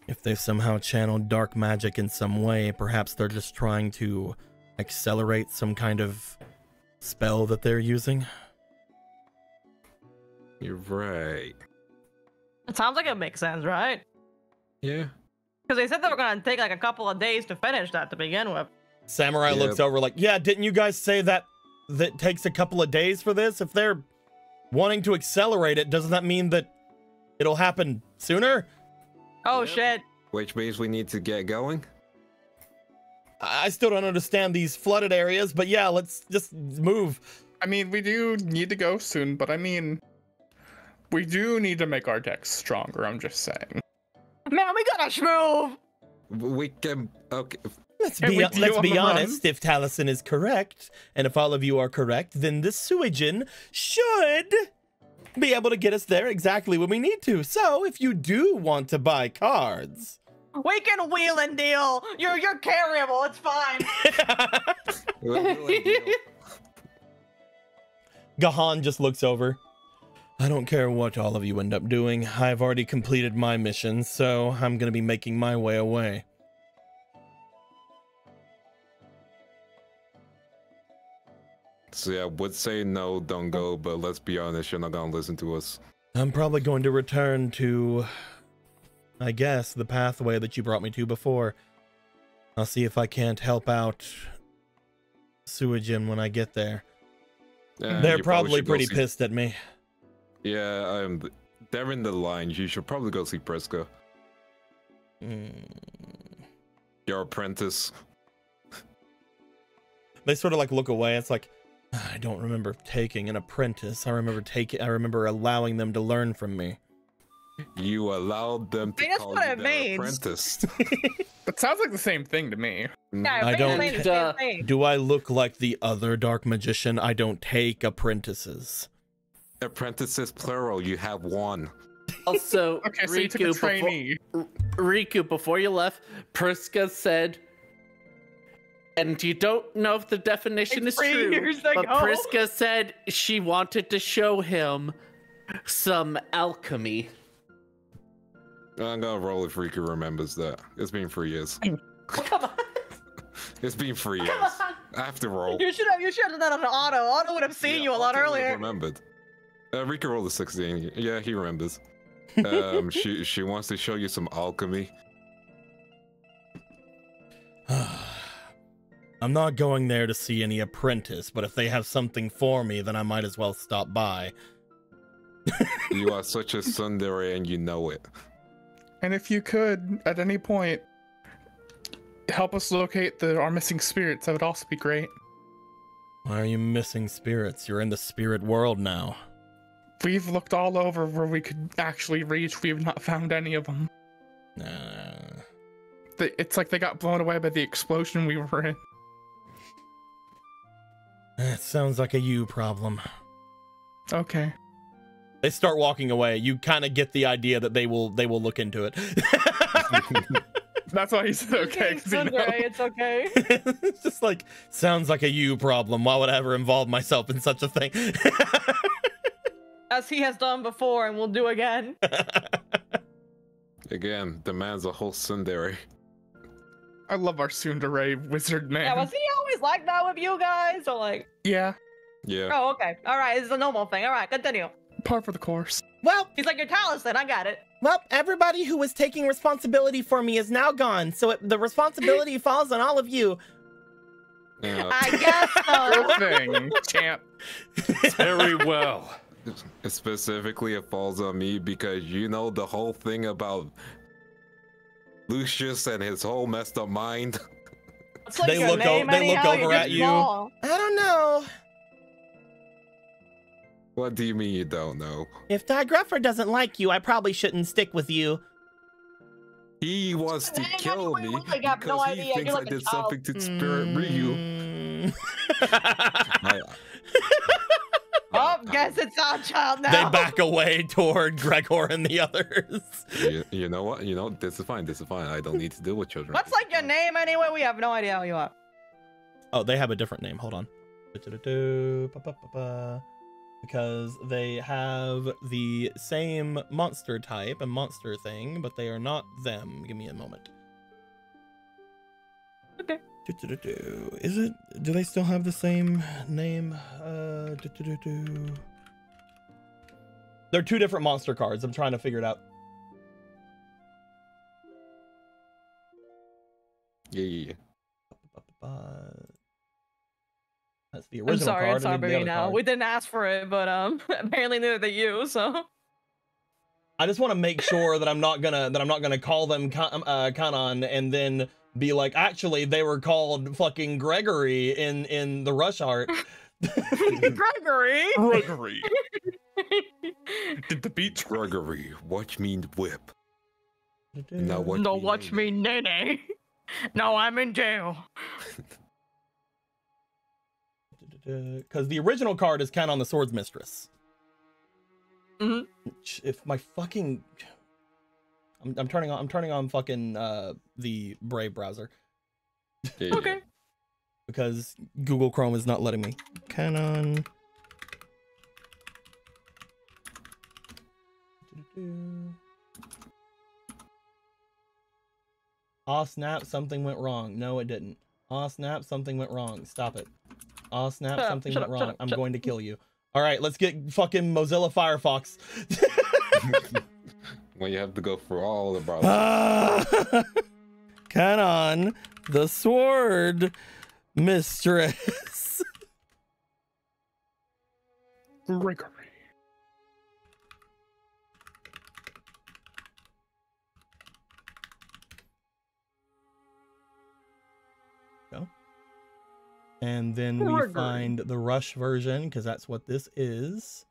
If they've somehow channeled dark magic in some way, perhaps they're just trying to accelerate some kind of spell that they're using. You're right. It sounds like it makes sense, right? Yeah. Because they said they were going to take like a couple of days to finish that to begin with. Samurai looks over like, yeah, didn't you guys say that takes a couple of days for this? If they're wanting to accelerate it, doesn't that mean that it'll happen sooner? Oh, shit. Which means we need to get going? I still don't understand these flooded areas, but yeah, let's just move. I mean, we do need to go soon, but I mean, we do need to make our decks stronger, I'm just saying. Man, we gotta move! We can... Okay. Let's be honest, if Taliesin is correct, and if all of you are correct, then this Suijin should be able to get us there exactly when we need to. So, if you do want to buy cards... We can wheel and deal! You're carryable, it's fine! Gahan just looks over. I don't care what all of you end up doing. I've already completed my mission, so I'm going to be making my way away. So yeah, I would say no, don't go, but let's be honest, you're not gonna listen to us. I'm probably going to return to, I guess, the pathway that you brought me to before. I'll see if I can't help out Suijin when I get there. They're probably pretty pissed at me. Yeah, they're in the lines. You should probably go see Prisca. Your apprentice. They sort of like look away. It's like, I don't remember taking an apprentice. I remember allowing them to learn from me. You allowed them to That's call what you it their means. apprentice. That sounds like the same thing to me. Yeah, I don't- basically the same thing. Do I look like the other dark magician? I don't take apprentices. Apprentices plural, you have one. Also, Okay, so you took a trainee. Riku, before you left, Priska said, and you don't know if the definition Like is 3 true, years but ago. Priska said she wanted to show him some alchemy. I'm gonna roll if Riku remembers that. It's been 3 years. Come on. It's been 3 years. I have to roll. You should have done that on Otto. Otto would have seen you a lot Otto would've earlier. Remembered. Riku rolled a 16. Yeah, he remembers. She wants to show you some alchemy. I'm not going there to see any apprentice, but if they have something for me, then I might as well stop by. You are such a tsundere and you know it. And if you could, at any point, help us locate our missing spirits, that would also be great. Why are you missing spirits? You're in the spirit world now. We've looked all over where we could actually reach. We've not found any of them. It's like they got blown away by the explosion we were in. That sounds like a you problem. Okay. They start walking away. You kind of get the idea that they will look into it. That's why he said okay. It's okay. It's okay. It's just like, sounds like a you problem. Why would I ever involve myself in such a thing? As he has done before and will do again. Again, the man's a whole tsundere. I love our tsundere wizard man. Yeah, was he always like that with you guys? Or like... Yeah, Yeah. Oh, okay. All right, it's a normal thing. All right, continue. par for the course. Well, He's like, your talents then, I got it. well, everybody who was taking responsibility for me is now gone, so the responsibility falls on all of you. Yeah. I guess so. Good thing, champ. Very well. Specifically, it falls on me because you know the whole thing about Lucius and his whole messed up mind. It's like They your look name they look anyhow, over you're at just you. small. I don't know. What do you mean you don't know? If Digruffer doesn't like you, I probably shouldn't stick with you. He wants to Hey, kill wait, me wait, I have no because he idea. thinks You're I like a did child. something to spirit Ryu. I- Oh, guess it's our child now. They back away toward Gregor and the others. you know what? You know, this is fine. This is fine. I don't need to deal with children. What's like your name anyway? We have no idea who you are. Oh, they have a different name. Hold on. Because they have the same monster type and monster thing, but they are not them. Give me a moment. Okay. Is it? Do they still have the same name? They're two different monster cards. I'm trying to figure it out. Yeah. That's the original card. I'm sorry, and then the other now. card. We didn't ask for it, but apparently neither did you, so. I just want to make sure that I'm not gonna call them Kanon and then be like, actually they were called fucking Gregory in the Rush art. Gregory. Gregory. Did the beat Gregory, watch me whip. Now watch No, me watch nene. me, Nene. No, I'm in jail. Because the original card is Kanon the Swords Mistress. Mhm. If my fucking I'm turning on fucking the Brave browser Yeah, Okay. because Google Chrome is not letting me. Kanon. Aw snap, something went wrong. No, it didn't. Aw snap, something went wrong. Stop it. Aw snap, Shut up, something shut went up, shut wrong. up, I'm shut going to kill you. All right, let's get fucking Mozilla Firefox. When you have to go through all the browsers. Kanon, the Sword Mistress. Gregory. Go. And then we Gregory. find the Rush version, because that's what this is.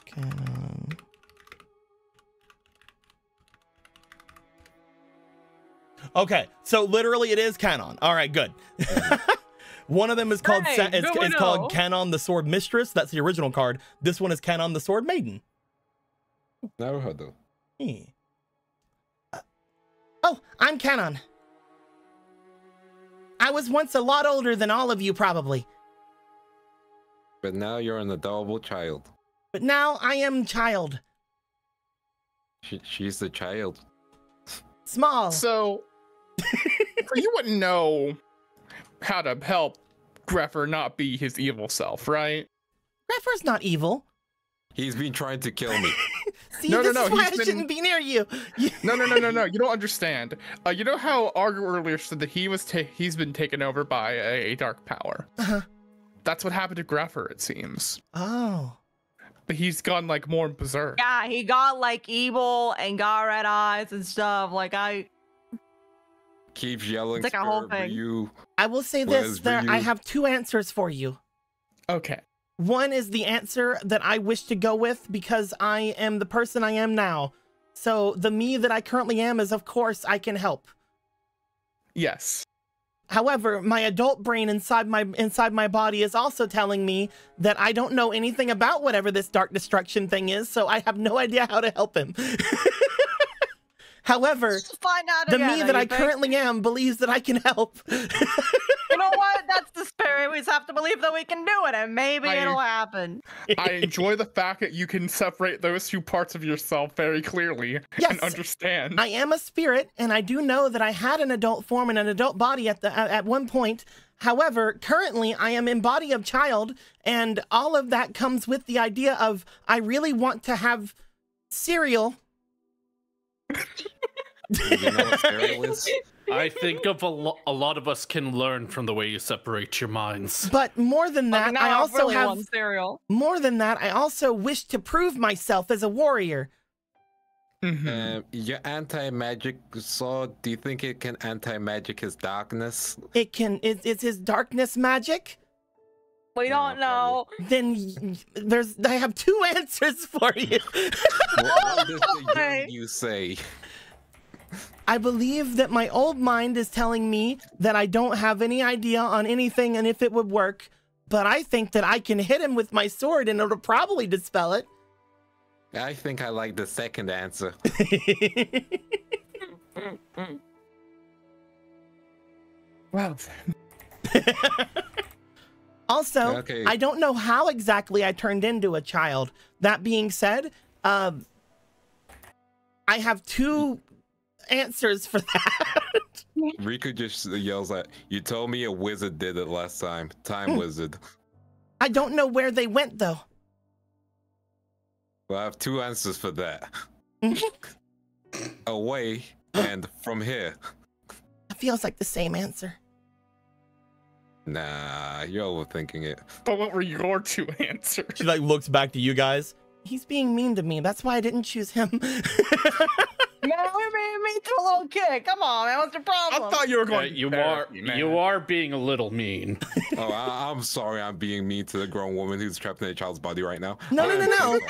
Kanon. Okay, so literally it is canon. All right, good. One of them is called Hey, it's called Canon the Sword Mistress. That's the original card. This one is Canon the Sword Maiden. Naruhodo. Oh, I'm Canon. I was once a lot older than all of you, probably. But now you're an adorable child. But now I am child. She's the child. Small. So, you wouldn't know how to help Greffer not be his evil self, right? Greffer's not evil. He's been trying to kill me. See, this is why I shouldn't be near you. No. You don't understand. You know how Argo earlier said that he's been taken over by a dark power. That's what happened to Greffer, it seems. Oh. But he's gone like more berserk. Yeah, he got like evil and got red eyes and stuff. Like Keeps yelling. It's like a whole thing. Ryu. I will say this: I have two answers for you. Okay. One is the answer that I wish to go with because I am the person I am now. So the me that I currently am is, of course, I can help. Yes. However, my adult brain inside my body is also telling me that I don't know anything about whatever this dark destruction thing is, so I have no idea how to help him. However, find out the together, me that I think? currently am believes that I can help. You know what? That's the spirit. We just have to believe that we can do it, and maybe it'll happen. I enjoy the fact that you can separate those two parts of yourself very clearly and understand. I am a spirit, and I do know that I had an adult form and an adult body at one point. However, currently I am in body of child, and all of that comes with the idea of I really want to have cereal. You know what cereal is? I think a lot of us can learn from the way you separate your minds. But more than that, I also really have want cereal. more than that. I also wish to prove myself as a warrior. Your anti-magic sword, do you think it can anti-magic his darkness? It can. Is his darkness magic? We don't know. Then I have two answers for you. What does the you say? I believe that my old mind is telling me that I don't have any idea on anything and if it would work, but I think that I can hit him with my sword and it'll probably dispel it. I think I like the second answer. Well, Also, Okay. I don't know how exactly I turned into a child. That being said, I have two answers for that. Riku just yells at, you told me a wizard did it last time. Time wizard. I don't know where they went though. Well, I have two answers for that. Away and from here. It feels like the same answer. Nah, you're overthinking it. but what were your two answers? She like looks back to you guys. He's being mean to me. That's why I didn't choose him. Man, we made me to a little kid. Come on, man. What's your problem? I thought you were going. You are being a little mean. Oh, I'm sorry. I'm being mean to the grown woman who's trapped in a child's body right now. No. Sorry.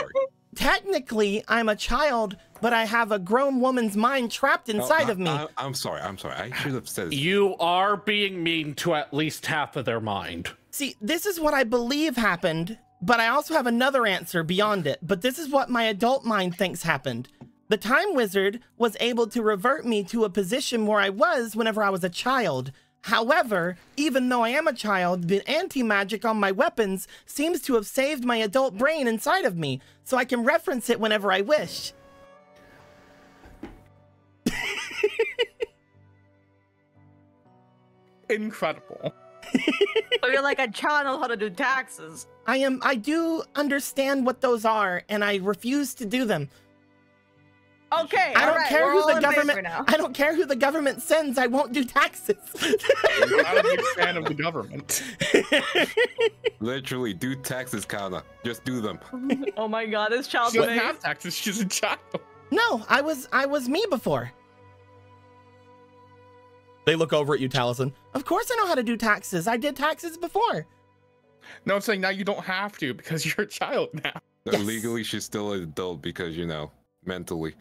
Technically, I'm a child, but I have a grown woman's mind trapped inside of me. I'm sorry. I should have said. You are being mean to at least half of their mind. See, this is what I believe happened, but I also have another answer beyond it. But this is what my adult mind thinks happened. The Time Wizard was able to revert me to a position where I was whenever I was a child. However, even though I am a child, the anti-magic on my weapons seems to have saved my adult brain inside of me, so I can reference it whenever I wish. Incredible. So you're like a child knows how to do taxes. I do understand what those are, and I refuse to do them. Okay, I don't alright, care we're who all the in favor government. now. I don't care who the government sends. I won't do taxes. I'm not a big fan of the government. Literally, do taxes, Kana. Just do them. Oh my god, this child's She doesn't face. have taxes. She's a child. No, I was me before. They look over at you, Taliesin. Of course I know how to do taxes. I did taxes before. No, I'm saying now you don't have to because you're a child now. Yes. Legally, she's still an adult because, you know, mentally.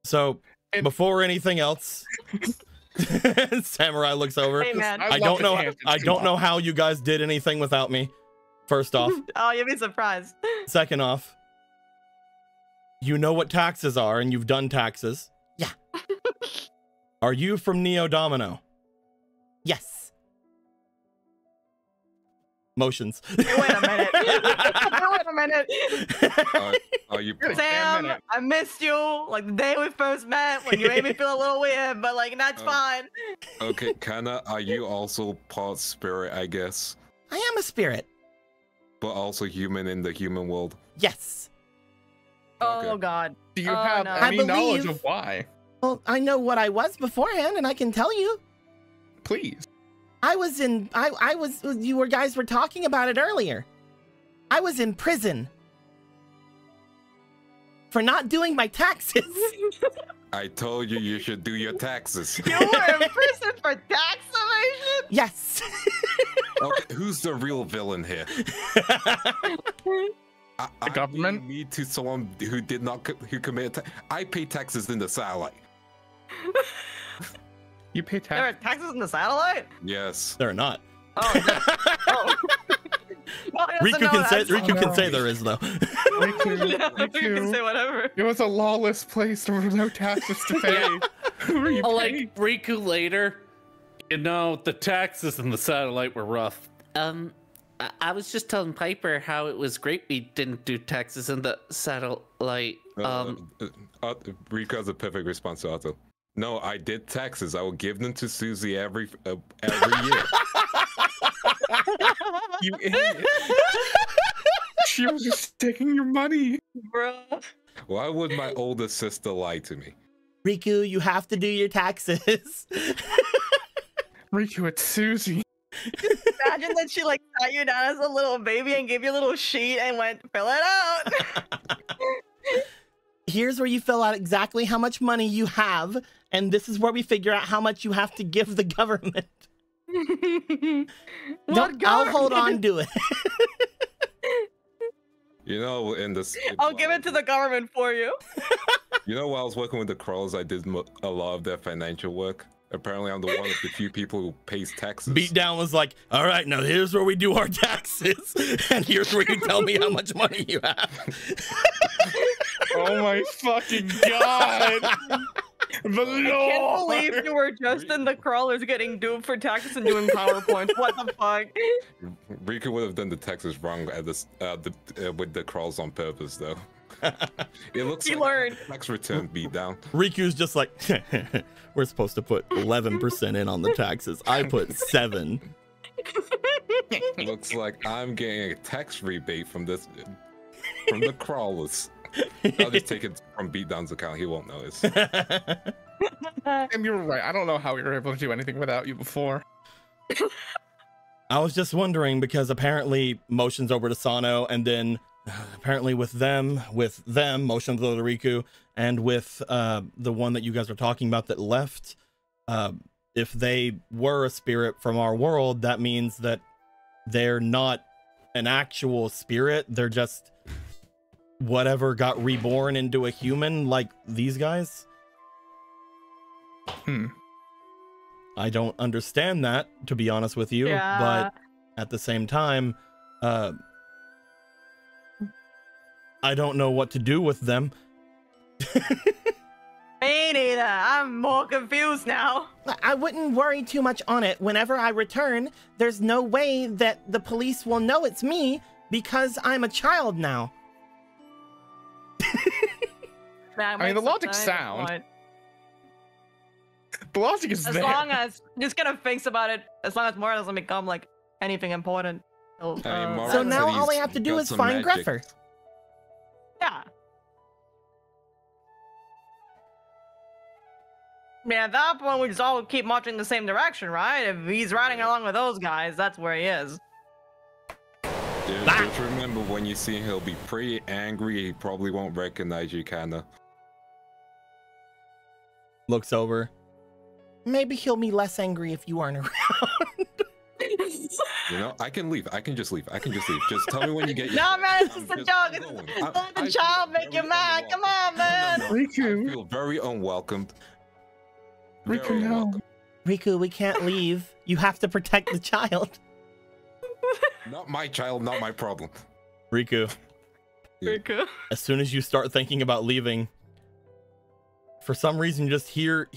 So, before anything else, Samurai looks over. Hey, man. I don't know how you guys did anything without me. First off. Oh, you'll be surprised. Second off, you know what taxes are, and you've done taxes. Yeah. Are you from Neo Domino? Yes. Motions. Hey, wait a minute. Wait a minute. Are you? Sam, I missed you like the day we first met when you made me feel a little weird, but like that's fine. Okay, Kana, are you also part spirit, I guess? I am a spirit. But also human in the human world? Yes. Oh Okay. God. Do you have no. any knowledge believe- of why? Well, I know what I was beforehand, and I can tell you. Please. I was in. You guys were talking about it earlier. I was in prison for not doing my taxes. I told you you should do your taxes. You were in prison for tax evasion? Yes. Okay, who's the real villain here? The government? I need to someone who did not who committed. I pay taxes in the satellite. You pay There are tax. taxes in the satellite? Yes. They're not. Oh, no. Oh. Well, he doesn't Riku know can say that, Riku so- can say there is though. Riku, You can say whatever. It was a lawless place. There were no taxes to pay. Who are you Oh, paying? like Riku later. You know, the taxes in the satellite were rough. I was just telling Piper how it was great we didn't do taxes in the satellite. Riku has a perfect response to Otto. No, I did taxes. I will give them to Susie every year. You idiot. She was just taking your money. Bro. Why would my older sister lie to me? Riku, you have to do your taxes. Riku, it's Susie. Imagine that she like sat you down as a little baby and gave you a little sheet and went, fill it out. Here's where you fill out exactly how much money you have, and this is where we figure out how much you have to give the government. I'll hold on to it. You know, in this. I'll give it to the government for you. You know, while I was working with the Krolls, I did a lot of their financial work. Apparently, I'm the one of the few people who pays taxes. Beatdown was like, all right, now here's where we do our taxes, and here's where you tell me how much money you have. Oh my fucking god! The I can't Lord! believe you were just in the crawlers getting duped for taxes and doing PowerPoints. What the fuck? Riku would have done the taxes wrong at this, with the Krolls on purpose, though. It looks He like learned. tax return Beatdown. Riku's just like, we're supposed to put 11% in on the taxes. I put 7. Looks like I'm getting a tax rebate from this, from the Crawlers. I'll just take it from Beatdown's account. He won't notice. And you're right. I don't know how we were able to do anything without you before. I was just wondering because apparently motions over to Sano, and then apparently with them motions over to Riku, and with the one that you guys are talking about that left, if they were a spirit from our world, that means that they're not an actual spirit. They're just whatever got reborn into a human like these guys. I don't understand that, to be honest with you, Yeah. but at the same time, I don't know what to do with them. Me neither. I'm more confused now. I wouldn't worry too much on it. Whenever I return, there's no way that the police will know it's me because I'm a child now. That I mean, the makes logic's sense. sound. The logic is As there. long as just gonna thinks about it, as long as Mora doesn't become like anything important. I mean, Mora So now said all I he's have to do got is some find magic. Greffer. Yeah. Yeah, at that point we just all keep marching the same direction, right? If he's riding along with those guys, that's where he is. Just remember, when you see him, he'll be pretty angry. He probably won't recognize you, kinda. Looks over. Maybe he'll be less angry if you aren't around. You know, I can leave. I can just leave. Just tell me when you get your... No, man, it's just a Just joke. keep going. It's I the feel child make you very mad. Come on, man. I Riku. feel very unwelcomed. Riku, no. Riku, we can't leave. You have to protect the child. Not my child, not my problem. Riku, Riku. as soon as you start thinking about leaving, for some reason, you just hear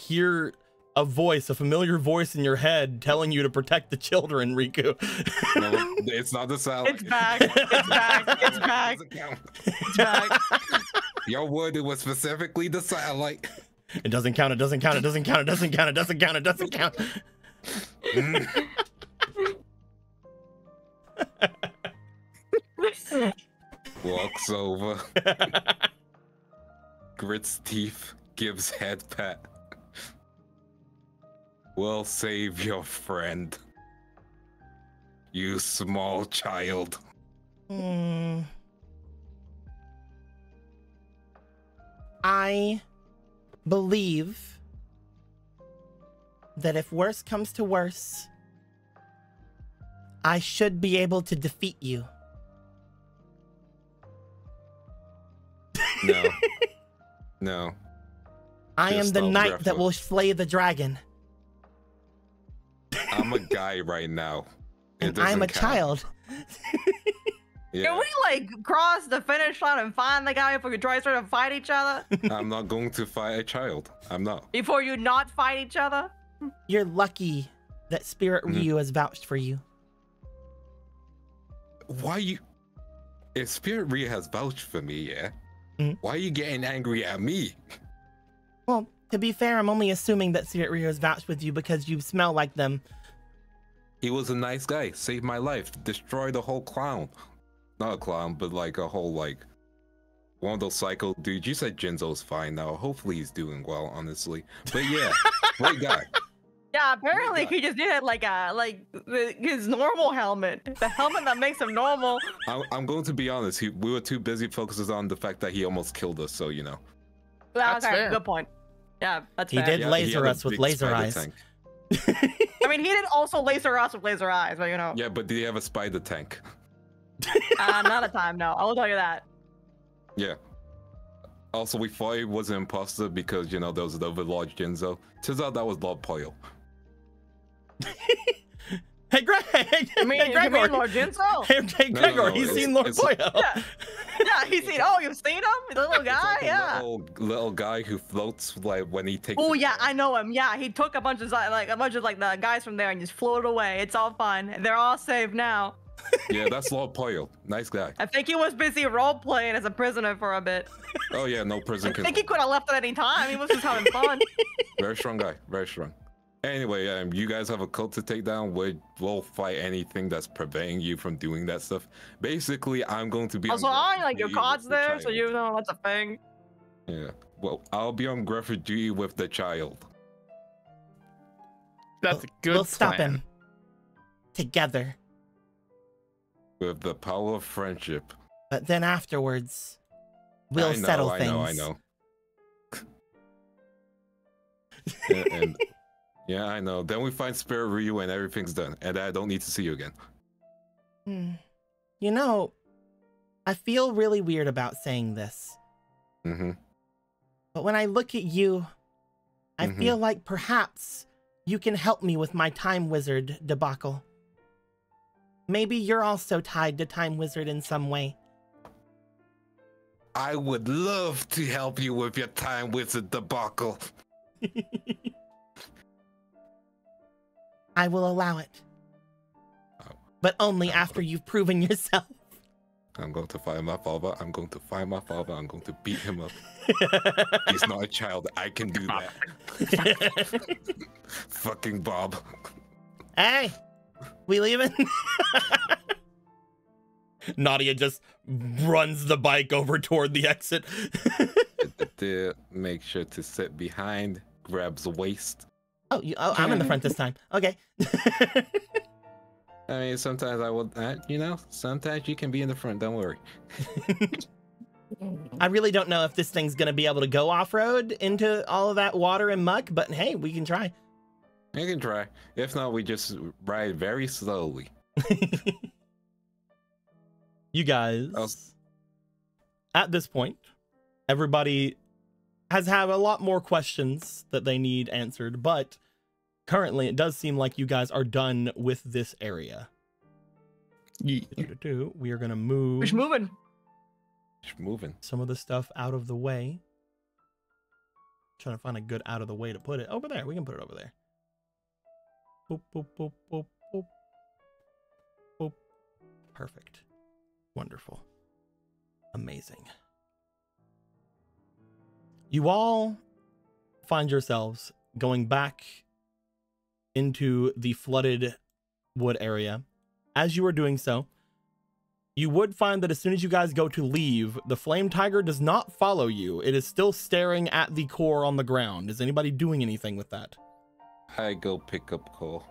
a voice, a familiar voice in your head telling you to protect the children, Riku. No, it's not the sound. It's back. It's back. It's back. Doesn't count. It's back. Your word, it was specifically the satellite. It doesn't count, it doesn't count, it doesn't count, it doesn't count, it doesn't count, it doesn't count. Walks over. Grits teeth. Gives head pat. Well, save your friend. You small child. I believe that if worse comes to worse, I should be able to defeat you. No. No. I am Just the stop knight breath that of- will slay the dragon. I'm a guy right now. It And I'm doesn't a count. child. Yeah. Can we like cross the finish line and find the guy before we try to fight each other? I'm not going to fight a child. I'm not. Before you not fight each other? You're lucky that Spirit Ryu has vouched for you. Why you? If Spirit Rhea has vouched for me, yeah. Why are you getting angry at me? Well, to be fair, I'm only assuming that Spirit Ryu has vouched with you because you smell like them. He was a nice guy. Saved my life. Destroyed a whole clown. Not a clown, but like a whole like one of those psycho dudes. You said Jinzo's fine now. Hopefully he's doing well, honestly. But yeah, great guy. Yeah, apparently he just needed like his normal helmet. The helmet that makes him normal. I'm going to be honest. We were too busy focusing on the fact that he almost killed us. So you know. That's That's okay, fair. good point. Yeah, that's He fair. did Yeah, he laser had a us with big laser spider eyes. tank. I mean, he did also laser us with laser eyes, but you know. Yeah, but did he have a spider tank? Not a time, no. I will tell you that. Yeah. Also, we thought he was an imposter because, you know, there was the Overlord Jinzo. Turns out that was Lord Poyo. Hey, Greg! You mean, Hey, you mean Gregor! Lord Jinzo? Hey, No, Gregor, no, he's it's- seen Lord it's- Poyo. Yeah. Yeah, he's seen. Oh, you've seen him? The little guy? It's like a Yeah. little guy who floats like when he takes. Oh a yeah, bath. I know him. Yeah, he took a bunch of the guys from there and just floated away. It's all fine. They're all safe now. Yeah, that's Lord Poyo. Nice guy. I think he was busy role playing as a prisoner for a bit. Oh yeah, no prison. I think he could have left at any time. He was just having fun. Very strong guy. Very strong. Anyway, you guys have a cult to take down. We'll fight anything that's preventing you from doing that stuff. Basically, I'm going to be. Also, on I like your duty with cards the there, so child. you know that's a thing. Yeah. Well, I'll be on Graphic duty with the child. That's a good We'll stop plan. him. Together. With the power of friendship. But then afterwards, we'll I know, settle I things. know, I know. and yeah, I know. Then we find Spirit Ryu and everything's done. And I don't need to see you again. You know, I feel really weird about saying this. Mm-hmm. But when I look at you, I Mhm. feel like perhaps you can help me with my Time Wizard debacle. Maybe you're also tied to Time Wizard in some way. I would love to help you with your Time Wizard debacle. I will allow it. But only after you've proven yourself. I'm going to find my father. I'm going to find my father. I'm going to beat him up. He's not a child. I can do that. Fucking Bob. Hey, we leaving? Nadia just runs the bike over toward the exit. Make sure to sit behind, grabs the waist. Oh, I'm in the front this time. Okay. I mean, sometimes I will, sometimes you can be in the front. Don't worry. I really don't know if this thing's going to be able to go off-road into all of that water and muck, but hey, we can try. You can try. If not, we just ride very slowly. You guys, Oh. at this point, everybody has had a lot more questions that they need answered, but currently it does seem like you guys are done with this area. Yeah. We are going to move. Who's moving? Just moving. Some of the stuff out of the way. Trying to find a good out of the way to put it. Over there. We can put it over there. Boop, boop, boop, boop, boop. Boop. Perfect. Wonderful. Amazing. You all find yourselves going back into the flooded wood area. As you are doing so, you would find that as soon as you guys go to leave, the flame tiger does not follow you. It is still staring at the core on the ground. Is anybody doing anything with that? I go pick up core.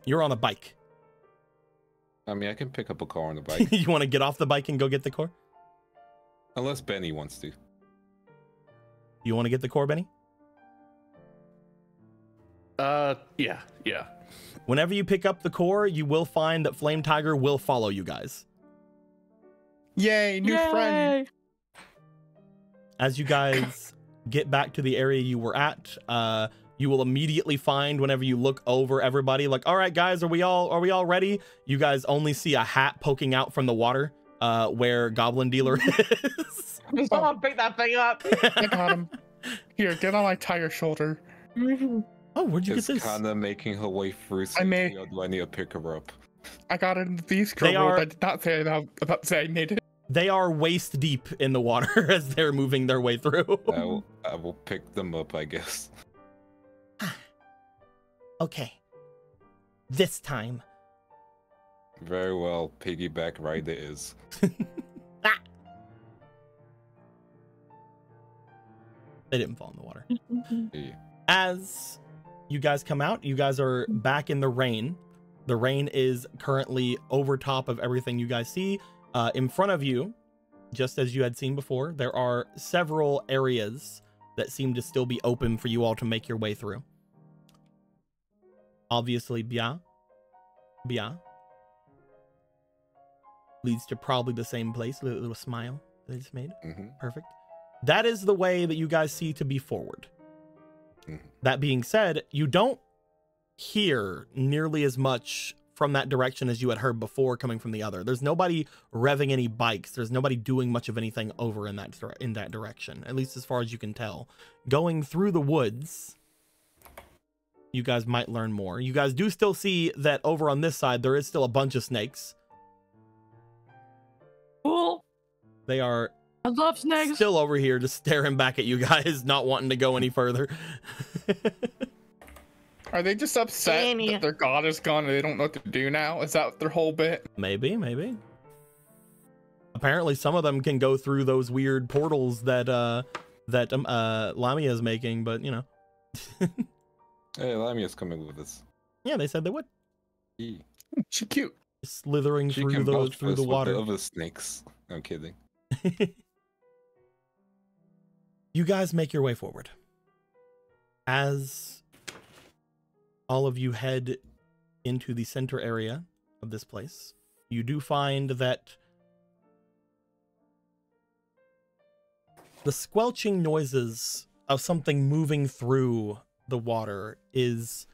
You're on a bike. I mean, I can pick up a car on the bike. You want to get off the bike and go get the core? Unless Benny wants to. You want to get the core, Benny? Yeah. Whenever you pick up the core, you will find that Flame Tiger will follow you guys. Yay, new friend. As you guys get back to the area you were at, you will immediately find whenever you look over everybody, like, all right, guys, are we all ready? You guys only see a hat poking out from the water, where Goblin Dealer is. Someone pick that thing up. I got him. Here, get on my tiger shoulder. Oh, where'd you It's get this? kind of making her way through. So do I need to pick her up? I got it in these curls. I did not say that. I was about to say I made it. They are waist deep in the water as they're moving their way through. I will pick them up, I guess. Okay. This time. Very well, piggyback ride it is. Ah. They didn't fall in the water. Yeah. As you guys come out, you guys are back in the rain. The rain is currently over top of everything you guys see. In front of you, just as you had seen before, there are several areas that seem to still be open for you all to make your way through. Obviously, Bia leads to probably the same place. A little smile they just made. Perfect. That is the way that you guys see to be forward. That being said, you don't hear nearly as much from that direction as you had heard before coming from the other. There's nobody revving any bikes. There's nobody doing much of anything over in that direction, at least as far as you can tell. Going through the woods, you guys might learn more. You guys do still see that over on this side, there is still a bunch of snakes. Cool. They are I love snakes. still over here just staring back at you guys, not wanting to go any further. Are they just upset that their god is gone and they don't know what to do now? Is that their whole bit? Maybe. Apparently some of them can go through those weird portals that Lamia is making, but you know. Hey, Lamia's coming with us. Yeah, they said they would. Yeah. She's cute. Slithering through the water. The other snakes. I'm kidding. You guys make your way forward. As all of you head into the center area of this place, you do find that the squelching noises of something moving through the water is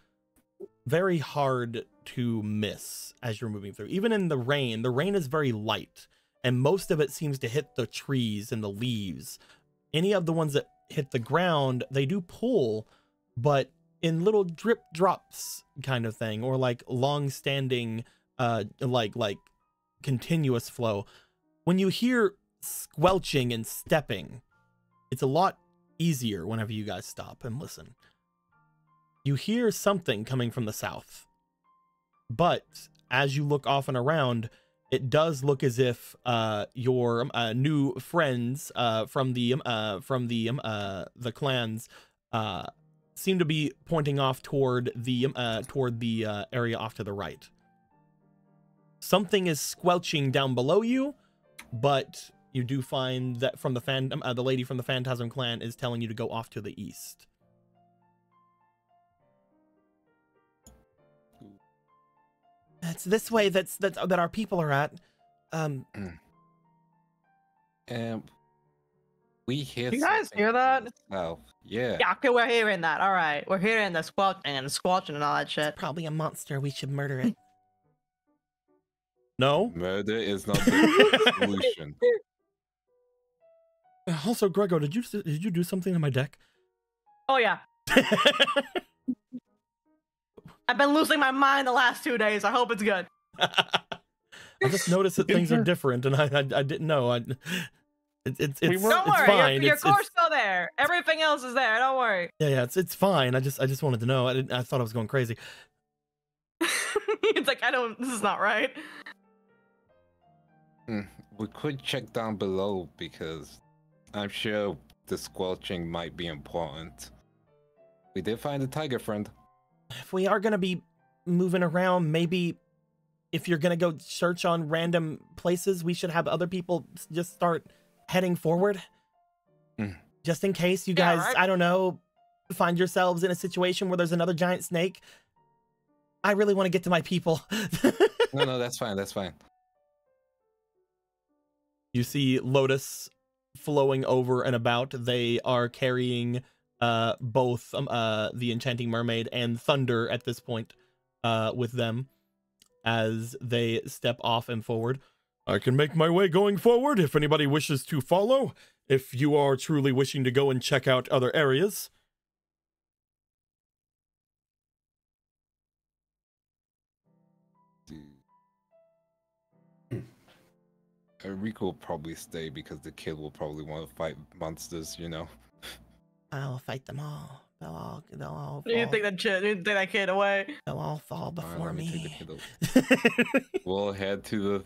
very hard to miss as you're moving through. Even in the rain is very light, and most of it seems to hit the trees and the leaves. Any of the ones that hit the ground, they do pull, but in little drip drops kind of thing, or like long-standing, like continuous flow. When you hear squelching and stepping, it's a lot easier whenever you guys stop and listen. You hear something coming from the south, but as you look off and around, it does look as if your new friends from the clans seem to be pointing off toward the area off to the right. Something is squelching down below you, but you do find that from the lady from the Phantasm clan is telling you to go off to the east. It's this way that our people are at. We hear. You guys hear that? Wow. Yeah. Yeah, okay, we're hearing that. All right, we're hearing the squelching and squelching and all that shit. It's probably a monster. We should murder it. No. Murder is not the solution. Also, Grego, did you do something to my deck? Oh yeah, I've been losing my mind the last 2 days. I hope it's good. I just noticed that things are different, and I didn't know. It's Don't worry, fine. your It's core's still there. Everything else is there. Don't worry. yeah, it's fine. I just wanted to know. I thought I was going crazy. It's like this is not right. We could check down below because I'm sure the squelching might be important. We did find a tiger friend. If we are gonna be moving around, maybe if you're gonna go search on random places, we should have other people just start heading forward. Just in case you guys, right. I don't know, find yourselves in a situation where there's another giant snake. I really want to get to my people. No, that's fine. That's fine. You see Lotus flowing over and about. They are carrying both the Enchanting Mermaid and Thunder at this point with them as they step off and forward. I can make my way going forward if anybody wishes to follow, if you are truly wishing to go and check out other areas. Rico will probably stay because the kid will probably want to fight monsters, you know. I'll fight them all. They'll all fall. You take that kid away. They'll all fall before Let me. take the kid We'll head to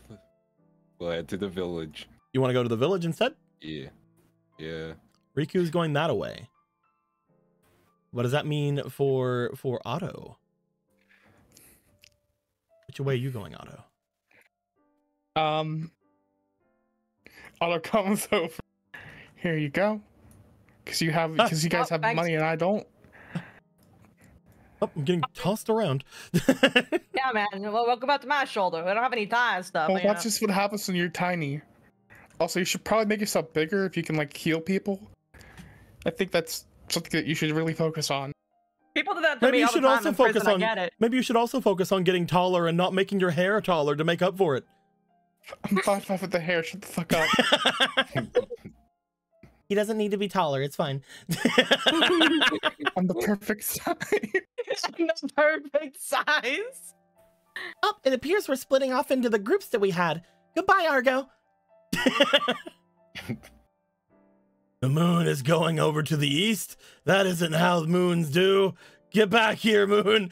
the village. You want to go to the village instead? Yeah. Riku's going that way. What does that mean for Otto? Which way are you going, Otto? Otto comes over. Here you go. Because you guys have thanks. money and I don't. Oh, I'm getting tossed around. Yeah, man. Well, welcome back to my shoulder. We don't have any ties and stuff. Well, you know. that's just what happens when you're tiny. Also, you should probably make yourself bigger if you can like heal people. I think that's something that you should really focus on. People do that to Maybe me you all the should time also in prison, focus I on. get it. Maybe you should also focus on getting taller and not making your hair taller to make up for it. I'm 5'5" with the hair. Shut the fuck up. He doesn't need to be taller. It's fine. I'm the perfect size. The perfect size. Oh, it appears we're splitting off into the groups that we had. Goodbye, Argo. The moon is going over to the east. That isn't how moons do. Get back here, moon.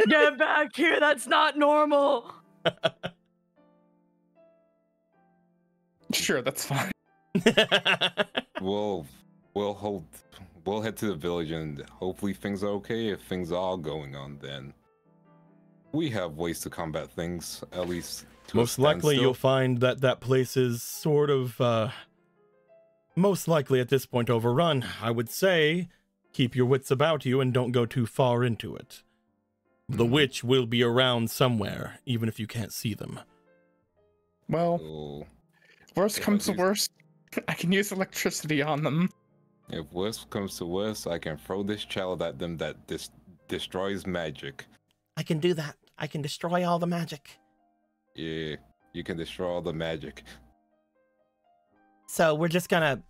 Get back here. That's not normal. Sure, that's fine. We'll head to the village and hopefully things are okay. If things are going on, then we have ways to combat things, at least to Most likely you'll find that that place is sort of, most likely at this point overrun. I would say keep your wits about you and don't go too far into it. The witch will be around somewhere, even if you can't see them. Well, worst comes to worst, I can use electricity on them. If worst comes to worst, I can throw this child at them that destroys magic. I can do that. I can destroy all the magic. Yeah, you can destroy all the magic. So we're just gonna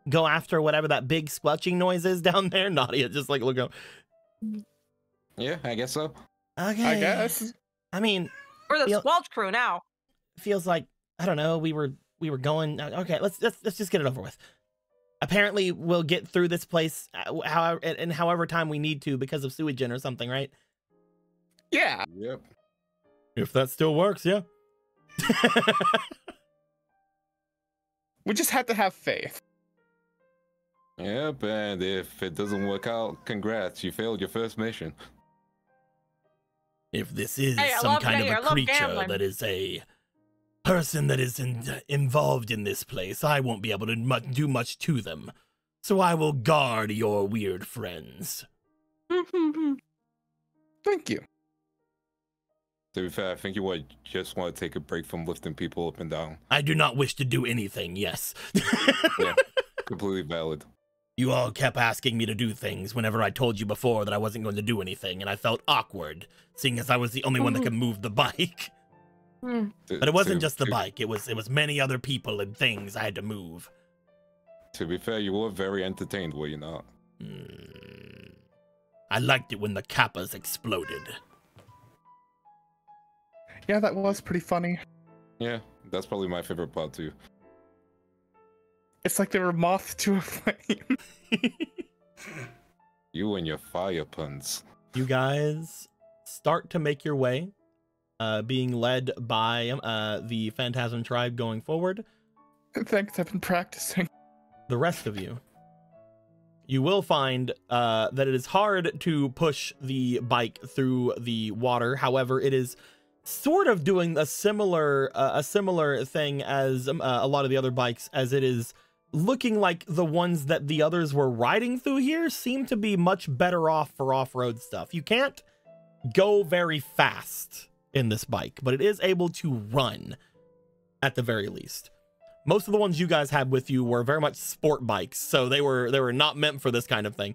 go after whatever that big squelching noise is down there. Nadia just like look up. Yeah, I guess so. Okay. I guess. I mean, We're the squelch crew now. feels like I don't know. We were going. Okay, let's just get it over with. Apparently, we'll get through this place however time we need to because of Suigen or something, right? Yeah. Yep. If that still works, yeah. We just have to have faith. Yep, and if it doesn't work out, congrats, you failed your first mission. If this is Hey, I some love kind gambling. of I a love creature gambling. that is a person that is involved in this place, I won't be able to do much to them. So I will guard your weird friends. Thank you. To be fair, I think you just want to take a break from lifting people up and down. I do not wish to do anything, yes. Yeah, completely valid. You all kept asking me to do things whenever I told you before that I wasn't going to do anything, and I felt awkward, seeing as I was the only one that could move the bike. But it wasn't just the bike, it was many other people and things I had to move. To be fair, you were very entertained, were you not? I liked it when the kappas exploded. Yeah, that was pretty funny. Yeah, that's probably my favorite part too. It's like they were moth to a flame. You and your fire puns. You guys start to make your way, being led by the Phantasm tribe going forward. Thanks, I've been practicing. The rest of you. You will find that it is hard to push the bike through the water. However, it is sort of doing a similar thing as a lot of the other bikes, as it is looking like the ones that the others were riding through here seem to be much better off for off-road stuff. You can't go very fast in this bike, but it is able to run at the very least. Most of the ones you guys had with you were very much sport bikes, so they were not meant for this kind of thing.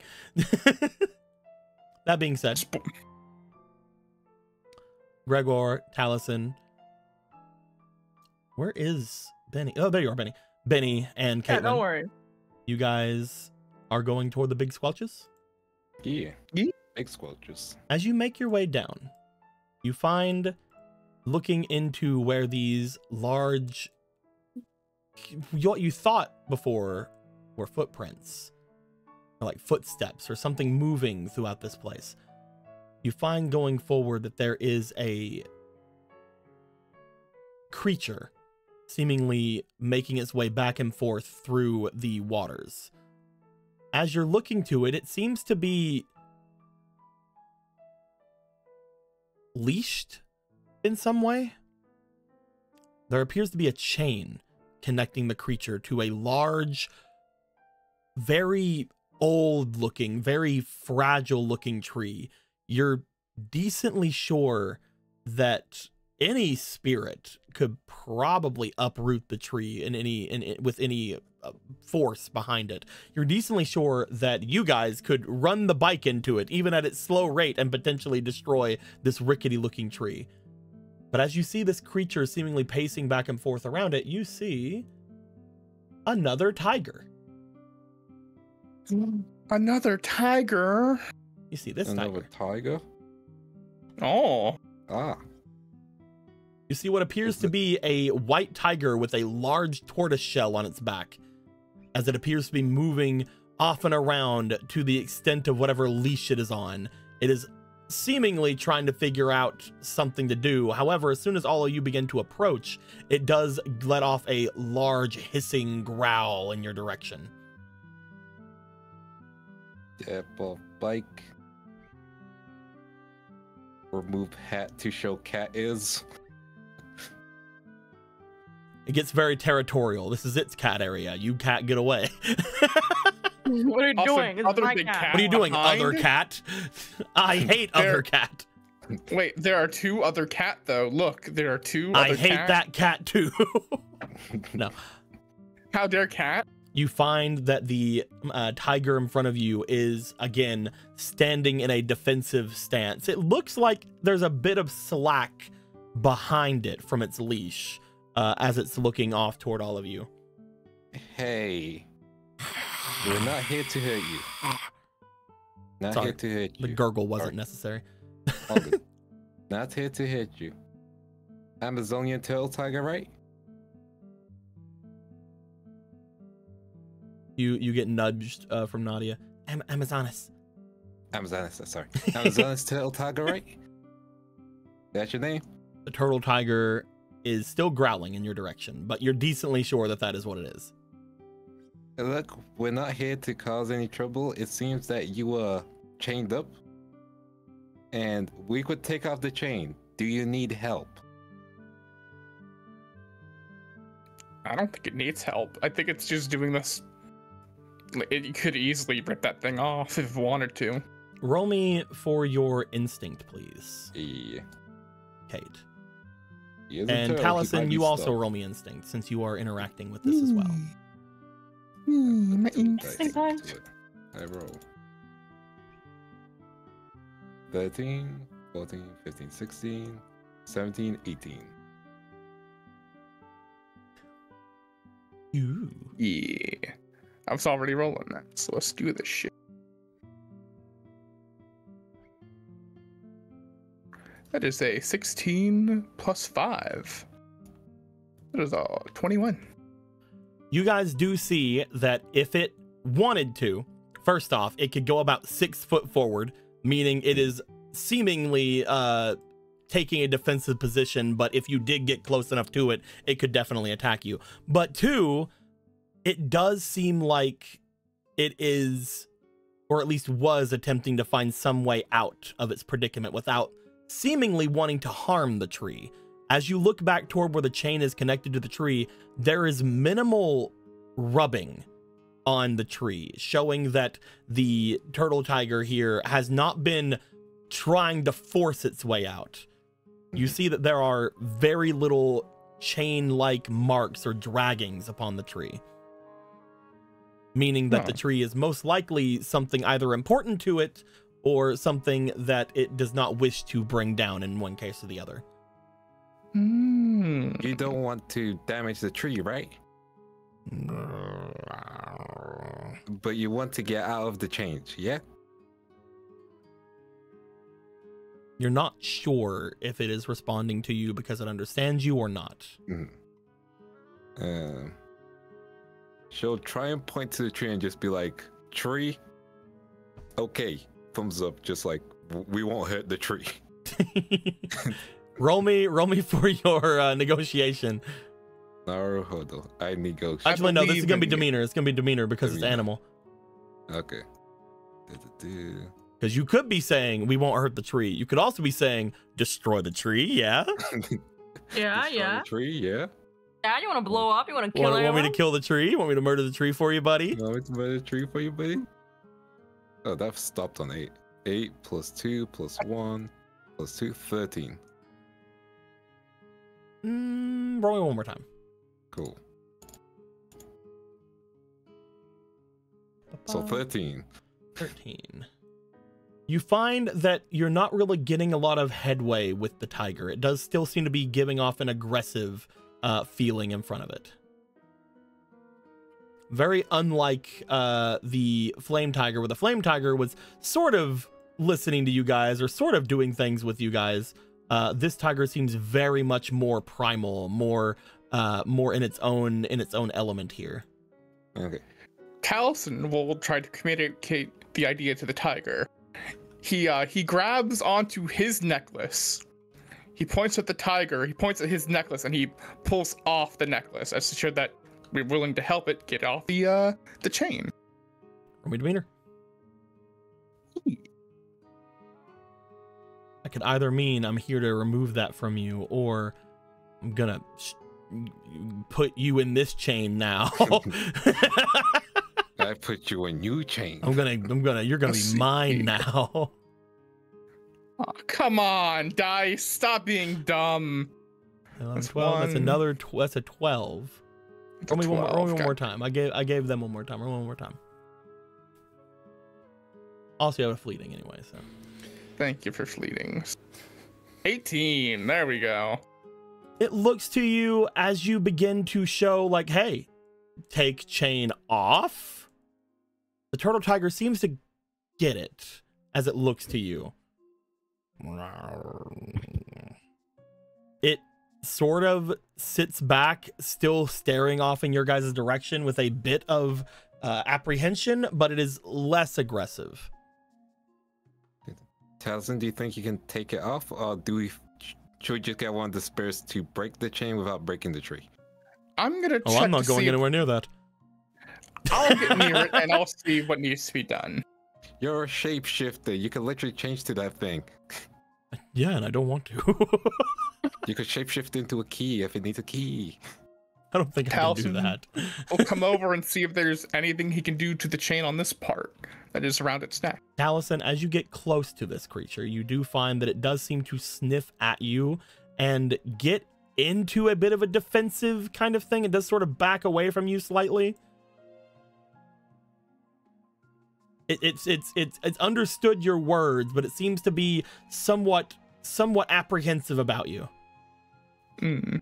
That being said, Gregor, Taliesin, where is Benny? Oh, there you are, Benny. Benny and Caitlin. Yeah, don't worry. You guys are going toward the big squelches? Yeah. Big squelches. As you make your way down, you find, looking into where these large, what you thought before were footprints, or like footsteps or something moving throughout this place, you find going forward that there is a creature seemingly making its way back and forth through the waters. As you're looking to it, it seems to be leashed in some way. There appears to be a chain connecting the creature to a large, very old looking, very fragile looking tree. You're decently sure that any spirit could probably uproot the tree with any force behind it. You're decently sure that you guys could run the bike into it, even at its slow rate, and potentially destroy this rickety looking tree. But as you see this creature seemingly pacing back and forth around it, you see another tiger. Another tiger? You see this Another tiger? Oh. Ah. You see what appears to be a white tiger with a large tortoise shell on its back, as it appears to be moving off and around to the extent of whatever leash it is on. It is seemingly trying to figure out something to do. However, as soon as all of you begin to approach, it does let off a large hissing growl in your direction. Step of bike. Remove hat to show cat is. It gets very territorial. This is its cat area. You cat, get away. What are you Also, doing? It's other my big cat. cat. What are you doing, Behind? other cat? I hate other cat. Wait, there are two other cat though. Look, there are two other I hate cat. that cat too. No. How dare cat? You find that the tiger in front of you is, again, standing in a defensive stance. It looks like there's a bit of slack behind it from its leash as it's looking off toward all of you. Hey. We're not here to hurt you. Not Sorry, here to hurt you. The gurgle wasn't necessary. All good. Not here to hurt you. Amazonian tail tiger, right? You get nudged from Nadia. Amazonas. Amazonas, sorry. Amazonas tail tiger, right? That's your name? The turtle tiger is still growling in your direction, but you're decently sure that that is what it is. Look, we're not here to cause any trouble. It seems that you were chained up, and we could take off the chain. Do you need help? I don't think it needs help. I think it's just doing this. It could easily rip that thing off if it wanted to. Roll me for your instinct, please. Yeah. Kate. He is a And turtle, he might Taliesin, be you also stuck. roll me instinct, since you are interacting with this as well. My Right, instinct. to it. I roll. 13, 14, 15, 16, 17, 18. Ooh. Yeah. I was already rolling that, so let's do this shit. That is a 16 plus 5. That is a 21. You guys do see that if it wanted to, first off, it could go about 6 foot forward, meaning it is seemingly taking a defensive position, but if you did get close enough to it, it could definitely attack you. But 2, it does seem like it is, or at least was, attempting to find some way out of its predicament without seemingly wanting to harm the tree. As you look back toward where the chain is connected to the tree, there is minimal rubbing on the tree, showing that the turtle tiger here has not been trying to force its way out. You see that there are very little chain-like marks or draggings upon the tree, meaning that the tree is most likely something either important to it or something that it does not wish to bring down in one case or the other. You don't want to damage the tree, right? But you want to get out of the change, yeah? You're not sure if it is responding to you because it understands you or not. She'll try and point to the tree and just be like, tree, okay, thumbs up, just like, we won't hurt the tree. roll me for your negotiation. Naruhodo, I negotiate. Actually, no, this is gonna be demeanor. It's gonna be demeanor because it's animal. Okay. Because you could be saying we won't hurt the tree. You could also be saying destroy the tree. Yeah. Yeah, Destroy yeah. the tree, yeah. Yeah, you want to blow up? You want to kill Want me everyone? to kill the tree? Want me to murder the tree for you, buddy? You want me to murder the tree for you, buddy? Oh, that stopped on 8. 8 plus 2 plus 1 plus 2, 13. Roll me one more time. Cool. So 13. 13. You find that you're not really getting a lot of headway with the tiger. It does still seem to be giving off an aggressive feeling in front of it. Very unlike the flame tiger, where the flame tiger was sort of listening to you guys or sort of doing things with you guys. This tiger seems very much more primal, more in its own element here. Okay. Taliesin will try to communicate the idea to the tiger. He grabs onto his necklace. He points at the tiger. He points at his necklace, and he pulls off the necklace as to show that we're willing to help it get off the chain. Roll me demeanor. That could either mean I'm here to remove that from you, or I'm gonna put you in this chain now. I put you in new chain. You're gonna be mine now. Oh, come on, dice! Stop being dumb. That's 12. That's another. That's a 12. Roll me one more time. I gave them one more time. Roll one more time. Also, you have a fleeting anyway, so. Thank you for fleeting. 18. There we go. It looks to you as you begin to show, like, hey, take chain off. The turtle tiger seems to get it as it looks to you. It sort of sits back, still staring off in your guys' direction with a bit of apprehension, but it is less aggressive. Taliesin, do you think you can take it off, or should we just get one of the spirits to break the chain without breaking the tree? I'm gonna. Oh, I'm not going anywhere near that. I'll get near it and I'll see what needs to be done. You're a shapeshifter. You can literally change to that thing. Yeah, and I don't want to. You could shapeshift into a key if it needs a key. I don't think I can do that. We'll come over and see if there's anything he can do to the chain on this part that is around its neck. Taliesin, as you get close to this creature, you do find that it does seem to sniff at you and get into a bit of a defensive kind of thing. It does sort of back away from you slightly. It's understood your words, but it seems to be somewhat apprehensive about you. Hmm.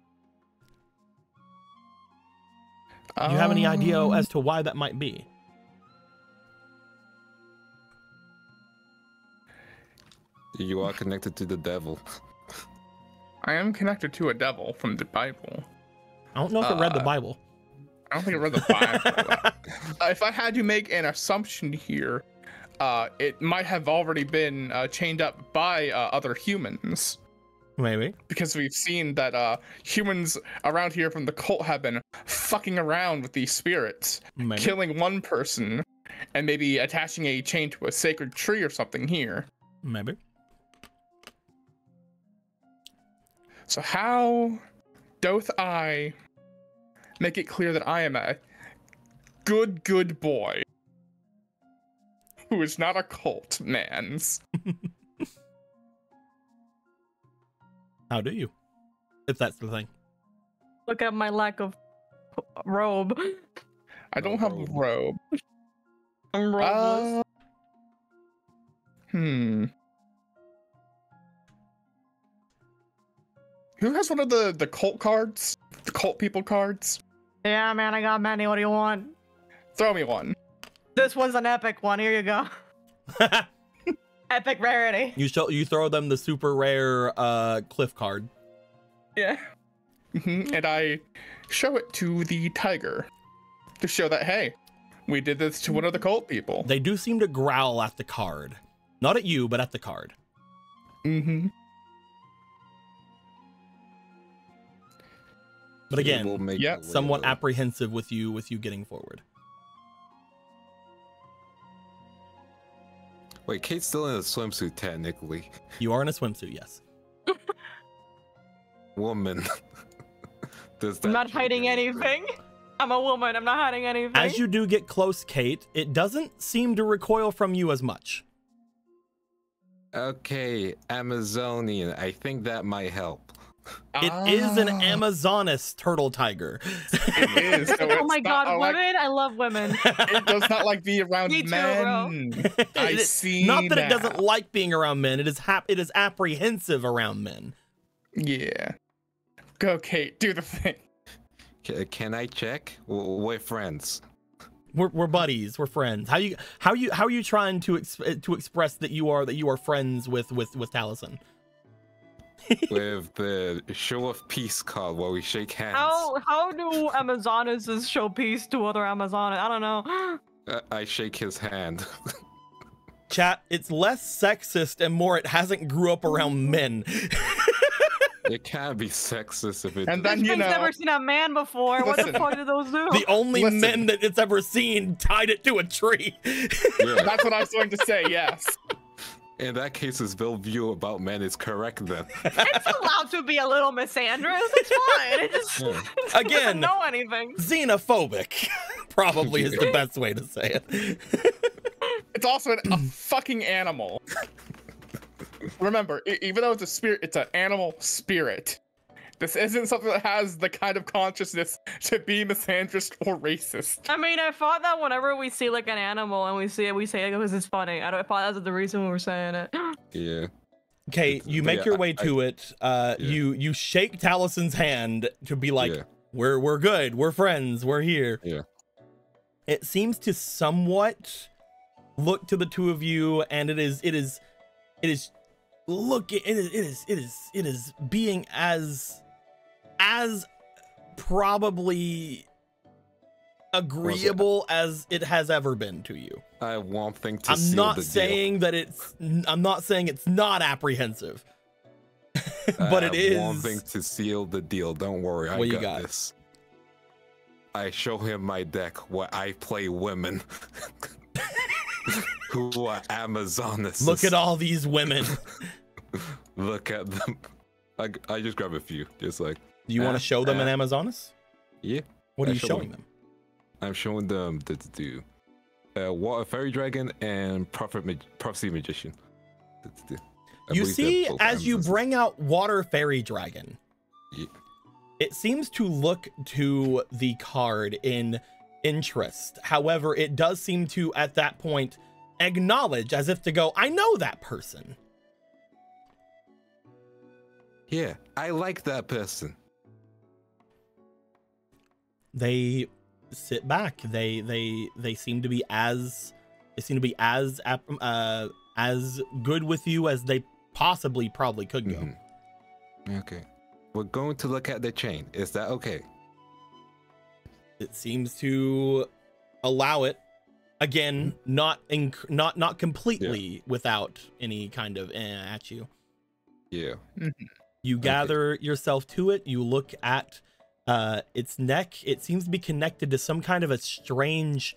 Do you have any idea as to why that might be? You are connected to the devil. I am connected to a devil from the Bible. I don't know if it read the Bible. I don't think I read the Bible. If I had to make an assumption here, it might have already been chained up by other humans. Maybe. Because we've seen that humans around here from the cult have been fucking around with these spirits, Maybe. killing one person, and maybe attaching a chain to a sacred tree or something here. Maybe. So how doth I make it clear that I am a good boy who is not a cult man's? How do you? If that's the thing. Look at my lack of robe. I don't have a robe. I'm robeless. Who has one of the cult cards? The cult people cards? Yeah, man, I got many. What do you want? Throw me one. This one's an epic one. Here you go. Epic rarity. You throw them the super rare cliff card. Yeah. And I show it to the tiger to show that, hey, we did this to one of the cult people. They do seem to growl at the card. Not at you, but at the card. Mm-hmm. But again, yeah, somewhat apprehensive with you getting forward. Wait, Kate's still in a swimsuit technically. You are in a swimsuit, yes. Woman. I'm not hiding anything. I'm a woman. I'm not hiding anything. As you do get close, Kate, it doesn't seem to recoil from you as much. Okay, Amazonian. I think that might help. It is an Amazoness turtle tiger. It is. So oh my god, like, women! I love women. It does not like be around Me too, men. bro. I see. Not that now. it doesn't like being around men. It is apprehensive around men. Yeah. Go, Kate. Do the thing. Can I check? We're friends. We're buddies. We're friends. How are you trying to express that you are friends with Taliesin? With the show of peace card where we shake hands. How do Amazonesses show peace to other Amazonas? I don't know. I shake his hand. Chat, it's less sexist and more it hasn't grew up around men. It can be sexist if it. And then This you thing's know. never seen a man before. What the fuck did those do? The only Listen. men that it's ever seen tied it to a tree. Yeah. That's what I was going to say. Yes. In that case, his view about men is correct then. It's allowed to be a little misandrous. It's fine. It just it Again, doesn't know anything. Xenophobic, probably is the best way to say it. It's also a fucking animal. Remember, even though it's a spirit, it's an animal spirit. This isn't something that has the kind of consciousness to be misandrist or racist. I mean, I thought that whenever we see like an animal and we say it because it's funny. I thought that's the reason we were saying it. Yeah. Okay, you make your way to it. You shake Talison's hand to be like, we're good, we're friends, we're here. Yeah. It seems to somewhat look to the two of you, and it is being as probably agreeable as it has ever been to you. I have one thing to I'm seal not the saying that I'm not saying it's not apprehensive. But it is one thing to seal the deal. Don't worry, I got this. I show him my deck where I play women who are Amazonesses. Look at all these women. Look at them. I just grab a few, just like. Do you want to show them an Amazonas? Yeah. What are you showing them? I'm showing them the Water Fairy Dragon and Prophecy Magician. You see, as you bring out Water Fairy Dragon, it seems to look to the card in interest. However, it does seem to, at that point, acknowledge, as if to go, I know that person. Yeah, I like that person. They sit back. They seem to be as good with you as they probably could go. Okay. We're going to look at the chain. Is that okay? It seems to allow it. Again, not completely without any kind of at you. Yeah. You gather yourself to it. You look at its neck. It seems to be connected to some kind of a strange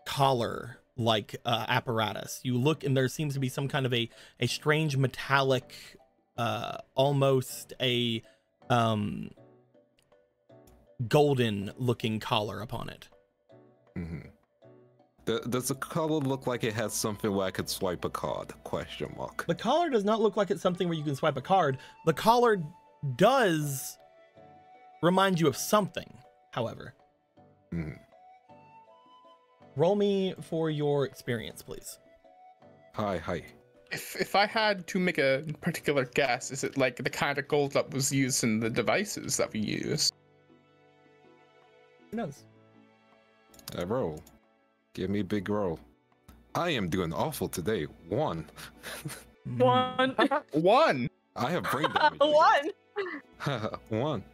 collar like apparatus. You look and there seems to be some kind of a strange metallic almost a golden looking collar upon it. Does the collar look like it has something where I could swipe a card? Question mark. The collar does not look like it's something where you can swipe a card. The collar does remind you of something, however. Roll me for your experience, please. Hi. If I had to make a particular guess, is it like the kind of gold that was used in the devices that we use? Who knows? I roll. Give me a big roll. I am doing awful today. 1. 1. 1. I have brain damage. 1. 1.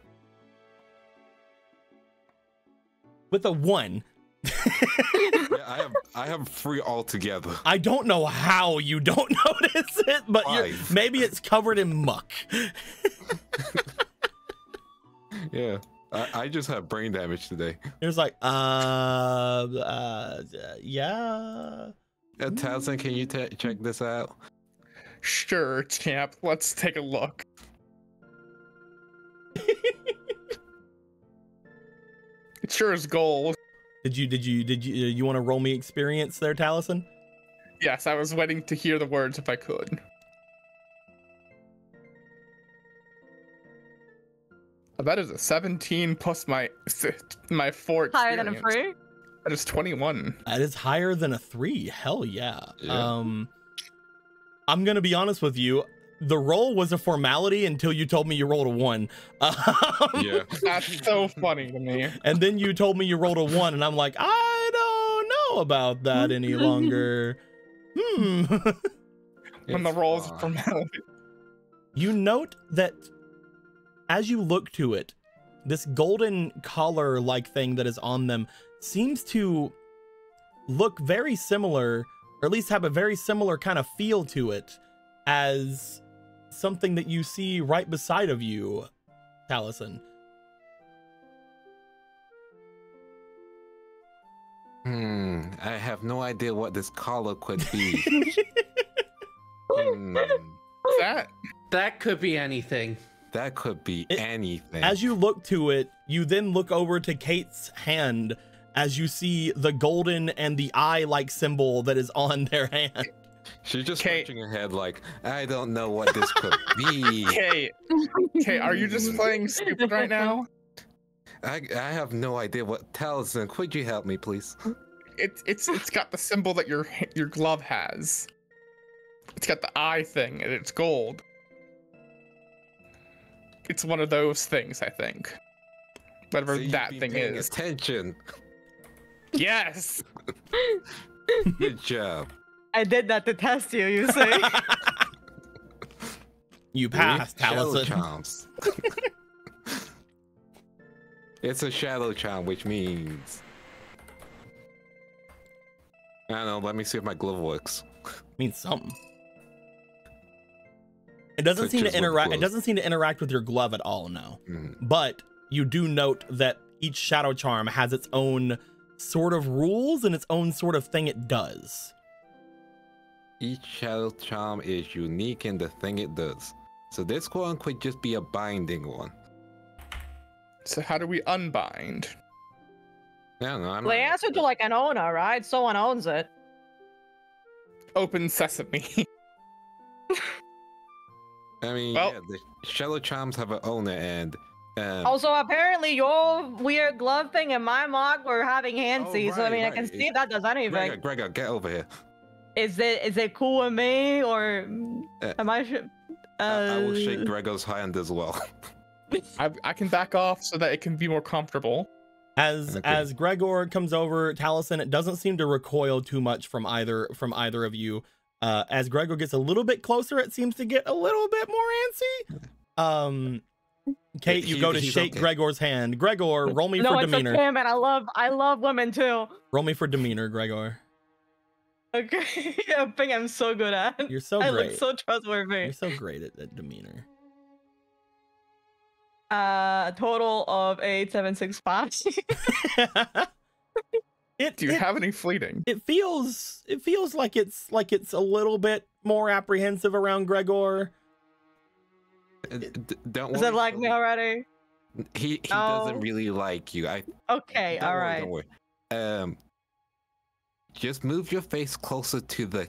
With a 1. Yeah, I have 3 altogether. I don't know how you don't notice it, but maybe it's covered in muck. Yeah. I just have brain damage today. There's like, yeah. Towson, can you check this out? Sure, champ. Let's take a look. It sure is gold. Did you want to roll me experience there, Taliesin? Yes, I was waiting to hear the words if I could. That is a 17 plus my 4 experience. Higher than a 3? That is 21. That is higher than a 3. Hell yeah. I'm gonna be honest with you. The roll was a formality until you told me you rolled a 1. Yeah. That's so funny to me. And then you told me you rolled a 1, and I'm like, I don't know about that any longer. When the roll is a formality. You note that as you look to it, this golden collar-like thing that is on them seems to look very similar, or at least have a very similar kind of feel to it as something that you see right beside of you, Taliesin. I have no idea what this collar could be. That could be anything. That could be anything. As you look to it, you then look over to Kate's hand as you see the golden and the eye-like symbol that is on their hand. She's just scratching her head like, I don't know what this could be. Kate, are you just playing stupid right now? I have no idea what Taliesin. Could you help me, please? It's got the symbol that your glove has. It's got the eye thing, and it's gold. It's one of those things, I think. Whatever that thing is. Attention. Yes. Good job. I did that to test you, you see. You passed, Taliesin. It's a shadow charm, which means I don't know. Let me see if my glove works. Means something. It doesn't seem to interact. It doesn't seem to interact with your glove at all. No, but you do note that each shadow charm has its own sort of rules and its own sort of thing it does. Each shadow charm is unique in the thing it does. So this one could just be a binding one. So how do we unbind? I don't know. They answer to like an owner, right? Someone owns it. Open sesame. I mean, yeah, the shadow charms have an owner, and also apparently your weird glove thing and my mark were having handsies. So I mean, I can see if that does anything. Gregor, get over here. Is it cool with me, or am I? I will shake Gregor's hand as well. I can back off so that it can be more comfortable. As Gregor comes over, Taliesin, it doesn't seem to recoil too much from either of you. As Gregor gets a little bit closer, it seems to get a little bit more antsy. Kate, you go to shake Gregor's hand. Gregor, roll me for demeanor. No, it's okay, man. I love women too. Roll me for demeanor, Gregor. Okay, I think I'm so good at. You're so great. I look so trustworthy. You're so great at demeanor. A total of 8, 7, 6, 5. Do you have any fleeting? It feels like it's a little bit more apprehensive around Gregor. Don't Does worry. it like me already? He doesn't really like you. Okay, all right. Don't worry. Just move your face closer to the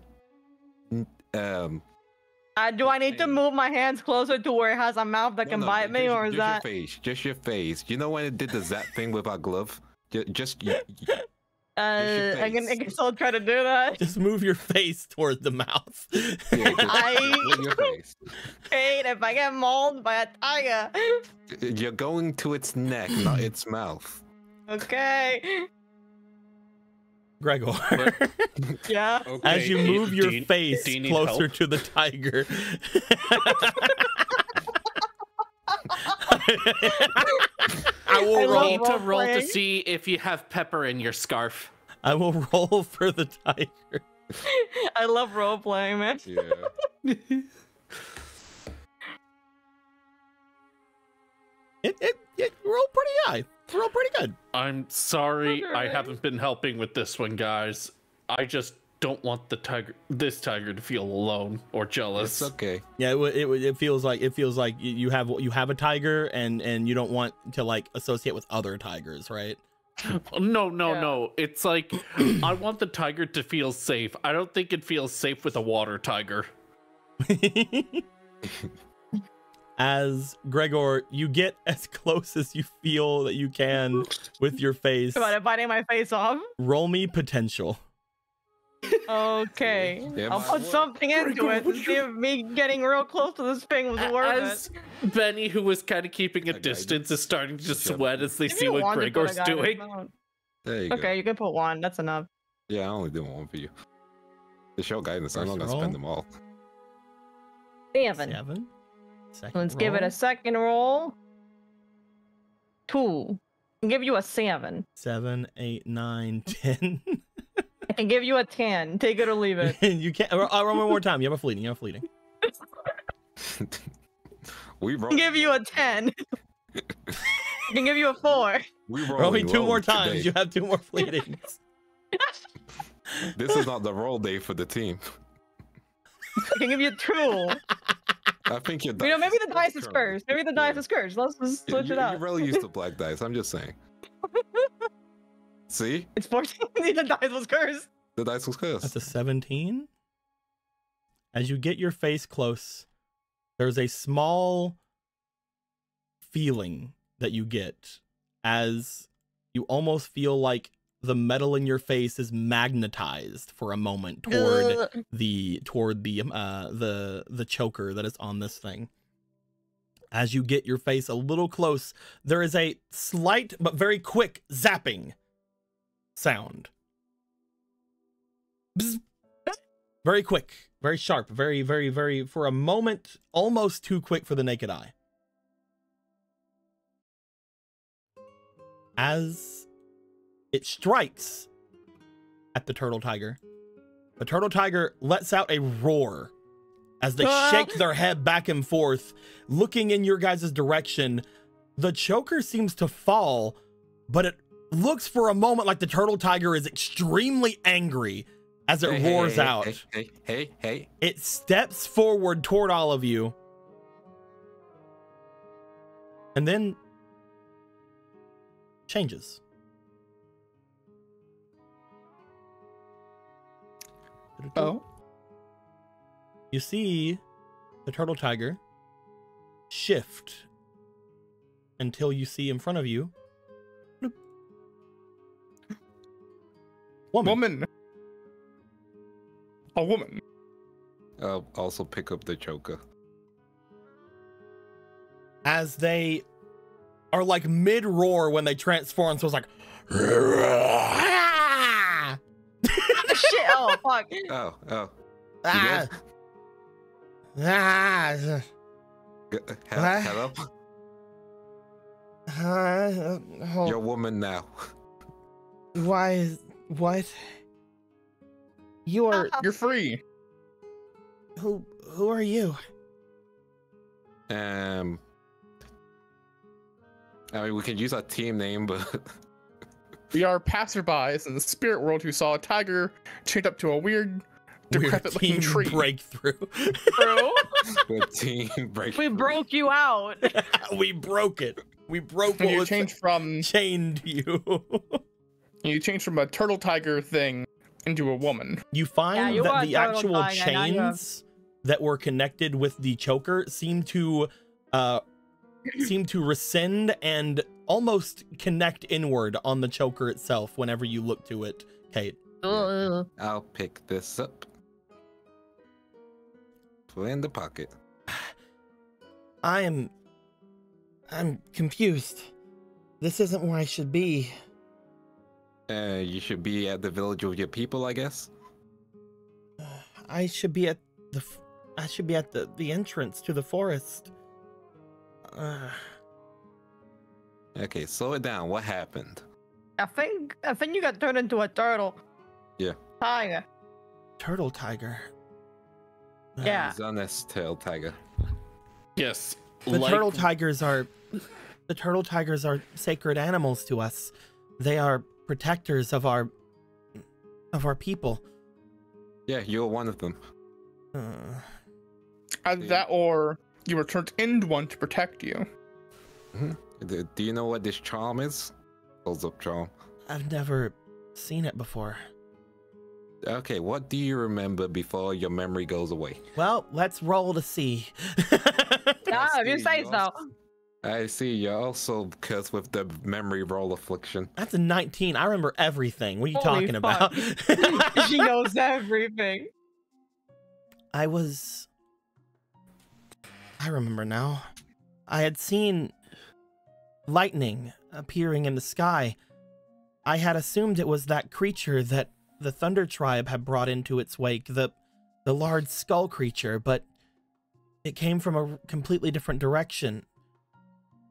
Do I need to move my hands closer to where it has a mouth that can bite me, or is that? Just your face. You know when it did the zap thing with our glove? Just I guess I'll try to do that. Just move your face toward the mouth. Yeah, move your face. Kate, if I get mauled by a tiger. You're going to its neck, not its mouth. Okay. Gregor. Yeah. Okay. As you move your face closer to the tiger. I will need to roll to see if you have pepper in your scarf. I will roll for the tiger. I love role playing, man. Yeah. It rolled pretty high. Roll pretty good. I'm sorry I haven't been helping with this one, guys. I just don't want this tiger to feel alone or jealous. It's okay. Yeah, it feels like you have a tiger and you don't want to like associate with other tigers, right? No. It's like I want the tiger to feel safe. I don't think it feels safe with a water tiger. As Gregor, you get as close as you feel that you can with your face. Am I biting my face off? Roll me potential. Okay. Yeah, I'll put something into it to see if me getting real close to this thing was worth it. Benny, who was kind of keeping a distance, is starting to sweat as they see what Gregor's doing. There you go. Okay, you can put one. That's enough. Yeah, I only do one for you. The show guidance, I'm not gonna spend them all. 7. Second Let's give it a second roll. 2. I'll give you a 7. 7, 8, 9, 10. I can give you a 10. Take it or leave it. You can't. I'll run one more time. You have a fleeting. We I can give you a 10. I can give you a 4. Roll me 2 more times. Today. You have 2 more fleetings. This is not the roll day for the team. I can give you 2. I think you're. Maybe the dice is cursed. Maybe the dice is cursed. Let's just switch it out. You're really used to black dice. I'm just saying. See? It's 14. The dice was cursed. The dice was cursed. That's a 17. As you get your face close, there's a small feeling that you get as you almost feel like the metal in your face is magnetized for a moment toward the choker that is on this thing. As you get your face a little close, there is a slight but very quick zapping sound. Bzz. Very quick, very sharp, very, very, very, for a moment, almost too quick for the naked eye. As it strikes at the turtle tiger lets out a roar as they shake their head back and forth, looking in your guys' direction. The choker seems to fall, but it looks for a moment like the turtle tiger is extremely angry as it roars out. Hey. It steps forward toward all of you. And then changes. Oh. You see the turtle tiger shift until you see in front of you woman. A a woman. I'll also pick up the choker. As they are like mid-roar when they transform, so it's like... Shit! Oh fuck! Oh. Ah. Ah. Hello? Hold- You're a woman now. Why? What? You are... You're free. Who are you? I mean, we can use our team name, but We are passerbys in the spirit world who saw a tiger chained up to a weird, decrepit-looking tree. Breakthrough. Bro, the team break. we broke you out. We broke it. We broke And what you was changed from chained you. a turtle tiger thing into a woman. You find you that are the turtle actual tiger, now you have- chains that were connected with the choker seem to rescind and almost connect inward on the choker itself whenever you look to it, Kate. Ugh. I'll pick this up. Put it in the pocket. I'm confused. This isn't where I should be. You should be at the village with your people, I guess. I should be at the entrance to the forest. Okay, slow it down. What happened? I think you got turned into a turtle. Yeah. Tiger. Turtle tiger. Yeah. Zanest tail tiger. Yes. The turtle tigers are sacred animals to us. They are protectors of our people. Yeah, you're one of them. Either that or you were turned into one to protect you. Do you know what this charm is? Holds up charm. I've never seen it before. Okay, what do you remember before your memory goes away? Well, let's roll to see. Ah, if you say so. I see, you're also cursed with the memory roll affliction. That's a 19. I remember everything. What are you Holy talking fuck. about? She knows everything. I remember now. I had seen lightning appearing in the sky. I had assumed it was that creature that the Thunder Tribe had brought into its wake, the large skull creature, but it came from a completely different direction.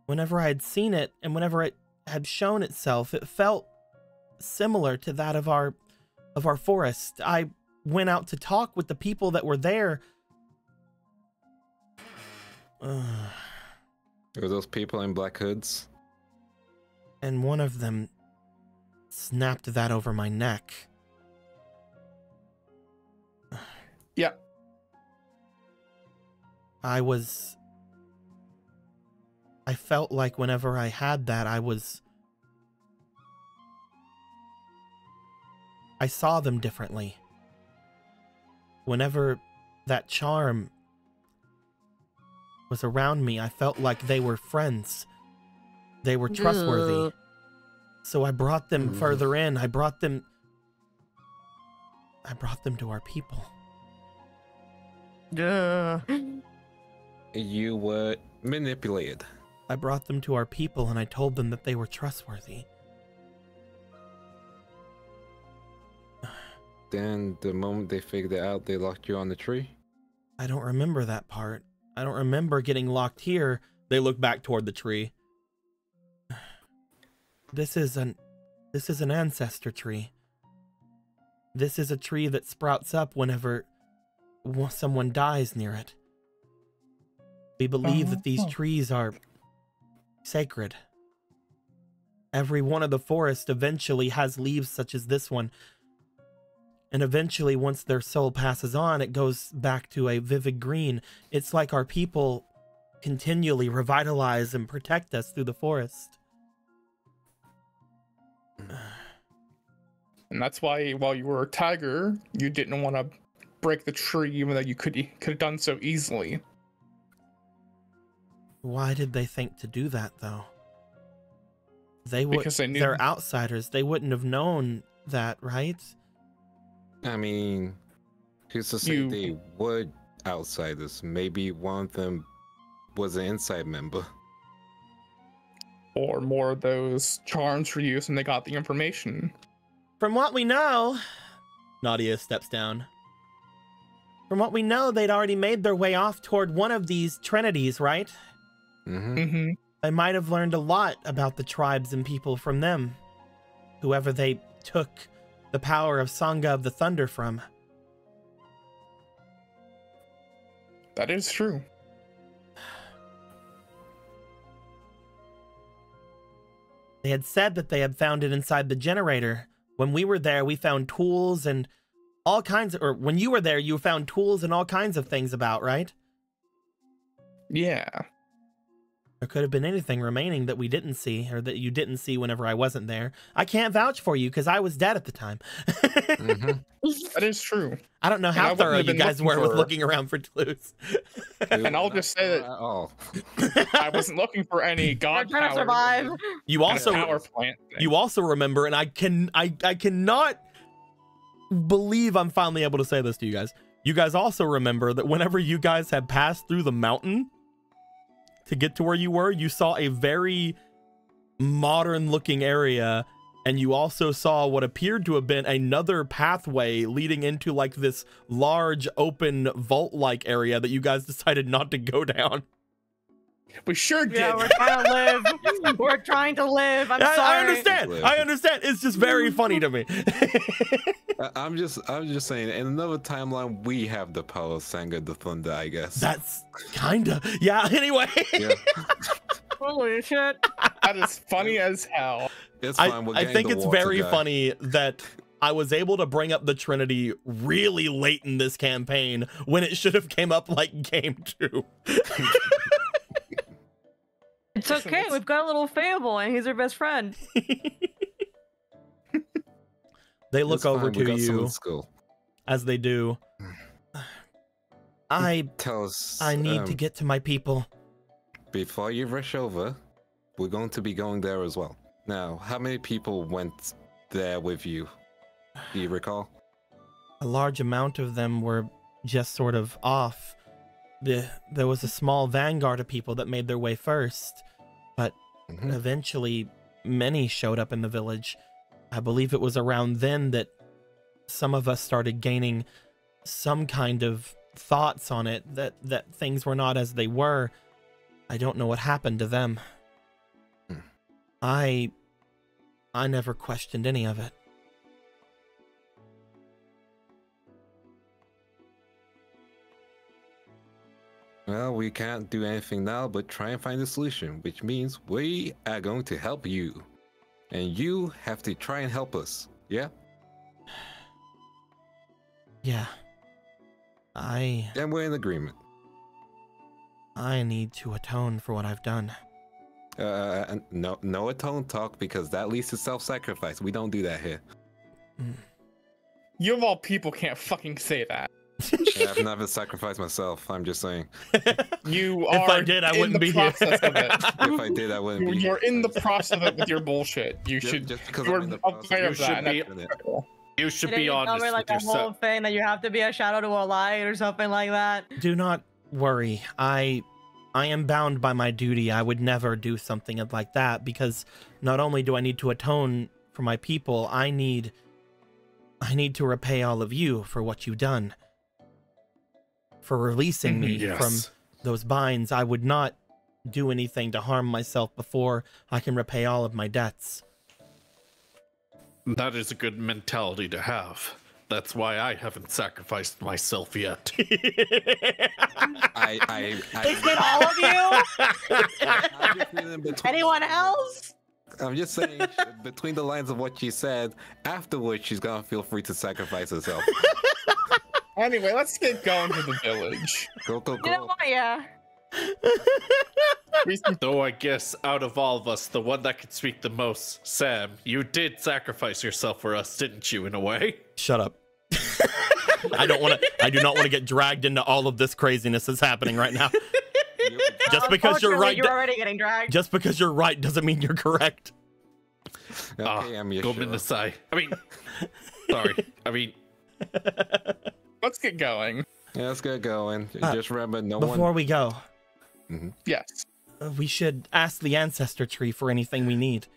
Whenever I had seen it and whenever it had shown itself, it felt similar to that of our forest. I went out to talk with the people that were there. Were those people in black hoods? And one of them snapped that over my neck. Yeah. I felt like whenever I had that, I saw them differently. Whenever that charm was around me, I felt like they were friends. They were trustworthy. So I brought them further in. I brought them to our people. You were manipulated. I brought them to our people and I told them that they were trustworthy. Then the moment they figured it out, they locked you on the tree? I don't remember that part. I don't remember getting locked here. They look back toward the tree. This is an ancestor tree. This is a tree that sprouts up whenever someone dies near it. We believe that these trees are sacred. Every one of the forest eventually has leaves such as this one. And eventually, once their soul passes on, it goes back to a vivid green. It's like our people continually revitalize and protect us through the forest. And that's why, while you were a tiger, you didn't want to break the tree, even though you could have done so easily. Why did they think to do that, though? Because they knew they're outsiders. They wouldn't have known that, right? I mean, Who's to say they were outsiders? Maybe one of them was an inside member. Or more of those charms for use and they got the information. From what we know, Nadia steps down. From what we know, they'd already made their way off toward one of these trinities, right? They might have learned a lot about the tribes and people from them. Whoever they took the power of Sangha of the Thunder from. That is true. They had said that they had found it inside the generator. When we were there, we found tools and all kinds of, or when you were there, you found tools and all kinds of things about, right? Yeah. There could have been anything remaining that we didn't see, or that you didn't see whenever I wasn't there. I can't vouch for you because I was dead at the time. That is true. I don't know how thorough you guys were with looking around for clues. And I'll just say that I wasn't looking for any god trying to power. survive. You also power plant thing. You also remember, and I cannot believe I'm finally able to say this to you guys. You guys also remember that whenever you guys had passed through the mountain to get to where you were, you saw a very modern looking area, and you also saw what appeared to have been another pathway leading into like this large open vault like area that you guys decided not to go down. We sure did. Yeah, we're trying to live. We're trying to live. I'm sorry. I understand. I understand. It's just very funny to me. I'm just saying, in another timeline, we have the power of Sangha the Thunder, I guess. That's kinda, yeah. Anyway, Yeah. Holy shit. That is funny as hell. It's fine. We're I getting think the it's water very guy. funny that I was able to bring up the Trinity really late in this campaign when it should have came up like game 2. It's okay. We've got a little fable, and he's our best friend. They look It's over fine, we to got some you in school. as they do. Tell us. I need to get to my people. Before you rush over, we're going to be going there as well. Now, how many people went there with you? Do you recall? A large amount of them were just sort of off. There was a small vanguard of people that made their way first, but eventually many showed up in the village. I believe it was around then that some of us started gaining some kind of thoughts on it, that things were not as they were. I don't know what happened to them. I never questioned any of it. Well, we can't do anything now but try and find a solution, which means we are going to help you. And you have to try and help us, yeah? Yeah. Then we're in agreement. I need to atone for what I've done. No atone talk, because that leads to self-sacrifice. We don't do that here. You of all people can't fucking say that. I've never sacrificed myself. I'm just saying. You are. If I did, I wouldn't be here. Process of it. If I did, I wouldn't be. You're in the process of it with your bullshit. You Just- should. just because You're I'm in the process, aware you of should that. be- That's critical. You should Didn't be you tell honest me like with a whole yourself. thing that you have to be a shadow to a light or something like that? Do not worry. I am bound by my duty. I would never do something like that, because not only do I need to atone for my people, I need to repay all of you for what you've done. For releasing me from those binds. I would not do anything to harm myself before I can repay all of my debts. That is a good mentality to have. That's why I haven't sacrificed myself yet. It's been all of you? Anyone else? I'm just saying, between the lines of what she said, afterwards she's gonna feel free to sacrifice herself. Anyway, let's get going to the village. Go. You know what? Yeah. Though I guess out of all of us, the one that could speak the most, Sam, you did sacrifice yourself for us, didn't you, in a way? Shut up. I do not want to get dragged into all of this craziness that's happening right now. Just because you're right. You're already getting dragged. Just because you're right doesn't mean you're correct. Okay, I'm go sure. Minasai. I mean, sorry. I mean, Let's get going. Yeah, let's get going. Just remember, Before we go, Yes. we should ask the ancestor tree for anything we need.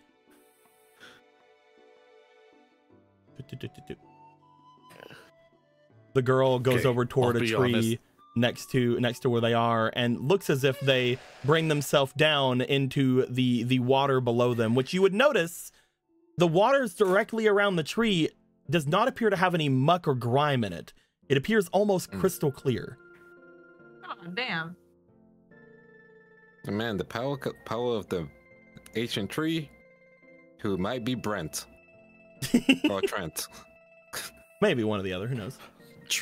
The girl goes over toward a tree next to where they are and looks as if they bring themselves down into the water below them, which you would notice the waters directly around the tree does not appear to have any muck or grime in it. It appears almost crystal clear. Oh, damn. Man, the power of the ancient tree, who might be Brent or Trent. Maybe one or the other. Who knows?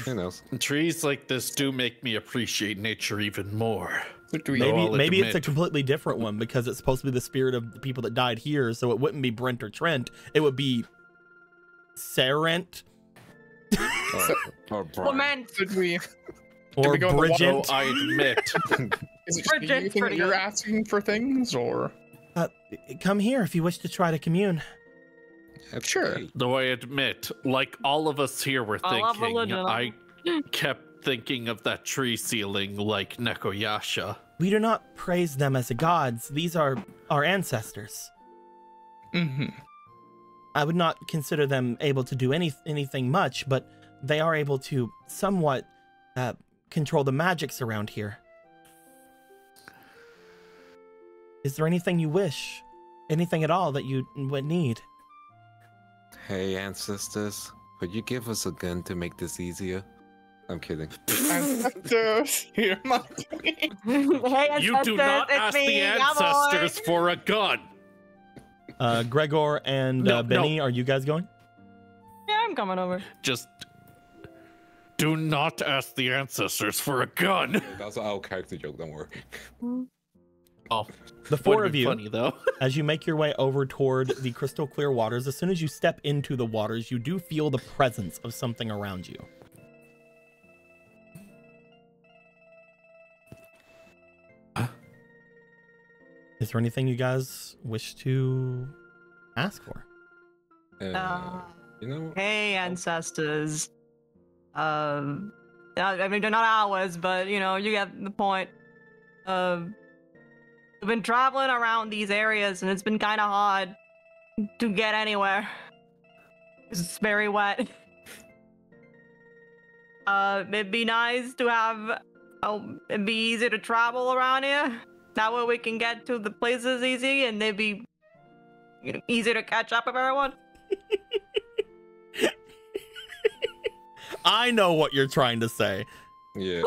Who knows? Trees like this do make me appreciate nature even more. Maybe it's a completely different one because it's supposed to be the spirit of the people that died here, so it wouldn't be Brent or Trent. It would be Sarent. Or Brian. Did we Or go in the Bridget. water? I admit. Is it just you think that you're asking for things, or? Come here if you wish to try to commune. Sure. Though I admit, like all of us here were I love thinking, religion. I kept thinking of that tree ceiling like Nekoyasha. We do not praise them as gods. These are our ancestors. Mm-hmm. I would not consider them able to do anything much, but they are able to somewhat control the magics around here. Is there anything you wish? Anything at all that you would need? Hey, ancestors, would you give us a gun to make this easier? I'm kidding. Ancestors, hear my plea. Hey, You do not it's ask me, the ancestors for a gun. Gregor and Benny, are you guys going? Yeah, I'm coming over. Just do not ask the ancestors for a gun. That's an old character joke, don't worry. Oh, The four of be you, funny though. as you make your way over toward the crystal clear waters, as soon as you step into the waters, you do feel the presence of something around you. Is there anything you guys wish to ask for? You know, Hey, ancestors. I mean, they're not ours, but you know, you get the point. We've been traveling around these areas, and it's been kind of hard to get anywhere. It's very wet. It'd be nice to have. It'd be easy to travel around here. That way we can get to the places easy, and they'd be easy to catch up with everyone. I know what you're trying to say. yeah.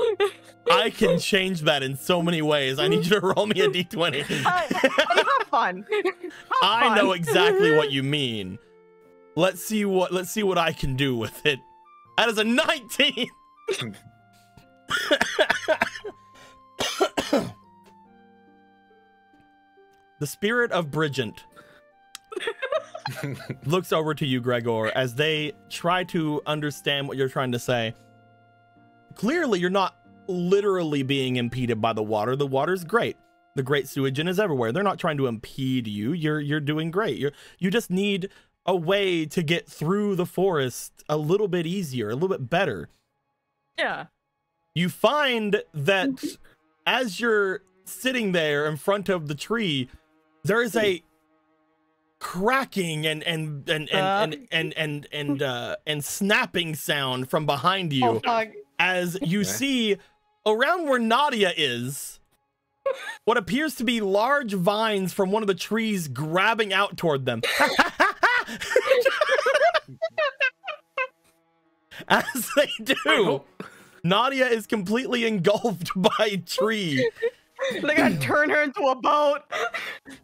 I can change that in so many ways. I need you to roll me a d20. Have fun. I know exactly what you mean. Let's see what I can do with it. That is a 19. The spirit of Bridget looks over to you, Gregor, as they try to understand what you're trying to say. Clearly, you're not literally being impeded by the water. The water's great. The great sewage is everywhere. They're not trying to impede you. You're doing great. You just need a way to get through the forest a little bit easier, a little bit better. Yeah. You find that as you're sitting there in front of the tree, there is a cracking and snapping sound from behind you. Oh, fuck. As you see around where Nadia is, what appears to be large vines from one of the trees grabbing out toward them. As they do, Nadia is completely engulfed by a tree. They're gonna turn her into a boat.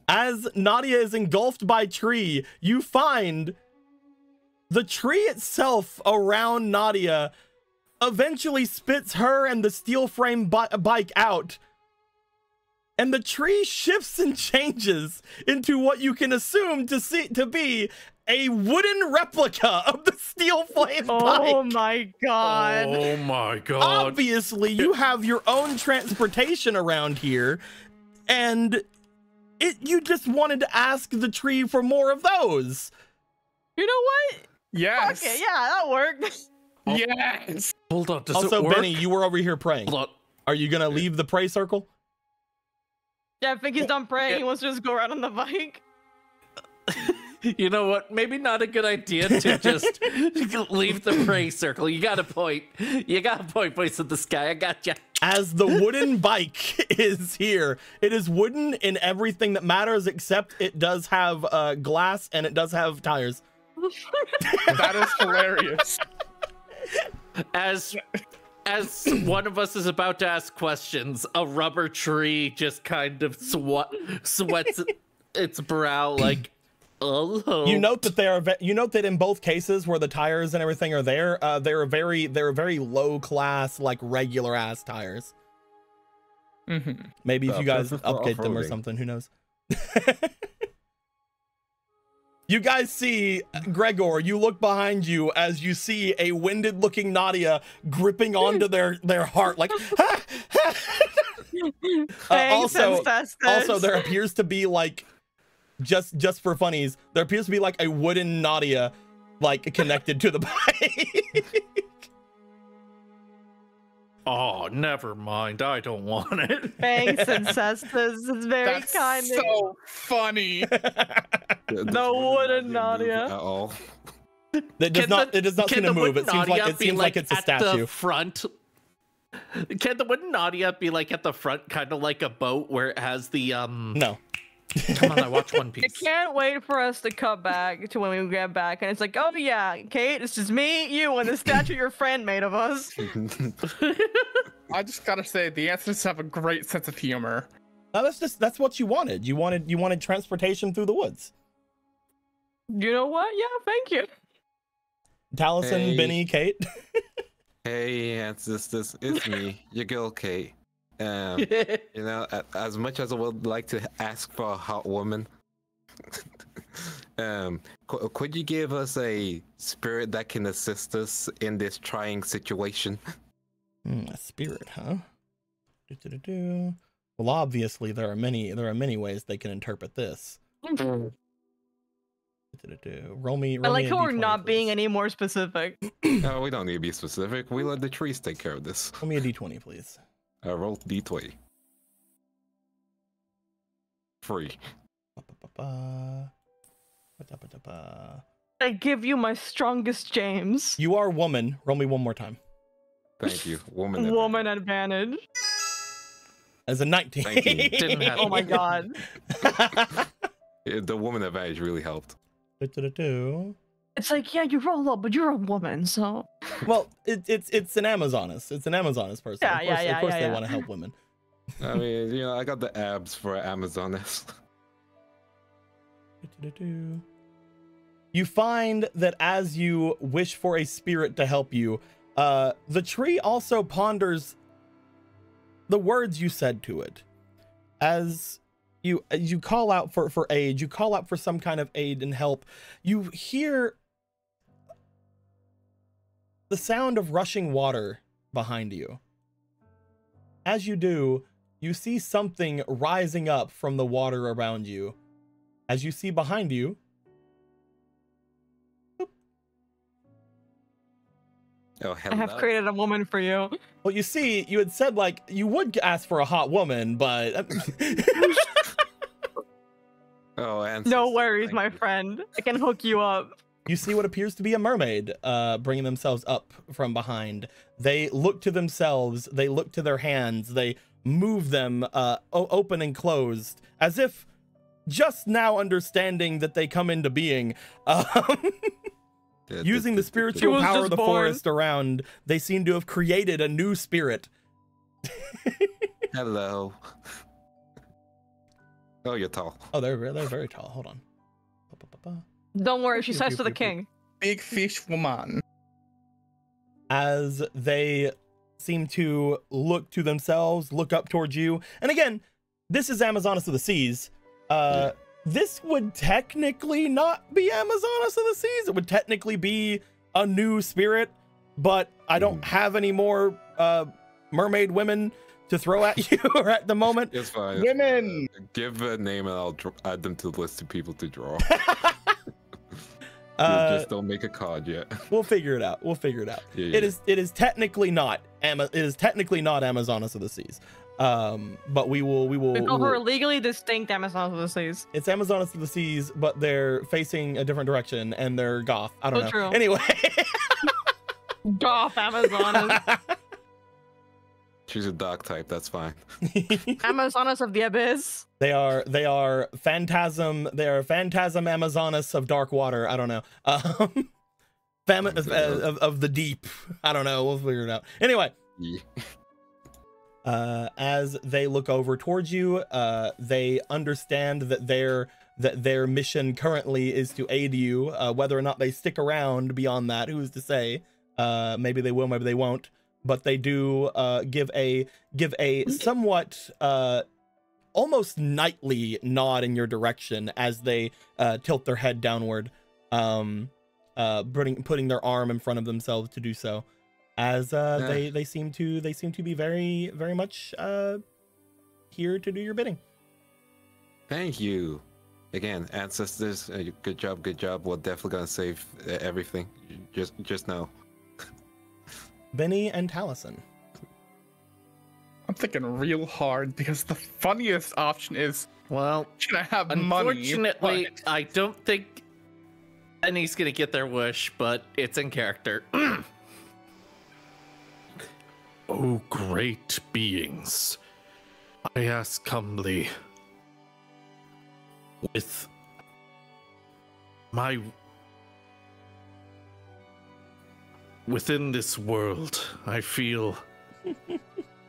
As Nadia is engulfed by tree, you find the tree itself around Nadia eventually spits her and the steel frame bike out. And the tree shifts and changes into what you can assume to be a wooden replica of the steel flame bike. Oh my god. Oh my god. Obviously, you have your own transportation around here, and you just wanted to ask the tree for more of those. You know what? Yes. Okay, yeah, that worked. Yes. Hold on, does Also, it work? Benny, you were over here praying. Hold on. Are you gonna leave the pray circle? Yeah, I think he's done praying. He wants to just go around on the bike. You know what? Maybe not a good idea to just leave the pray circle. You got a point. You got a point, voice of the sky. I got you. As the wooden bike is here, it is wooden in everything that matters, except it does have glass and it does have tires. That is hilarious. As one of us is about to ask questions, a rubber tree just kind of sweats its brow like, oh. You note that you note that in both cases where the tires and everything are there, they're very low class, like regular ass tires. Mm-hmm. Maybe if you guys perfect for update them or off-roading. something, who knows? You guys see, Gregor, you look behind you as you see a winded looking Nadia gripping onto their heart like, also there appears to be like, just for funnies, there appears to be like a wooden Nadia like connected to the bike. Oh, never mind. I don't want it. Thanks, ancestors. It's very That's kind. so funny. No wooden Nadia. At all. It does not seem to move. It seems like it's a statue. The front. Can the wooden Nadia be like at the front, kind of like a boat where it has the No. Come on, I watch One I Piece. can't wait for us to cut back to when we get back, and it's like, oh yeah, Kate, it's just me, you, and the statue your friend made of us. I just gotta say, the ancestors have a great sense of humor. No, that's what you wanted. You wanted transportation through the woods. You know what? Yeah, thank you. Taliesin, Hey. Benny, Kate. Hey, ancestors, it's me, your girl Kate. You know, as much as I would like to ask for a hot woman, could you give us a spirit that can assist us in this trying situation? A spirit, huh? Do-do-do-do. Well, obviously there are many ways they can interpret this. Do-do-do-do. Roll me I like a how we're D20, not being please. any more specific. No, we don't need to be specific. We let the trees take care of this. Roll me a D20, please. Roll D20. 3. Ba-ba-ba-ba. Ba-da-ba-da-ba. I give you my strongest James. You are woman. Roll me one more time. Thank you, woman. Woman advantage. As a 19. Thank you. Didn't have Oh my god. The woman advantage really helped. Do-do-do-do. It's like, yeah, you roll up, but you're a woman, so. Well, it's an Amazoness. It's an Amazoness person. Yeah, Of course they yeah. want to help women. I mean, you know, I got the abs for Amazoness. Do-do-do-do. You find that as you wish for a spirit to help you, the tree also ponders the words you said to it. As you call out for aid, you call out for some kind of aid and help, you hear the sound of rushing water behind you. As you do, you see something rising up from the water around you. As you see behind you, Oh, I hello. have created a woman for you. well, you see, you had said like you would ask for a hot woman, but Oh, ancestors, No worries, thank my you. friend. I can hook you up. you see what appears to be a mermaid bringing themselves up from behind. They look to themselves, they look to their hands, they move them open and closed, as if just now understanding that they come into being. Using the She spiritual was power just of the born. forest around, they seem to have created a new spirit. Hello. Oh, you're tall. Oh, they're very tall. Hold on. Ba-ba-ba-ba. Don't worry, she says to the king. Big fish woman. As they seem to look to themselves, look up towards you. And again, this is Amazoness of the Seas. This would technically not be Amazoness of the Seas. It would technically be a new spirit, but I don't have any more mermaid women to throw at you at the moment. It's fine. Women. Give a name and I'll add them to the list of people to draw. Just don't make a card yet. We'll figure it out. We'll figure it out. Yeah. It is technically not Amazonas of the Seas. But we will Over legally distinct Amazons of the Seas. it's Amazonas of the Seas, but they're facing a different direction and they're goth. I don't know. True. Anyway. Goth Amazonas. She's a dark type, that's fine. Amazonas of the Abyss. They are phantasm Amazonas of dark water. I don't know. Of the deep. I don't know. We'll figure it out. Anyway. Yeah. As they look over towards you, they understand that their mission currently is to aid you. Whether or not they stick around beyond that, who's to say? Maybe they will, maybe they won't. But they do give a somewhat almost knightly nod in your direction as they tilt their head downward, putting their arm in front of themselves to do so. As they seem to be very, very much here to do your bidding. Thank you. Again, ancestors, good job. We're definitely gonna save everything. Just know. Benny and Taliesin. I'm thinking real hard because the funniest option is, Well, should I have money? unfortunately, But I don't think Benny's gonna get their wish, but it's in character. Oh, great beings, I ask humbly, with my... Within this world, I feel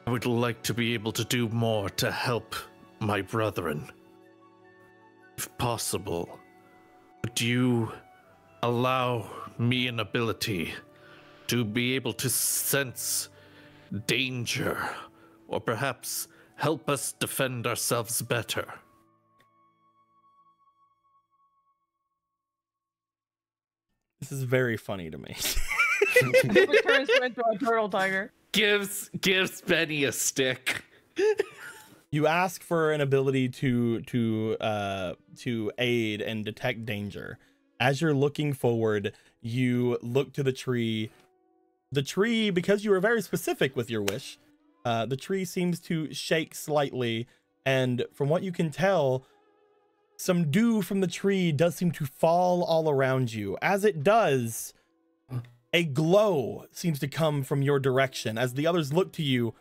I would like to be able to do more to help my brethren. If possible, would you allow me an ability to be able to sense danger, or perhaps help us defend ourselves better? This is very funny to me. He turns into a turtle tiger. Gives Benny a stick. You ask for an ability to aid and detect danger. As you're looking forward, you look to the tree. The tree, because you were very specific with your wish, the tree seems to shake slightly, and from what you can tell, some dew from the tree does seem to fall all around you. As it does, a glow seems to come from your direction. As the others look to you,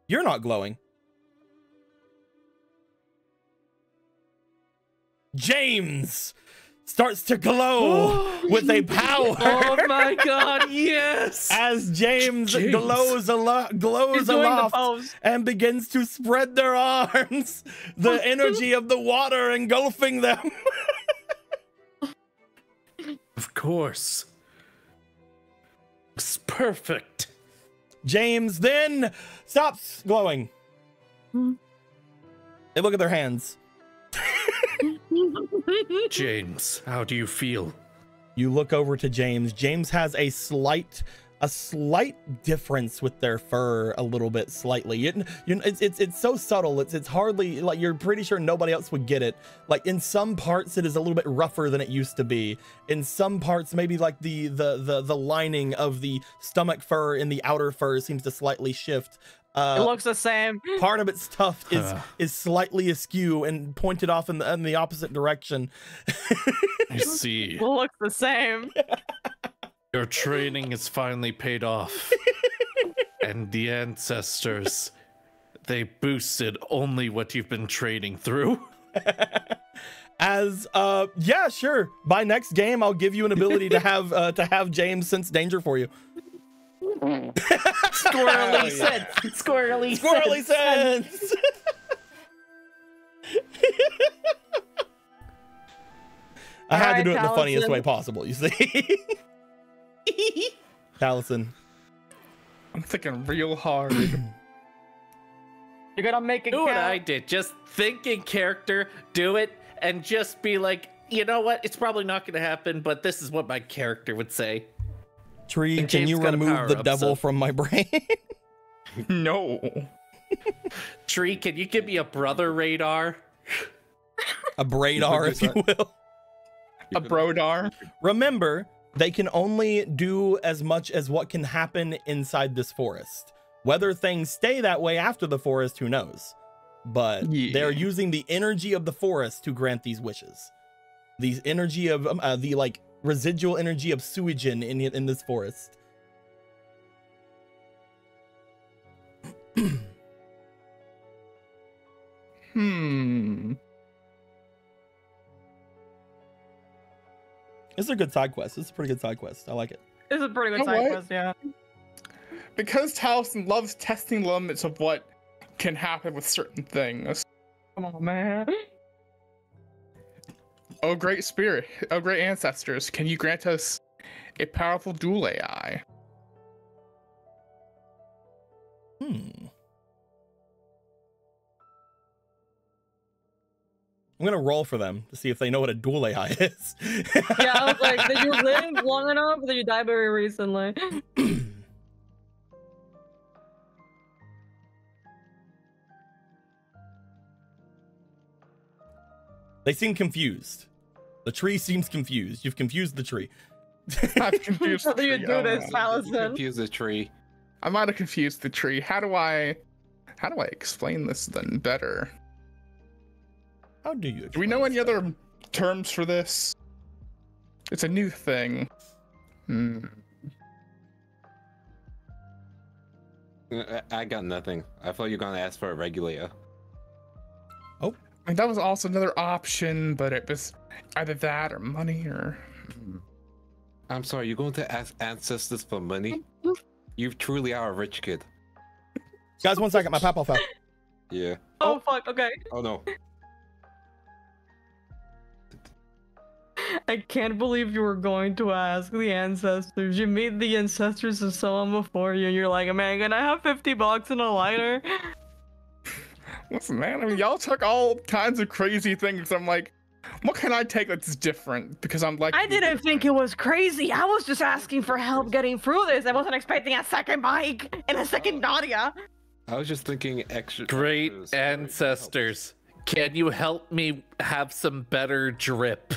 you're not glowing. James starts to glow with a power. Oh my god, yes! As James glows He's doing the aloft pose. and begins to spread their arms, the energy of the water engulfing them. Of course. It's perfect. James then stops glowing. They look at their hands. James, how do you feel? You look over to James. James has a slight difference with their fur, a little bit, slightly. It's so subtle. It's hardly like, you're pretty sure nobody else would get it. Like in some parts, it is a little bit rougher than it used to be. In some parts, maybe like the lining of the stomach fur in the outer fur seems to slightly shift. It looks the same. Part of its tuft is slightly askew and pointed off in the opposite direction. I see. It looks the same. Your training has finally paid off. And the ancestors, they boosted only what you've been training through. As yeah, sure. By next game, I'll give you an ability to have James sense danger for you. Squirrely sense. Squirrely sense. I had to do it in the funniest way possible, you see. Taliesin. I'm thinking real hard. You're gonna make it Do count. what I did. Just think in character, do it, and just be like, you know what? It's probably not going to happen, but this is what my character would say. Tree, And can James you got a remove the power-up, devil so- from my brain? No. Tree, can you give me a brother radar? A braidar, if you will. A brodar. Remember, they can only do as much as what can happen inside this forest. Whether things stay that way after the forest, who knows? But they're using the energy of the forest to grant these wishes. These energy of the like residual energy of suigen in this forest. It's a good side quest. It's a pretty good side quest. I like it. It's a pretty good side quest, yeah. Because Taliesin loves testing the limits of what can happen with certain things. Come on, man. Oh, great spirit. Oh, great ancestors. Can you grant us a powerful duel AI? I'm gonna roll for them to see if they know what a duel AI is. Yeah, I was like, did you live long enough or did you die very recently? They seem confused. The tree seems confused. You've confused the tree. I've confused the How do you tree. do this, Allison? Confuse the tree. I might have confused the tree. How do I explain this then better? How do you? Do we know any other terms for this? It's a new thing. I got nothing. I thought you were gonna ask for a regulator. Oh. I mean, that was also another option, but it was either that or money or... I'm sorry, you're going to ask ancestors for money? You truly are a rich kid. Guys, 1 second. My papa fell. Yeah. Oh, fuck, okay. Oh no. I can't believe you were going to ask the ancestors. You meet the ancestors of someone before you, and you're like, man, can I have $50 and a lighter? Listen, man, I mean, y'all took all kinds of crazy things. I'm like, what can I take that's different? Because I'm like... I didn't think it was crazy. I was just asking for help getting through this. I wasn't expecting a second bike and a second Nadia. I was just thinking extra... Great ancestors. Can you help me have some better drip?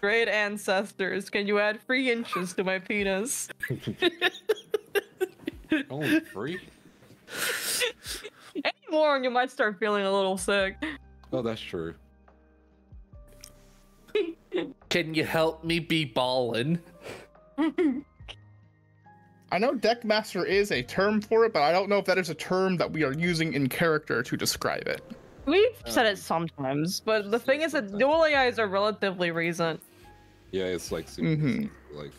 Great ancestors. Can you add 3 inches to my penis? Only 3? Any more and you might start feeling a little sick. Oh, that's true. Can you help me be ballin'? I know Deckmaster is a term for it, but I don't know if that is a term that we are using in character to describe it. We've said it sometimes, but the thing is that dual AIs are relatively recent. Yeah, it's like like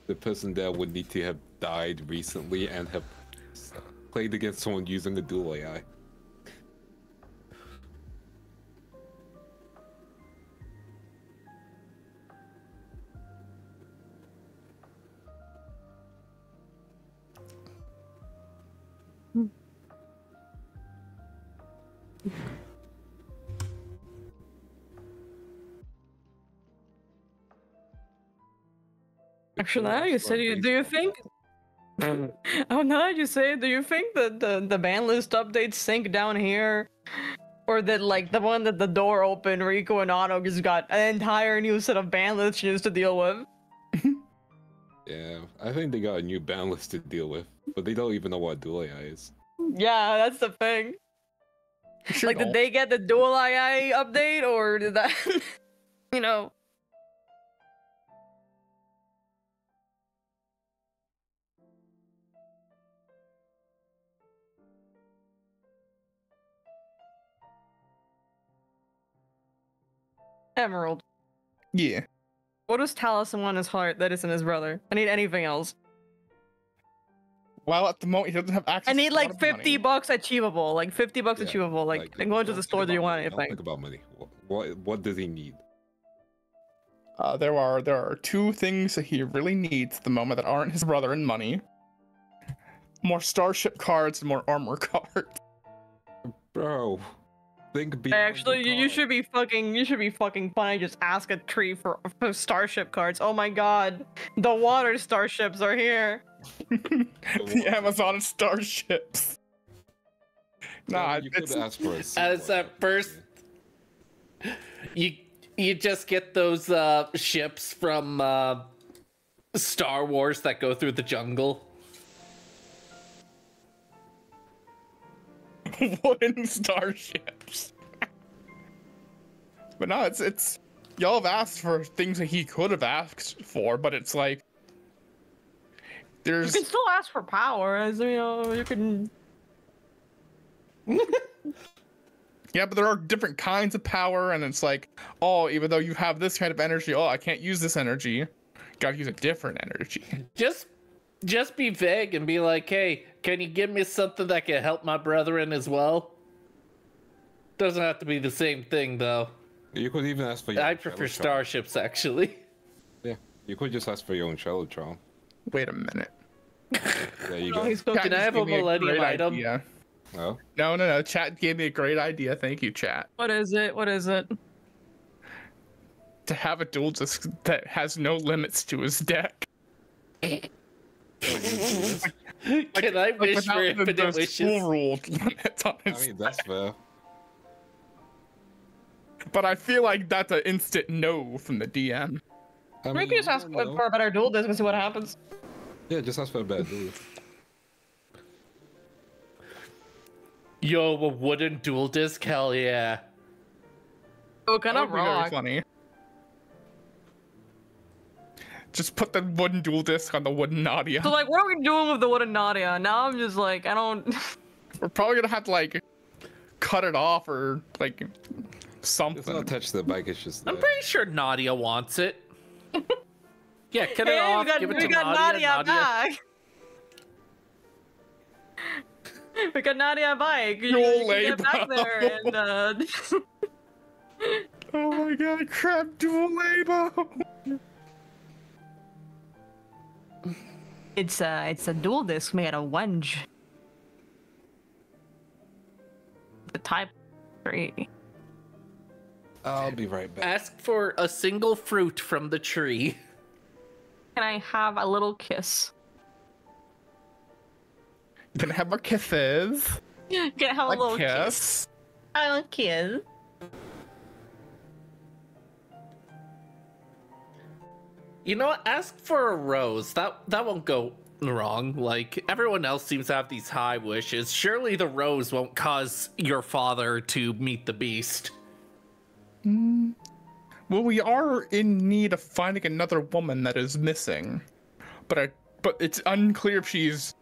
the person that would need to have died recently and have played against someone using the dual AI. Actually, now you said, do you think? Oh, now you say, do you think that the ban list updates sync down here, or that like the one that the door opened, Rico and Otto just got an entire new set of ban lists to deal with? Yeah, I think they got a new ban list to deal with, but they don't even know what dual AI is. Yeah, that's the thing. Sure Like, don't. did they get the dual AI update, or did that, you know? Emerald. Yeah. What does Taliesin want in his heart that isn't his brother? I need anything else. Well, at the moment, he doesn't have access I need to a lot like of 50 money. bucks achievable. Like 50 bucks Yeah, achievable. Like, and going to the don't store, think do you about want money, don't anything? think about money. What does he need? There are 2 things that he really needs at the moment that aren't his brother and money. More starship cards and more armor cards. Bro, think beyond Actually, the you should card. be fucking funny. Just ask a tree for starship cards. Oh my god, the water starships are here. The Amazon starships. Nah, You could it's ask for a As at first, You just get those ships from Star Wars that go through the jungle. Wooden starships. But no, it's y'all have asked for things that he could have asked for, but it's like You can still ask for power, as you know. You can. Yeah, but there are different kinds of power, and it's like, oh, even though you have this kind of energy, oh, I can't use this energy. Gotta use a different energy. Just be vague and be like, hey, can you give me something that can help my brethren as well? Doesn't have to be the same thing, though. You could even ask for your I own prefer Shellotron. starships, actually. Yeah, you could just ask for your own Shellotron. Wait a minute. There you Oh, go. he's Chat Can I just have gave a me Millennium great item? idea. Oh, No. Chat gave me a great idea. Thank you, chat. What is it? What is it? To have a dual disc that has no limits to his deck. Can I wish for infinite wishes? Full ruled limits on I his mean that's fair. But I feel like that's an instant no from the DM. I We mean, can just you ask don't know. for a better duel disc and see what happens. Yeah, just ask for a better duel. Yo, a wooden dual disc? Hell yeah. Oh, kind That of would be very rock. funny. Just put the wooden dual disc on the wooden Nadia. So, like, what are we doing with the wooden Nadia? Now I'm just like, I don't. We're probably gonna have to like cut it off or like It's something. not attached to the bike, it's just I'm there. pretty sure Nadia wants it. Yeah, cut it Hey, off, give it to we got Nadia. back. We got Nadia bike. You Dual can get back labor. there and Oh my god, crap dual labor. it's a dual disc made of wenge. The type 3. I'll be right back. Ask for a single fruit from the tree. Can I have a little kiss? You can have more kisses. Can I have a little kiss? Kiss. A little kiss. You know what? Ask for a rose. That won't go wrong. Like, everyone else seems to have these high wishes. Surely the rose won't cause your father to meet the beast. Well, we are in need of finding another woman that is missing, but it's unclear if she's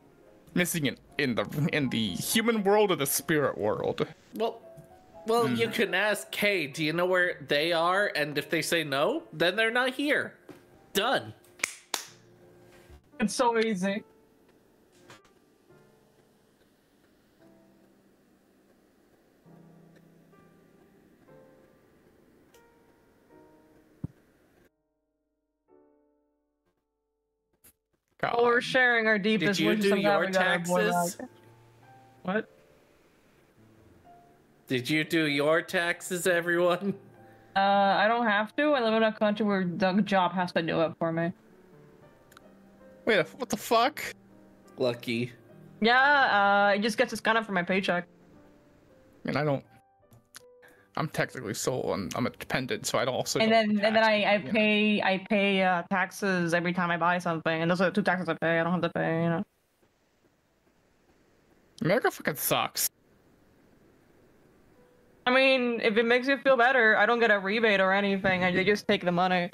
missing in the human world or the spirit world. Well, you can ask, hey, do you know where they are? And if they say no, then they're not here. Done. It's so easy. God. Well, we're sharing our deepest Did you wishes do somehow your we got our boy taxes? back. What? Did you do your taxes, everyone? I don't have to. I live in a country where the job has to do it for me. Wait, what the fuck? Lucky. Yeah, it just gets discounted from my paycheck. I mean, I'm technically sole and I'm a dependent, so I don't also. And don't then tax I me, pay taxes every time I buy something, and those are the 2 taxes I pay. I don't have to pay, you know. America fucking sucks. I mean, if it makes you feel better, I don't get a rebate or anything. They just take the money.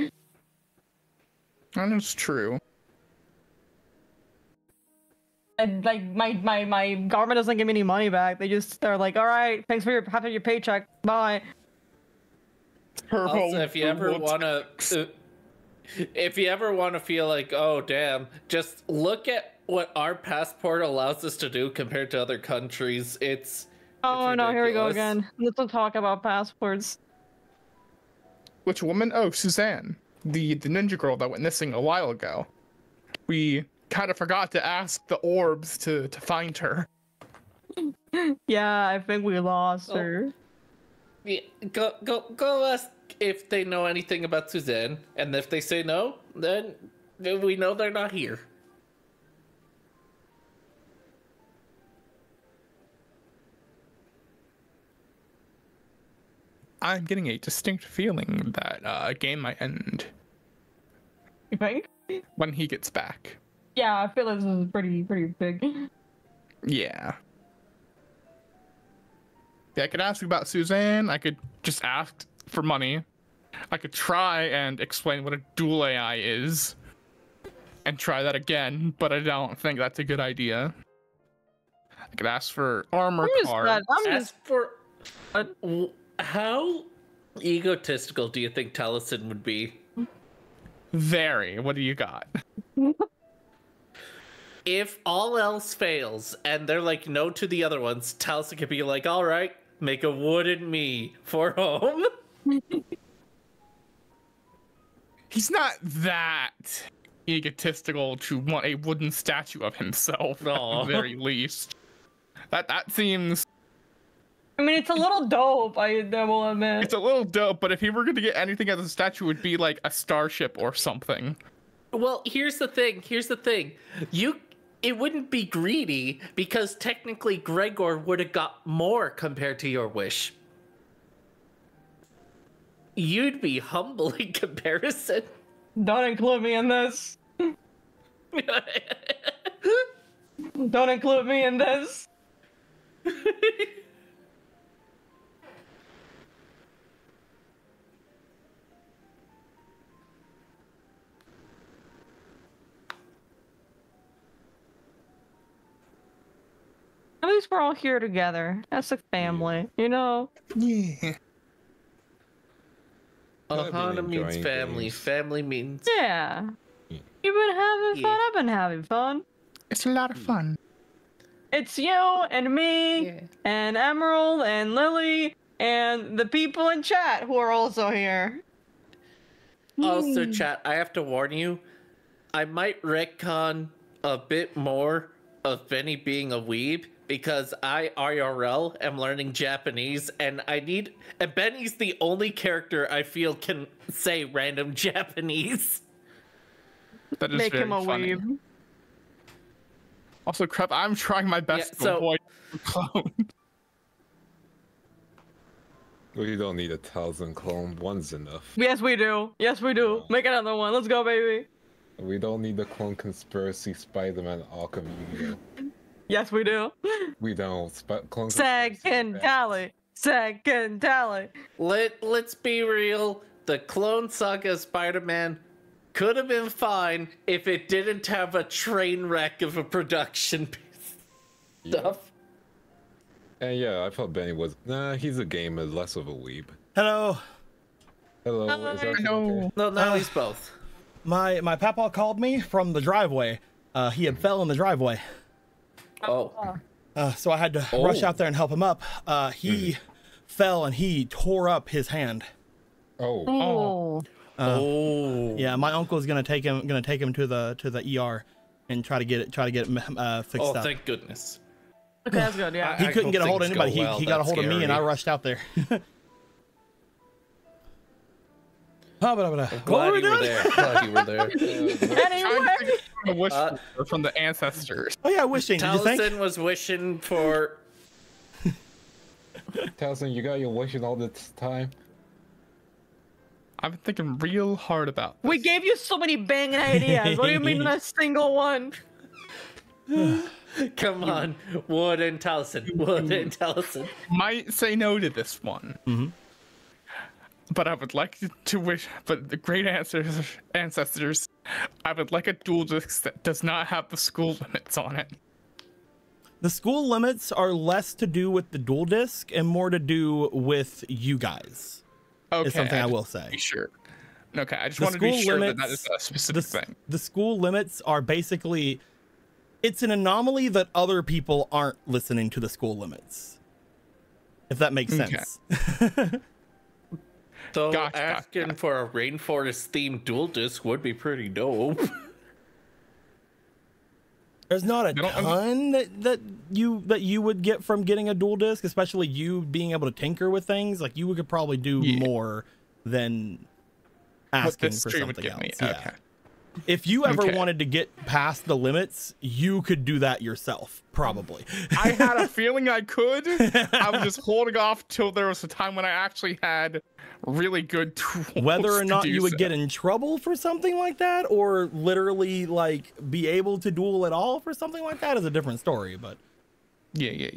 And it's true. And like my government doesn't give me any money back. They're like, all right, thanks for your paycheck. Bye. Also, if you ever wanna feel like, oh damn, just look at what our passport allows us to do compared to other countries. It's Oh no, here we go ridiculous. again. Let's talk about passports. Which woman? Oh, Suzanne, the ninja girl that went missing a while ago. We kind of forgot to ask the orbs to find her. Yeah, I think we lost her. Yeah, go ask if they know anything about Suzanne, and if they say no, then we know they're not here. I'm getting a distinct feeling that a game might end You think? when he gets back. Yeah, I feel like this is pretty big. Yeah. Yeah, I could ask about Suzanne. I could just ask for money. I could try and explain what a dual AI is. And try that again, but I don't think that's a good idea. I could ask for armor cards. Ask for how egotistical do you think Taliesin would be? Very. What do you got? If all else fails and they're like no to the other ones, Taliesin could be like, all right, make a wooden me for home. He's not that egotistical to want a wooden statue of himself at the very least. That seems... I mean, it's a little dope, I will admit. It's a little dope, but if he were going to get anything as a statue, it would be like a starship or something. Well, here's the thing. It wouldn't be greedy because technically Gregor would have got more compared to your wish. You'd be humble in comparison. Don't include me in this. Don't include me in this. At least we're all here together as a family, you know? Yeah. Ohana means enjoying family. games. Family means... Yeah. You've been having fun, I've been having fun. It's a lot of fun. It's you and me and Emerald and Lily and the people in chat who are also here. Also, chat, I have to warn you, I might retcon a bit more of Benny being a weeb because I IRL am learning Japanese and and Benny's the only character I feel can say random Japanese. That is Make very him a funny. weeb. Also, crap, I'm trying my best Yeah, to so- avoid clone. Well, you don't need 1,000 clone. One's enough. Yes, we do. Yes, we do. Make another one. Let's go, baby. We don't need the Clone Conspiracy, Spider-Man, Arkham Yu-Gi-Oh! Yes, we do. We don't. Clone Conspiracy Second is bad. tally. Second tally. Let's be real, the Clone Saga Spider-Man could have been fine if it didn't have a train wreck of a production piece stuff. And yeah, I thought Benny was... Nah, he's a gamer, less of a weeb. Hello. Hello, is everything okay? No, now he's both. My papa called me from the driveway. He had fell in the driveway. Oh. So I had to rush out there and help him up. He fell and he tore up his hand. Oh. Oh. Yeah, my uncle's gonna take him to the ER and try to get it fixed Oh, up. thank goodness. Okay, that's good, yeah. He I couldn't hope get a hold of things go anybody. well. He got a That's hold of me and I scary. rushed out there. What Glad were we you were doing? there. Glad you were there. Anyway. A wish from the ancestors. Oh yeah, wishing. Did you think? Taliesin was wishing for... Taliesin, you got your wishing all this time? I've been thinking real hard about this. We gave you so many banging ideas. What do you mean not a single one? Come on. Wood and Taliesin. Wood and Taliesin. Might say no to this one. But I would like to wish, but the great ancestors, I would like a dual disc that does not have the school limits on it. The school limits are less to do with the dual disc and more to do with you guys. Okay, Is something I just will want to say. be sure. Okay, I just The want to be school sure limits- that is a specific thing. The school limits are basically, it's an anomaly that other people aren't listening to the school limits. If that makes Okay. sense. So Gotcha, asking gotcha. for a rainforest themed dual disc would be pretty dope. There's not a They don't- ton that you would get from getting a dual disc, especially you being able to tinker with things. Like you could probably do Yeah. more than What asking this for stream would something give me. else. Yeah. Okay. If you ever Okay. wanted to get past the limits, you could do that yourself, probably. I had a feeling I could. I was just holding off till there was a time when I actually had really good tools. Whether or to not do you would so. get in trouble for something like that, or literally like be able to duel at all for something like that, is a different story. But Yeah.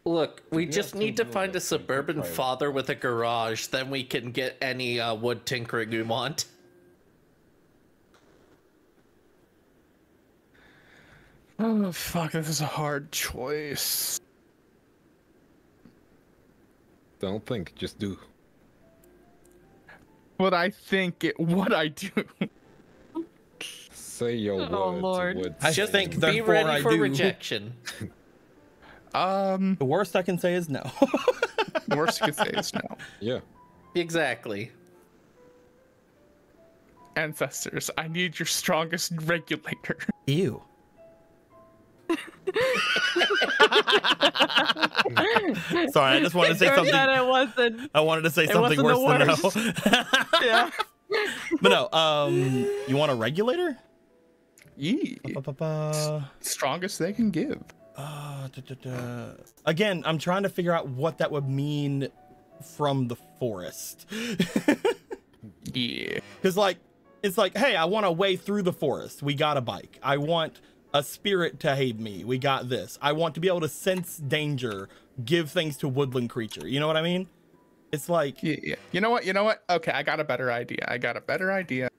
Look, we just need to find a suburban father with a garage, then we can get any wood tinkering we want. Oh fuck, this is a hard choice. Don't think, just do. What I do. Say your words. Oh, Lord. Words. I Just think be therefore ready I for do. rejection. The worst I can say is no. The worst you could say is no. Yeah. Exactly. Ancestors, I need your strongest regulator. Ew. Sorry, I just wanted to say Turns something. out it wasn't. I wanted to say something wasn't worse the than no. Yeah. But no, you want a regulator? Yee. Ba-ba-ba. Strongest they can give. Again, I'm trying to figure out what that would mean from the forest. Yeah. Because, like, it's like, hey, I want a way through the forest. We got a bike. I want a spirit to aid me. We got this. I want to be able to sense danger, give things to woodland creature. You know what I mean? It's like, Yeah. You know what? Okay, I got a better idea.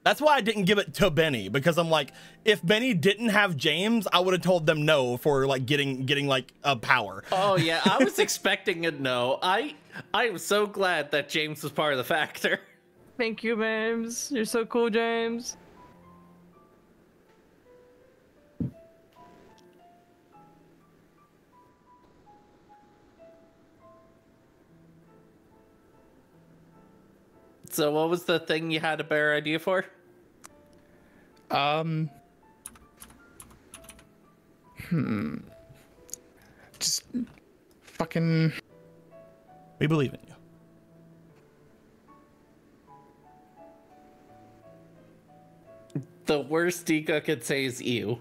that's why I didn't give it to Benny, because I'm like, if Benny didn't have James, I would have told them no for like getting like a power. Oh yeah, I was expecting a no. I am so glad that James was part of the factor. Thank you, James. You're so cool, James. So what was the thing you had a better idea for? Just fucking. We believe in you. The worst Dika could say is ew.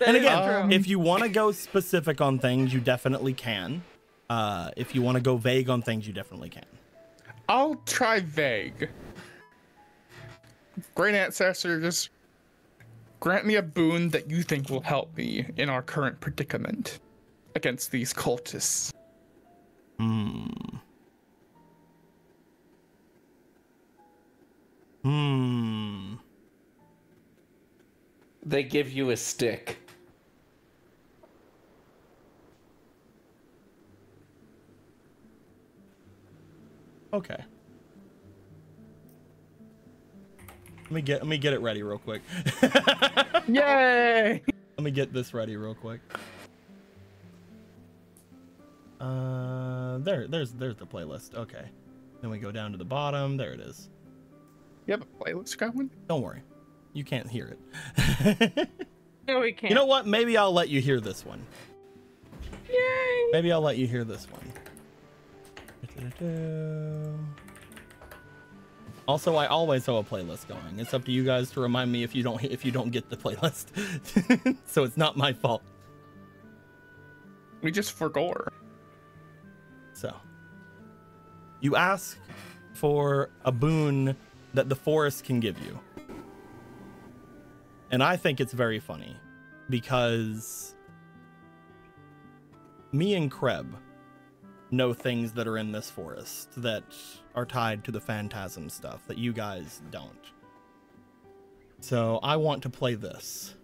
And again, true. if you want to go specific on things, you definitely can. If you want to go vague on things, you definitely can. I'll try vague. Great ancestor, just grant me a boon that you think will help me in our current predicament against these cultists. They give you a stick. Okay. Let me get it ready real quick. Yay! Let me get this ready real quick. There's the playlist. Okay. Then we go down to the bottom. There it is. You have a playlist going? Don't worry. You can't hear it. No, we can't. You know what? Maybe I'll let you hear this one. Yay! Maybe I'll let you hear this one. Also, I always have a playlist going. It's up to you guys to remind me if you don't get the playlist. So it's not my fault. We just forgot. So you ask for a boon that the forest can give you. And I think it's very funny because me and Kreb know things that are in this forest that are tied to the phantasm stuff that you guys don't. So I want to play this.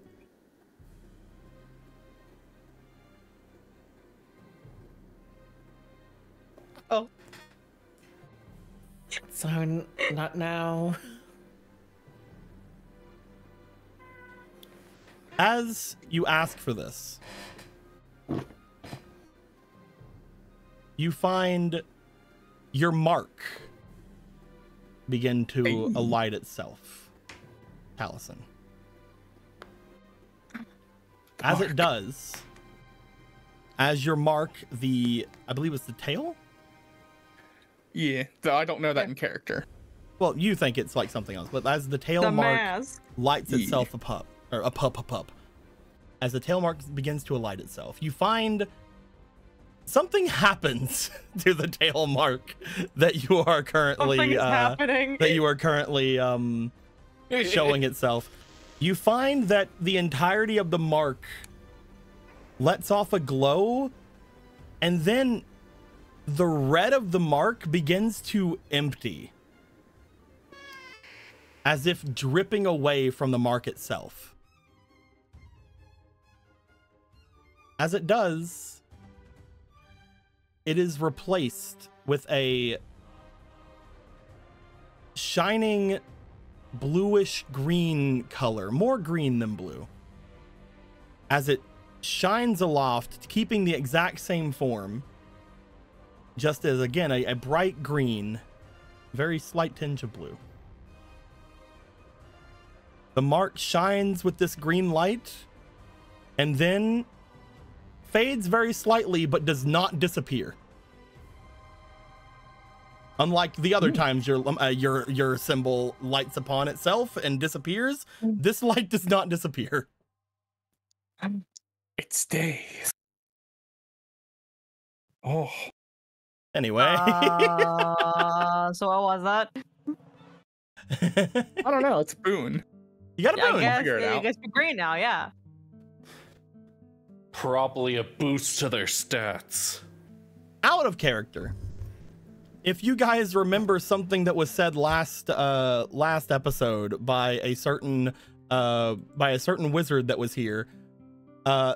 Oh. So, not now. As you ask for this, you find your mark begin to alight itself, Taliesin. As it does, as your mark, I believe it's the tail? Yeah, though I don't know that in character. well, you think it's like something else, but as the tail The mark mask. lights itself up, as the tail mark begins to alight itself, you find something happens to the tail mark that you are currently Something is happening. showing itself. You find that the entirety of the mark lets off a glow, and then the red of the mark begins to empty, as if dripping away from the mark itself. As it does, it is replaced with a shining bluish green color, more green than blue, as it shines aloft, keeping the exact same form, just as, again, a bright green, very slight tinge of blue. The mark shines with this green light and then fades very slightly, but does not disappear. Unlike the other times your symbol lights upon itself and disappears, this light does not disappear. It stays. Oh. Anyway. So what was that? I don't know. It's Boone. You got a Boone. I Figure it out. guess you're green now, yeah. Probably a boost to their stats. Out of character. If you guys remember something that was said last episode by a certain wizard that was here,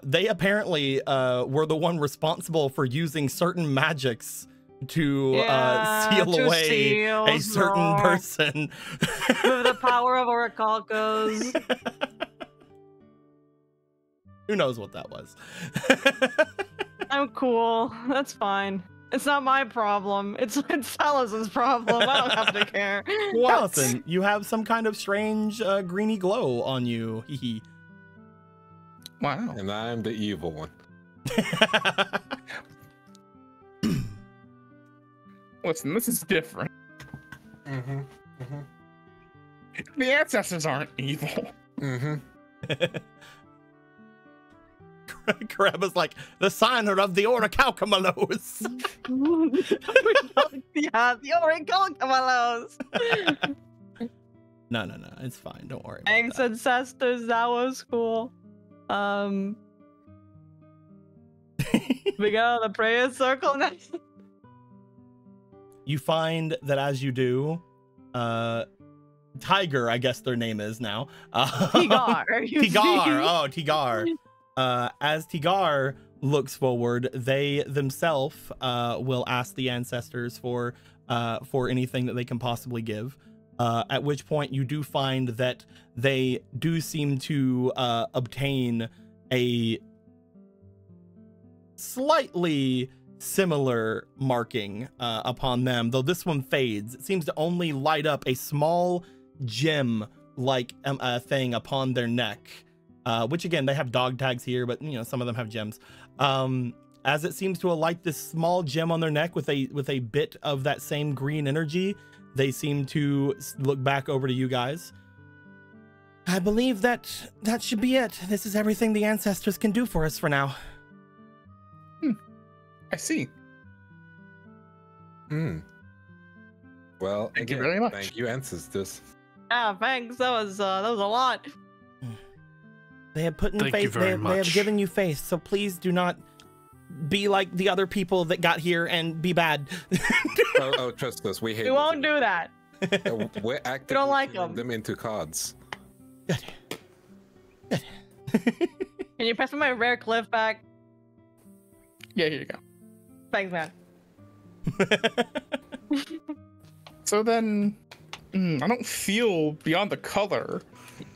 they apparently were the one responsible for using certain magics to seal away a certain person. With the power of orichalcos. Who knows what that was? I'm cool. That's fine. It's not my problem. It's Salas's problem. I don't have to care. Allison, you have some kind of strange greeny glow on you. Hee Wow. And I'm the evil one. Listen, this is different. The ancestors aren't evil. Karaba's like, the signer of the orichalcos. Yeah, the orichalcos. No, it's fine. Don't worry about Thanks, that. ancestors. That was cool. We got the prayer circle now. You find that as you do, Tiger, I guess their name is now. Tigar. Tigar. As Tigar looks forward, they themselves will ask the ancestors for anything that they can possibly give. At which point you do find that they do seem to obtain a slightly similar marking upon them, though this one fades. It seems to only light up a small gem like thing upon their neck, which again, they have dog tags here, but you know, some of them have gems. As it seems to alight this small gem on their neck with a bit of that same green energy, they seem to look back over to you guys. I believe that should be it. This is everything the ancestors can do for us for now. I see. Well, Thank you very much. Thank you, ancestors. Yeah, thanks. That was a lot. They have put in Thank you faith. very They have much. given you faith. So please do not be like the other people that got here and be bad. Oh, trust us. We hate. We won't do that. We're actively don't like turning them. them into cards. Good. Can you pass me my rare cliff back? Yeah, here you go. Thanks, man. So then, I don't feel beyond the color.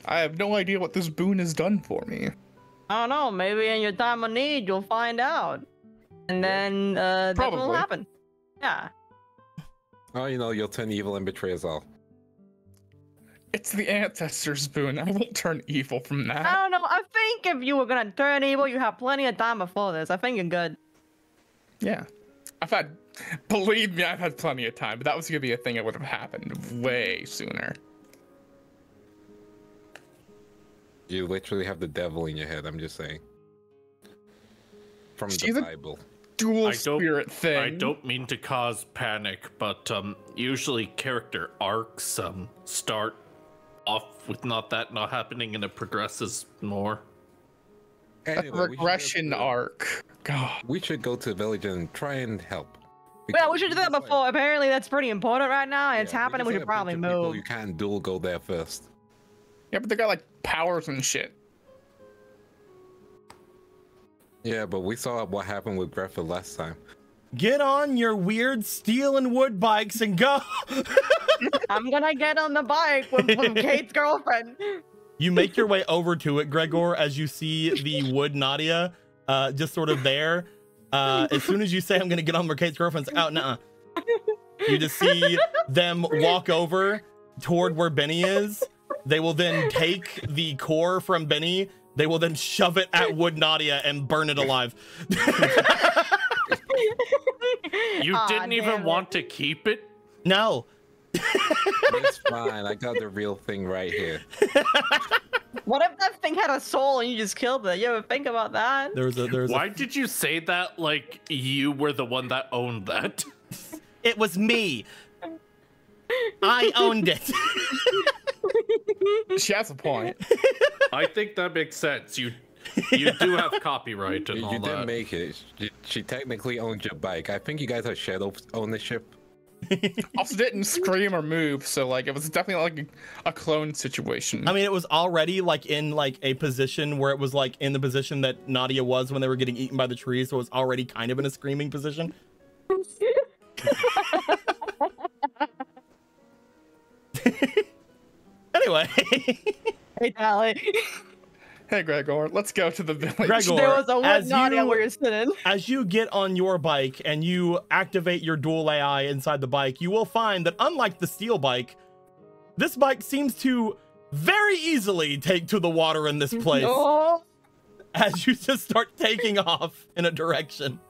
I have no idea what this boon has done for me. I don't know. Maybe in your time of need, you'll find out. And then that will Probably. happen. Yeah. Oh, you know, you'll turn evil and betray us all. It's the ancestors' boon. I won't turn evil from I that. don't know. I think if you were gonna turn evil, you have plenty of time before this. I think you're good. Yeah. I've had Believe me, I've had plenty of time, but that was gonna be a thing that would have happened way sooner. You literally have the devil in your head, I'm just saying. From She's the a- Bible. Dual spirit thing. I don't mean to cause panic, but usually character arcs start off with not happening and it progresses more. A Anyway, regression arc. God. We should go to the village and try and help. Yeah, we should do that Because, before. Apparently, that's pretty important right now. It's yeah, happening. We just should let a probably bunch of people move. You can't duel go there first. Yeah, but they got like powers and shit. Yeah, but we saw what happened with Greffa last time. Get on your weird steel and wood bikes and go. I'm gonna get on the bike with Kate's girlfriend. You make your way over to it, Gregor, as you see the wood Nadia just sort of there. As soon as you say, I'm going to get on Mercade's girlfriend's out, nuh-uh. You just see them walk over toward where Benny is. They will then take the core from Benny. They will then shove it at Wood Nadia and burn it alive. You didn't even want to keep it? No. It's fine. I got the real thing right here. What if that thing had a soul and you just killed it? You ever think about that? Why did you say that like you were the one that owned that? It was me. I owned it. She has a point. I think that makes sense. You do have copyright and all You that. didn't make it. She technically owns your bike. I think you guys have shared ownership. Also didn't scream or move, so like it was definitely like a clone situation. I mean, it was already like in like a position where it was like in the position that Nadia was when they were getting eaten by the trees, so it was already kind of in a screaming position. Anyway. Hey, Tally. Hey, Gregor, let's go to the village. Gregor, There was a wood as Nadia you- where you're sitting. As you get on your bike and you activate your dual AI inside the bike, you will find that unlike the steel bike, this bike seems to very easily take to the water in this place Oh, as you just start taking off in a direction.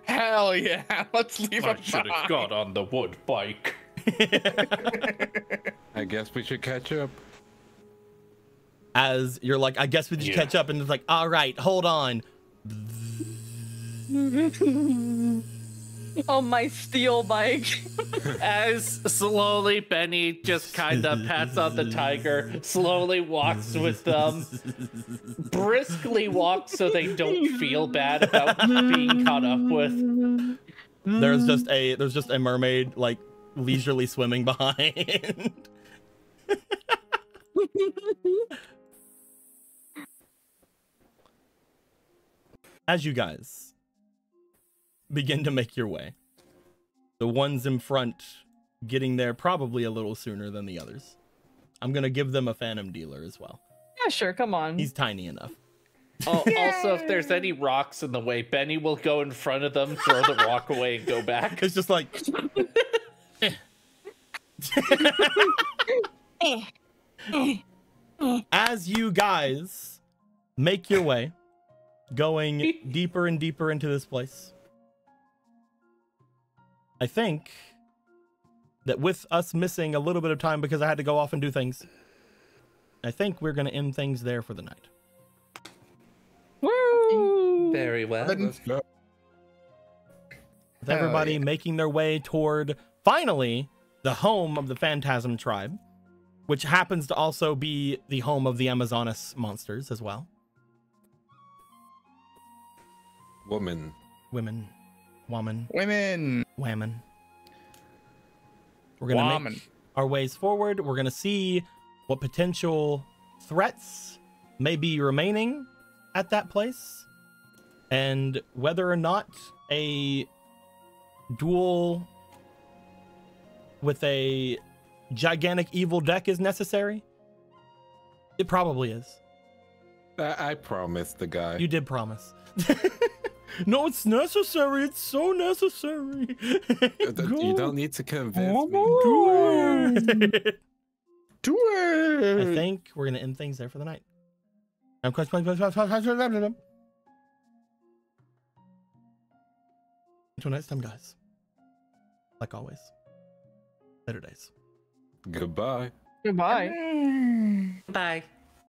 Hell yeah, let's leave I him should have behind. got on the wood bike. I guess we should catch up. As you're like, I guess we just Yeah. catch up, and it's like, all right, hold on. on my steel bike. As slowly Benny just kind of pats on the tiger, slowly walks with them, briskly walks so they don't feel bad about being caught up with. There's just a mermaid like leisurely swimming behind. As you guys begin to make your way, the ones in front getting there probably a little sooner than the others. I'm gonna give them a Phantom Dealer as well. Yeah, sure, come on. He's tiny enough. Oh, also, if there's any rocks in the way, Benny will go in front of them, throw the rock away, and go back. It's just like as you guys make your way, going deeper and deeper into this place, I think that with us missing a little bit of time because I had to go off and do things, I think we're going to end things there for the night. Woo! Very well. Let's go. With everybody making their way toward, finally, the home of the Phantasm tribe, which happens to also be the home of the Amazonas monsters as well. Woman. Women. Woman. Women. Whammon. We're going to Whammon. make our ways forward. We're going to see what potential threats may be remaining at that place, and whether or not a duel with a gigantic evil deck is necessary. It probably is. I promised the guy. You did promise. No, it's necessary. It's so necessary. You don't need to convince me. Do it. Do it. I think we're gonna end things there for the night. Until next time, guys. like always. Later days. Goodbye. Goodbye. Bye.